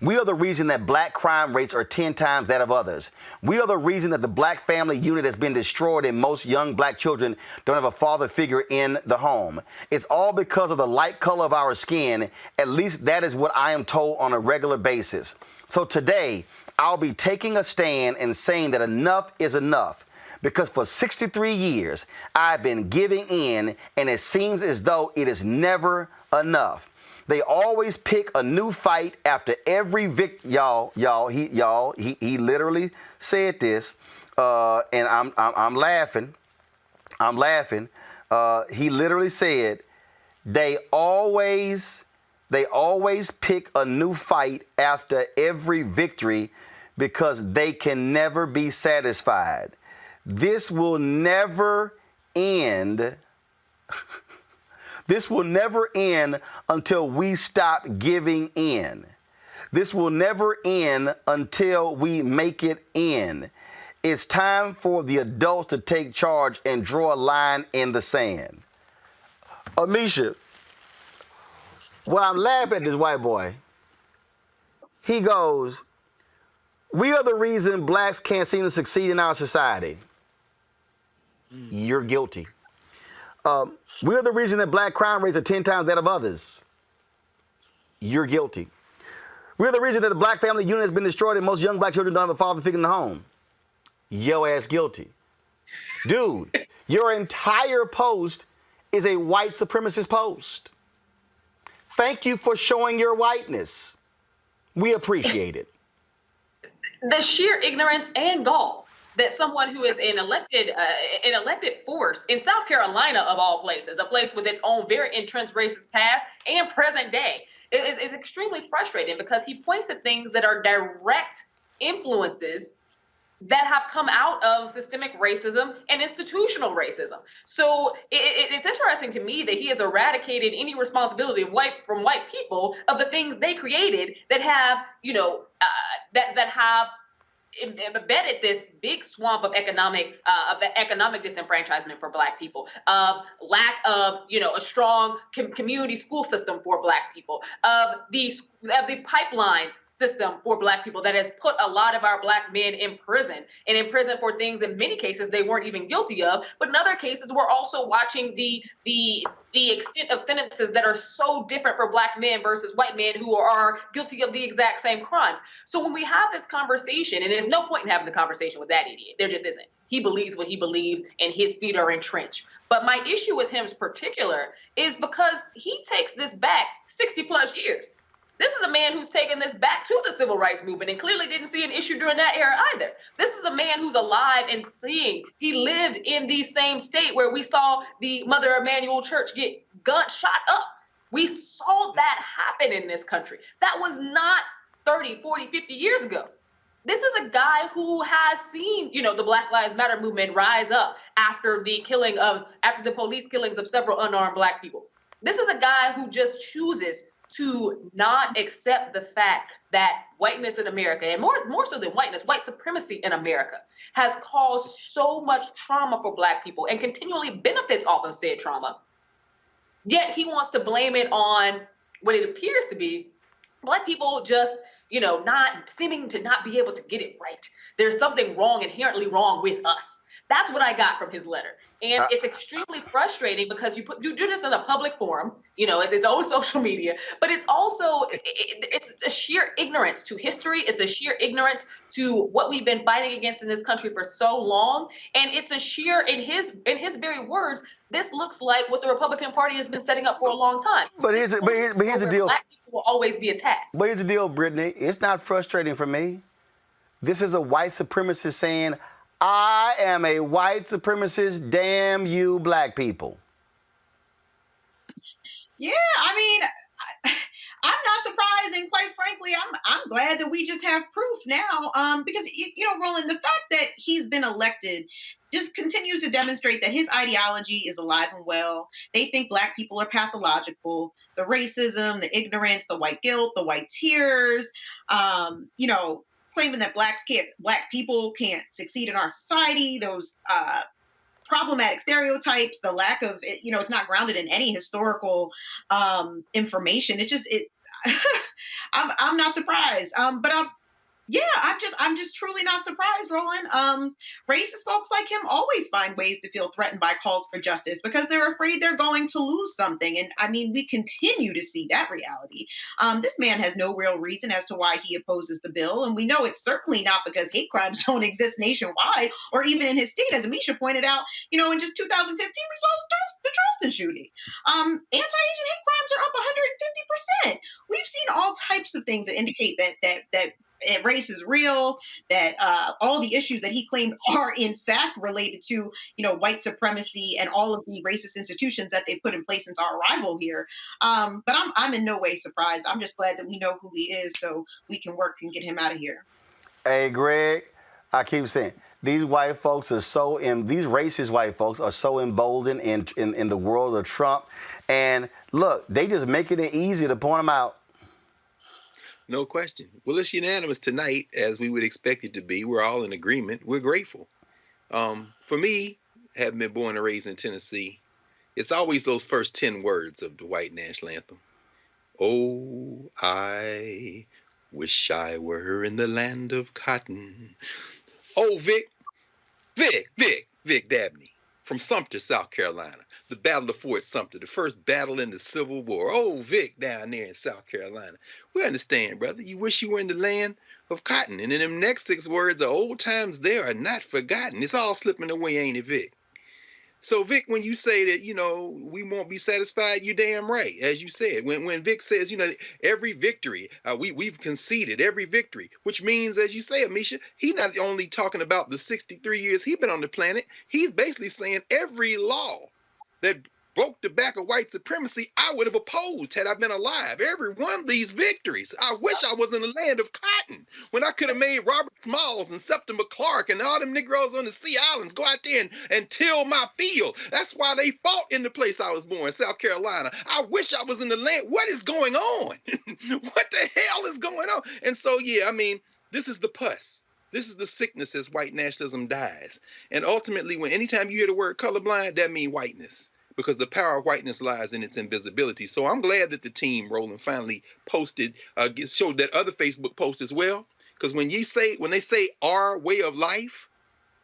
We are the reason that black crime rates are 10 times that of others. We are the reason that the black family unit has been destroyed and most young black children don't have a father figure in the home. It's all because of the light color of our skin. At least that is what I am told on a regular basis. So today, I'll be taking a stand and saying that enough is enough. Because for 63 years, I've been giving in, and it seems as though it is never enough. They always pick a new fight after every victory. He literally said this, and I'm laughing. He literally said, they always pick a new fight after every victory because they can never be satisfied. This will never end. This will never end until we stop giving in. This will never end until we make it end. It's time for the adults to take charge and draw a line in the sand. Amisha, when I'm laughing at this white boy, he goes, We are the reason blacks can't seem to succeed in our society. You're guilty. We are the reason that black crime rates are 10 times that of others. You're guilty. We're the reason that the black family unit has been destroyed and most young black children don't have a father figure in the home. Yo ass guilty. Dude, your entire post is a white supremacist post. Thank you for showing your whiteness. We appreciate it. The sheer ignorance and gall that someone who is an elected force in South Carolina, of all places, a place with its own very entrenched racist past and present day, is extremely frustrating because he points to things that are direct influences that have come out of systemic racism and institutional racism. So it's interesting to me that he has eradicated any responsibility from white people of the things they created that have, that have embedded this big swamp of economic disenfranchisement for black people, of lack of a strong community school system for black people, of the pipeline system for black people that has put a lot of our black men in prison, and in prison for things in many cases they weren't even guilty of, but in other cases we're also watching the extent of sentences that are so different for black men versus white men who are guilty of the exact same crimes. So when we have this conversation, and there's no point in having the conversation with that idiot, there just isn't. He believes what he believes and his feet are entrenched. But my issue with him in particular is because he takes this back 60 plus years. This is a man who's taken this back to the civil rights movement and clearly didn't see an issue during that era either. This is a man who's alive and seeing. He lived in the same state where we saw the Mother Emanuel Church get shot up. We saw that happen in this country. That was not 30, 40, 50 years ago. This is a guy who has seen, the Black Lives Matter movement rise up after the police killings of several unarmed black people. This is a guy who just chooses to not accept the fact that whiteness in America, and more so than whiteness, white supremacy in America, has caused so much trauma for black people and continually benefits off of said trauma. Yet he wants to blame it on what it appears to be black people just, not seeming to not be able to get it right. There's something wrong, inherently wrong with us. That's what I got from his letter. And it's extremely frustrating because you do this in a public forum, it's its own social media, but it's also, it's a sheer ignorance to history. It's a sheer ignorance to what we've been fighting against in this country for so long. And it's a sheer, in his very words, this looks like what the Republican Party has been setting up for a long time. But here's the deal. Black people will always be attacked. But here's the deal, Brittany. It's not frustrating for me. This is a white supremacist saying, I am a white supremacist, damn you black people. Yeah, I'm not surprised, and quite frankly, I'm glad that we just have proof now, because, Roland, the fact that he's been elected just continues to demonstrate that his ideology is alive and well. They think black people are pathological. The racism, the ignorance, the white guilt, the white tears, claiming that black people can't succeed in our society, those problematic stereotypes, the lack of, it's not grounded in any historical information. I'm not surprised. I'm just truly not surprised, Roland. Racist folks like him always find ways to feel threatened by calls for justice because they're afraid they're going to lose something. And we continue to see that reality. This man has no real reason as to why he opposes the bill. And we know it's certainly not because hate crimes don't exist nationwide or even in his state. As Amisha pointed out, in just 2015, we saw the Charleston shooting. Anti-Asian hate crimes are up 150%. We've seen all types of things that indicate that race is real, that all the issues that he claimed are in fact related to, white supremacy and all of the racist institutions that they put in place since our arrival here. But I'm in no way surprised. I'm just glad that we know who he is so we can work and get him out of here. Hey, Greg, I keep saying, these white folks are these racist white folks are so emboldened in the world of Trump. And look, they just making it easy to point them out. No question. Well, it's unanimous tonight, as we would expect it to be. We're all in agreement. We're grateful. For me, having been born and raised in Tennessee, it's always those first 10 words of the white national anthem. Oh, I Wish I were in the land of cotton. Oh, Vic Dabney from Sumter, South Carolina. The Battle of Fort Sumter, the first battle in the Civil War. Oh, Vic down there in South Carolina. We understand, brother. You wish you were in the land of cotton. And in them next 6 words, the old times there are not forgotten. It's all slipping away, ain't it, Vic? So, Vic, when you say that, we won't be satisfied, you're damn right. As you said, when Vic says, every victory, we've conceded every victory, which means, as you say, Amisha, he's not only talking about the 63 years he's been on the planet, he's basically saying every law that broke the back of white supremacy, I would have opposed had I been alive. Every one of these victories. I wish I was in the land of cotton when I could have made Robert Smalls and Septima Clark and all them Negroes on the Sea Islands go out there and till my field. That's why they fought in the place I was born, South Carolina. I wish I was in the land. What is going on? What the hell is going on? And so, this is the pus. This is the sickness as white nationalism dies. And ultimately, anytime you hear the word colorblind, that means whiteness, because the power of whiteness lies in its invisibility. So I'm glad that the team, Roland, finally posted, showed that other Facebook post as well. Because when they say our way of life,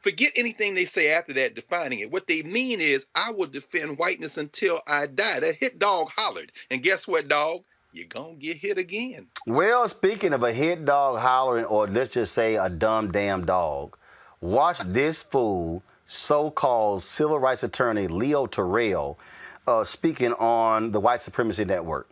forget anything they say after that defining it. What they mean is, I will defend whiteness until I die. That hit dog hollered. And guess what, dog? You're going to get hit again. Well, speaking of a hit dog hollering, or let's just say a dumb damn dog, watch this fool, so-called civil rights attorney Leo Terrell, speaking on the White Supremacy Network.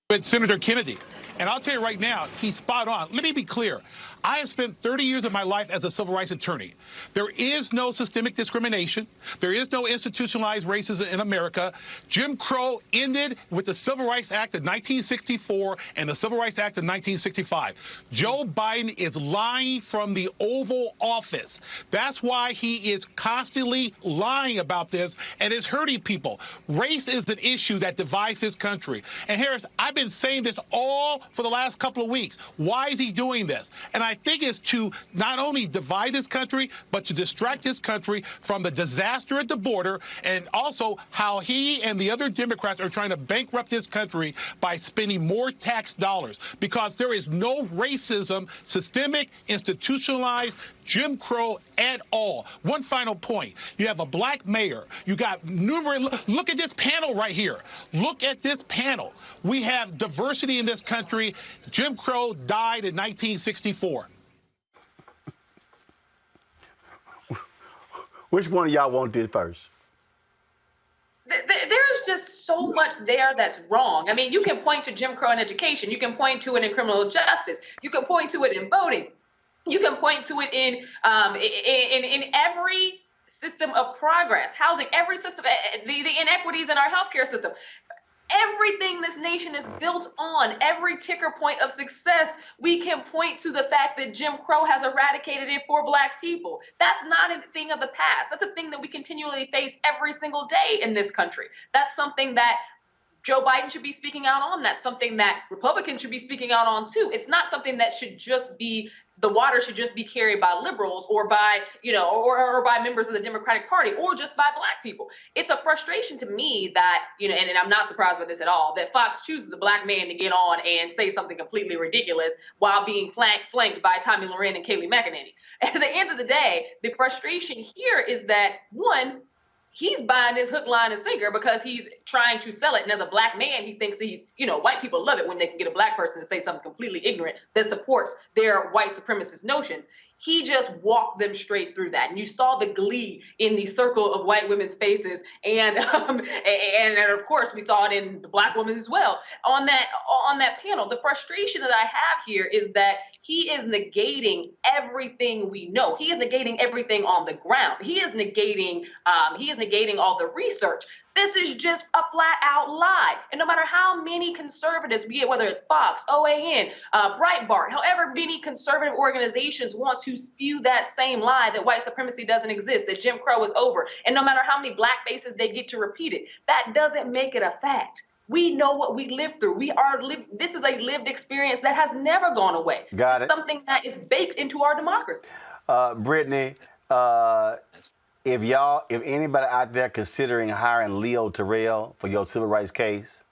With Senator Kennedy. And I'll tell you right now, he's spot on. Let me be clear. I have spent 30 years of my life as a civil rights attorney. There is no systemic discrimination. There is no institutionalized racism in America. Jim Crow ended with the Civil Rights Act of 1964 and the Civil Rights Act of 1965. Joe Biden is lying from the Oval Office. That's why he is constantly lying about this and is hurting people. Race is an issue that divides this country. And Harris, I've been saying this all for the last couple of weeks. Why is he doing this? And I think it's to not only divide this country, but to distract this country from the disaster at the border, and also how he and the other Democrats are trying to bankrupt this country by spending more tax dollars, because there is no racism, systemic, institutionalized, Jim Crow at all. One final point. You have a black mayor. You got numerous. Look at this panel right here. Look at this panel. We have diversity in this country. Jim Crow died in 1964. Which one of y'all want this first? There's just so much there that's wrong. I mean, you can point to Jim Crow in education. You can point to it in criminal justice. You can point to it in voting. You can point to it in every system of progress, housing, every system, the inequities in our healthcare system. Everything this nation is built on, every ticker point of success, we can point to the fact that Jim Crow has eradicated it for Black people. That's not a thing of the past. That's a thing that we continually face every single day in this country. That's something that Joe Biden should be speaking out on. That's something that Republicans should be speaking out on too. It's not something that should just be, the water should just be carried by liberals or by, or by members of the Democratic Party or just by Black people. It's a frustration to me that, and I'm not surprised by this at all, that Fox chooses a Black man to get on and say something completely ridiculous while being flanked by Tommy Loren and Kayleigh McEnany. At the end of the day, the frustration here is that, one, he's buying this hook, line, and sinker because he's trying to sell it. And as a Black man, he thinks white people love it when they can get a Black person to say something completely ignorant that supports their white supremacist notions. He just walked them straight through that. And you saw the glee in the circle of white women's faces. And of course, we saw it in the Black women as well on that panel. The frustration that I have here is that he is negating everything we know. He is negating everything on the ground. He is negating all the research. This is just a flat out lie. And no matter how many conservatives, be it whether it's Fox, OAN, Breitbart, however many conservative organizations want to spew that same lie that white supremacy doesn't exist, that Jim Crow is over, and no matter how many Black faces they get to repeat it, that doesn't make it a fact. We know what we lived through. This is a lived experience that has never gone away. Got it. It's something that is baked into our democracy. Brittany, if anybody out there considering hiring Leo Terrell for your civil rights case,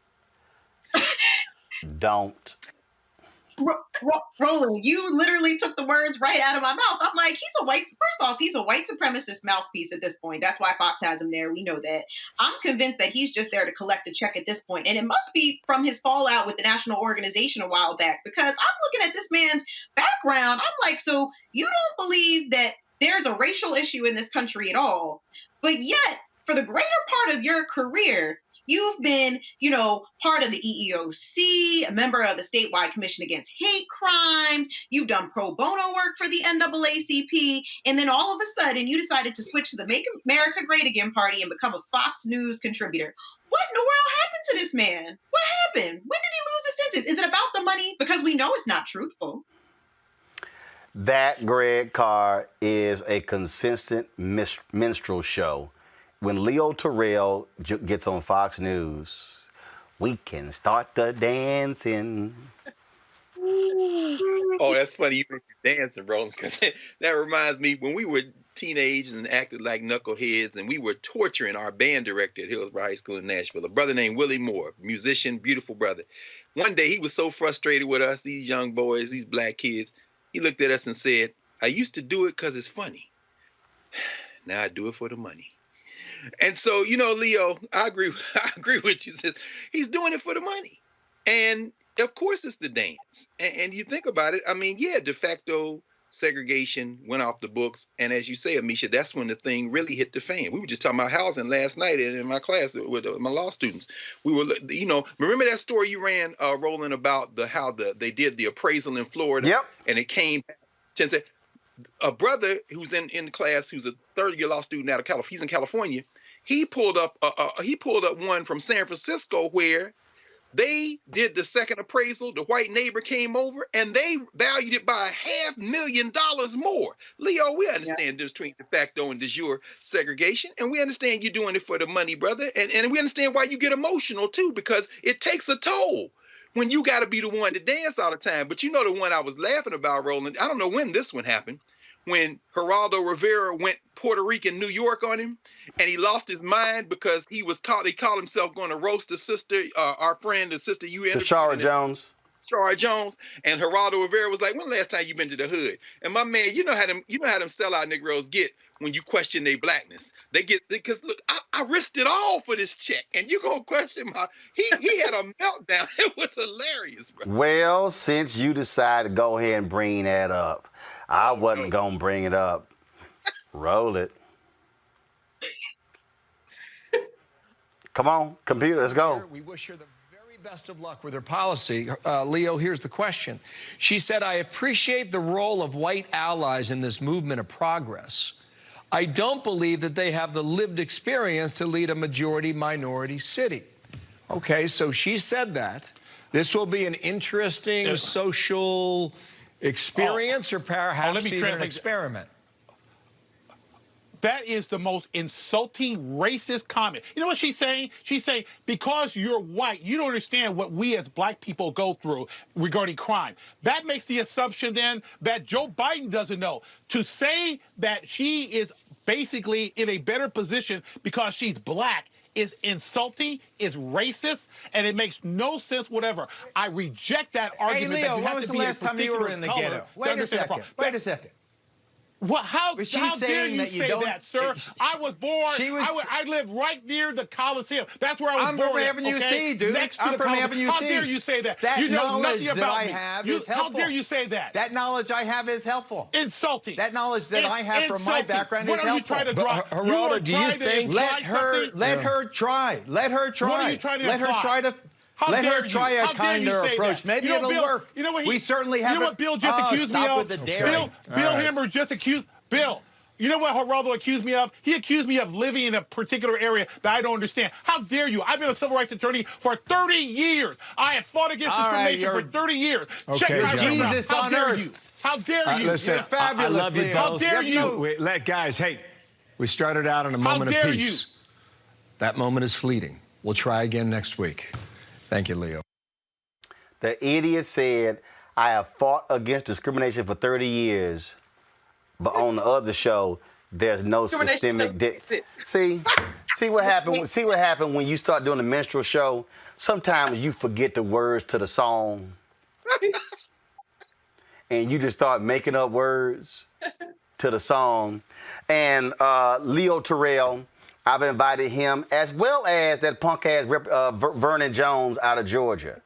don't. Roland, you literally took the words right out of my mouth. I'm like, first off, he's a white supremacist mouthpiece at this point. That's why Fox has him there. We know that. I'm convinced that he's just there to collect a check at this point. And it must be from his fallout with the national organization a while back, because I'm looking at this man's background. I'm like, so you don't believe that there's a racial issue in this country at all, but yet for the greater part of your career, you've been, part of the EEOC, a member of the statewide commission against hate crimes. You've done pro bono work for the NAACP. And then all of a sudden you decided to switch to the Make America Great Again party and become a Fox News contributor. What in the world happened to this man? What happened? When did he lose his senses? Is it about the money? Because we know it's not truthful. That, Greg Carr, is a consistent minstrel show. When Leo Terrell gets on Fox News, we can start the dancing. Oh, that's funny. You were dancing, Roland, because that reminds me when we were teenagers and acted like knuckleheads, and we were torturing our band director at Hillsborough High School in Nashville, a brother named Willie Moore, musician, beautiful brother. One day he was so frustrated with us, these young boys, these black kids. He looked at us and said, "I used to do it because it's funny. Now I do it for the money." And so, Leo, I agree with you. Says he's doing it for the money. And of course it's the dance. And you think about it, de facto segregation went off the books. And as you say, Amisha, that's when the thing really hit the fan. We were just talking about housing last night in my class with my law students. We were, remember that story you ran, Roland, about how they did the appraisal in Florida? Yep. And it came back and said, a brother who's in the class, who's a third-year law student out of California, he's in California. He pulled up one from San Francisco where they did the second appraisal. The white neighbor came over and they valued it by $500,000 more. Leo, we understand there's between de facto and de jure segregation, and we understand you're doing it for the money, brother. And we understand why you get emotional too, because it takes a toll when you got to be the one to dance all the time. But you know the one I was laughing about, Roland, I don't know when this one happened, when Geraldo Rivera went Puerto Rican New York on him, and he lost his mind because he called himself going to roast the sister, our friend, the sister you interviewed. Tashara Jones. Tashara Jones. And Geraldo Rivera was like, "When the last time you been to the hood?" And my man, you know how them sellout Negroes get when you question their blackness. They get, because look, I risked it all for this check, and you gonna question he had a meltdown. It was hilarious, bro. Well, since you decided to go ahead and bring that up, I wasn't gonna bring it up. Roll it. Come on, computer, let's go. We wish her the very best of luck with her policy. Leo, here's the question. She said, "I appreciate the role of white allies in this movement of progress. I don't believe that they have the lived experience to lead a majority-minority city." Okay, so she said that. This will be an interesting social experience, or perhaps even an experiment. That is the most insulting, racist comment. You know what she's saying? She's saying, because you're white, you don't understand what we as black people go through regarding crime. That makes the assumption then that Joe Biden doesn't know. To say that she is basically in a better position because she's black is insulting, is racist, and it makes no sense whatever. I reject that argument. Hey, Leo, that you when have was to the be last time you were in the ghetto? Wait a second. Wait a second. Well, how dare you say that, sir? I was born. I live right near the Coliseum. That's where I was born. I'm from Avenue C, dude. I'm from Avenue C. How dare you say that? That you know knowledge nothing about that I me. have is helpful. How dare you say that? That knowledge I have is helpful. Insulting. That knowledge that I have from my background is helpful. What are you trying to drop? Geraldo, do you think? Let her try. Let her try. What are you trying to Let her try to. Let her try a kinder approach. Maybe it'll work. You know what? We certainly have. You know what Bill just accused me of? Stop with the daring. Bill Hemmer just accused Bill. You know what Geraldo accused me of? He accused me of living in a particular area that I don't understand. How dare you? I've been a civil rights attorney for 30 years. I have fought against discrimination for 30 years. Okay, check my Jesus How on dare earth. you? How dare you? Listen, You're fabulous, I love you Leo. both. How dare you? Guys, hey, we started out in a moment of peace. That moment is fleeting. We'll try again next week. Thank you, Leo. The idiot said, "I have fought against discrimination for 30 years." But on the other show, there's no systemic. See what happened. See what happened when you start doing the minstrel show. Sometimes you forget the words to the song. and you just start making up words to the song. And Leo Terrell, I've invited him, as well as that punk-ass Vernon Jones out of Georgia.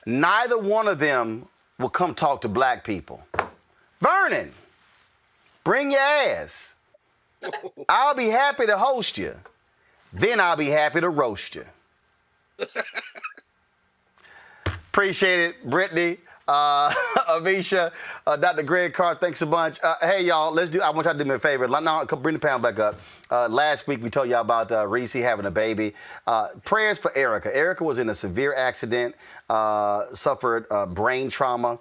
Neither one of them will come talk to black people. Vernon, bring your ass. I'll be happy to host you. Then I'll be happy to roast you. Appreciate it, Brittany, Amisha, Dr. Greg Carr, thanks a bunch. Hey, y'all, I want y'all to do me a favor. Now, bring the panel back up. Last week, we told y'all about Reese having a baby. Prayers for Erica. Erica was in a severe accident, suffered brain trauma.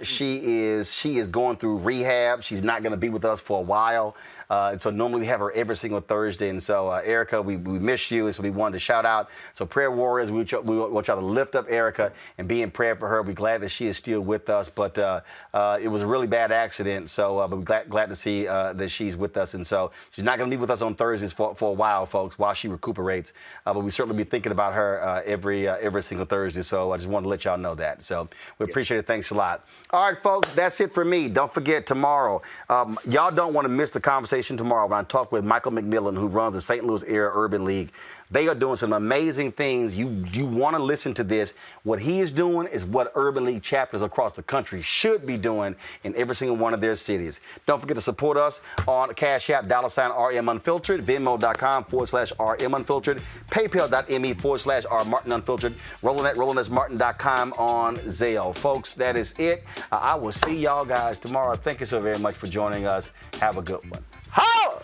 She is going through rehab. She's not going to be with us for a while. And so normally we have her every single Thursday. And so, Erica, we miss you. And so we wanted to shout out. So prayer warriors, we want y'all to lift up Erica and be in prayer for her. We're glad that she is still with us. But it was a really bad accident. So but we're glad to see that she's with us. And so she's not going to be with us on Thursdays for a while, folks, while she recuperates. But we certainly be thinking about her every single Thursday. So I just wanted to let y'all know that. So we appreciate it. Thanks a lot. All right, folks, that's it for me. Don't forget tomorrow. Y'all don't want to miss the conversation tomorrow when I talk with Michael McMillan, who runs the St. Louis Area Urban League. They are doing some amazing things. You want to listen to this. What he is doing is what Urban League chapters across the country should be doing in every single one of their cities. Don't forget to support us on Cash App, $RM Unfiltered, Venmo.com/RM Unfiltered, PayPal.me/R Martin Unfiltered, Roland at RolandSMartin.com on Zelle. Folks, that is it. I will see y'all guys tomorrow. Thank you so very much for joining us. Have a good one. Holla!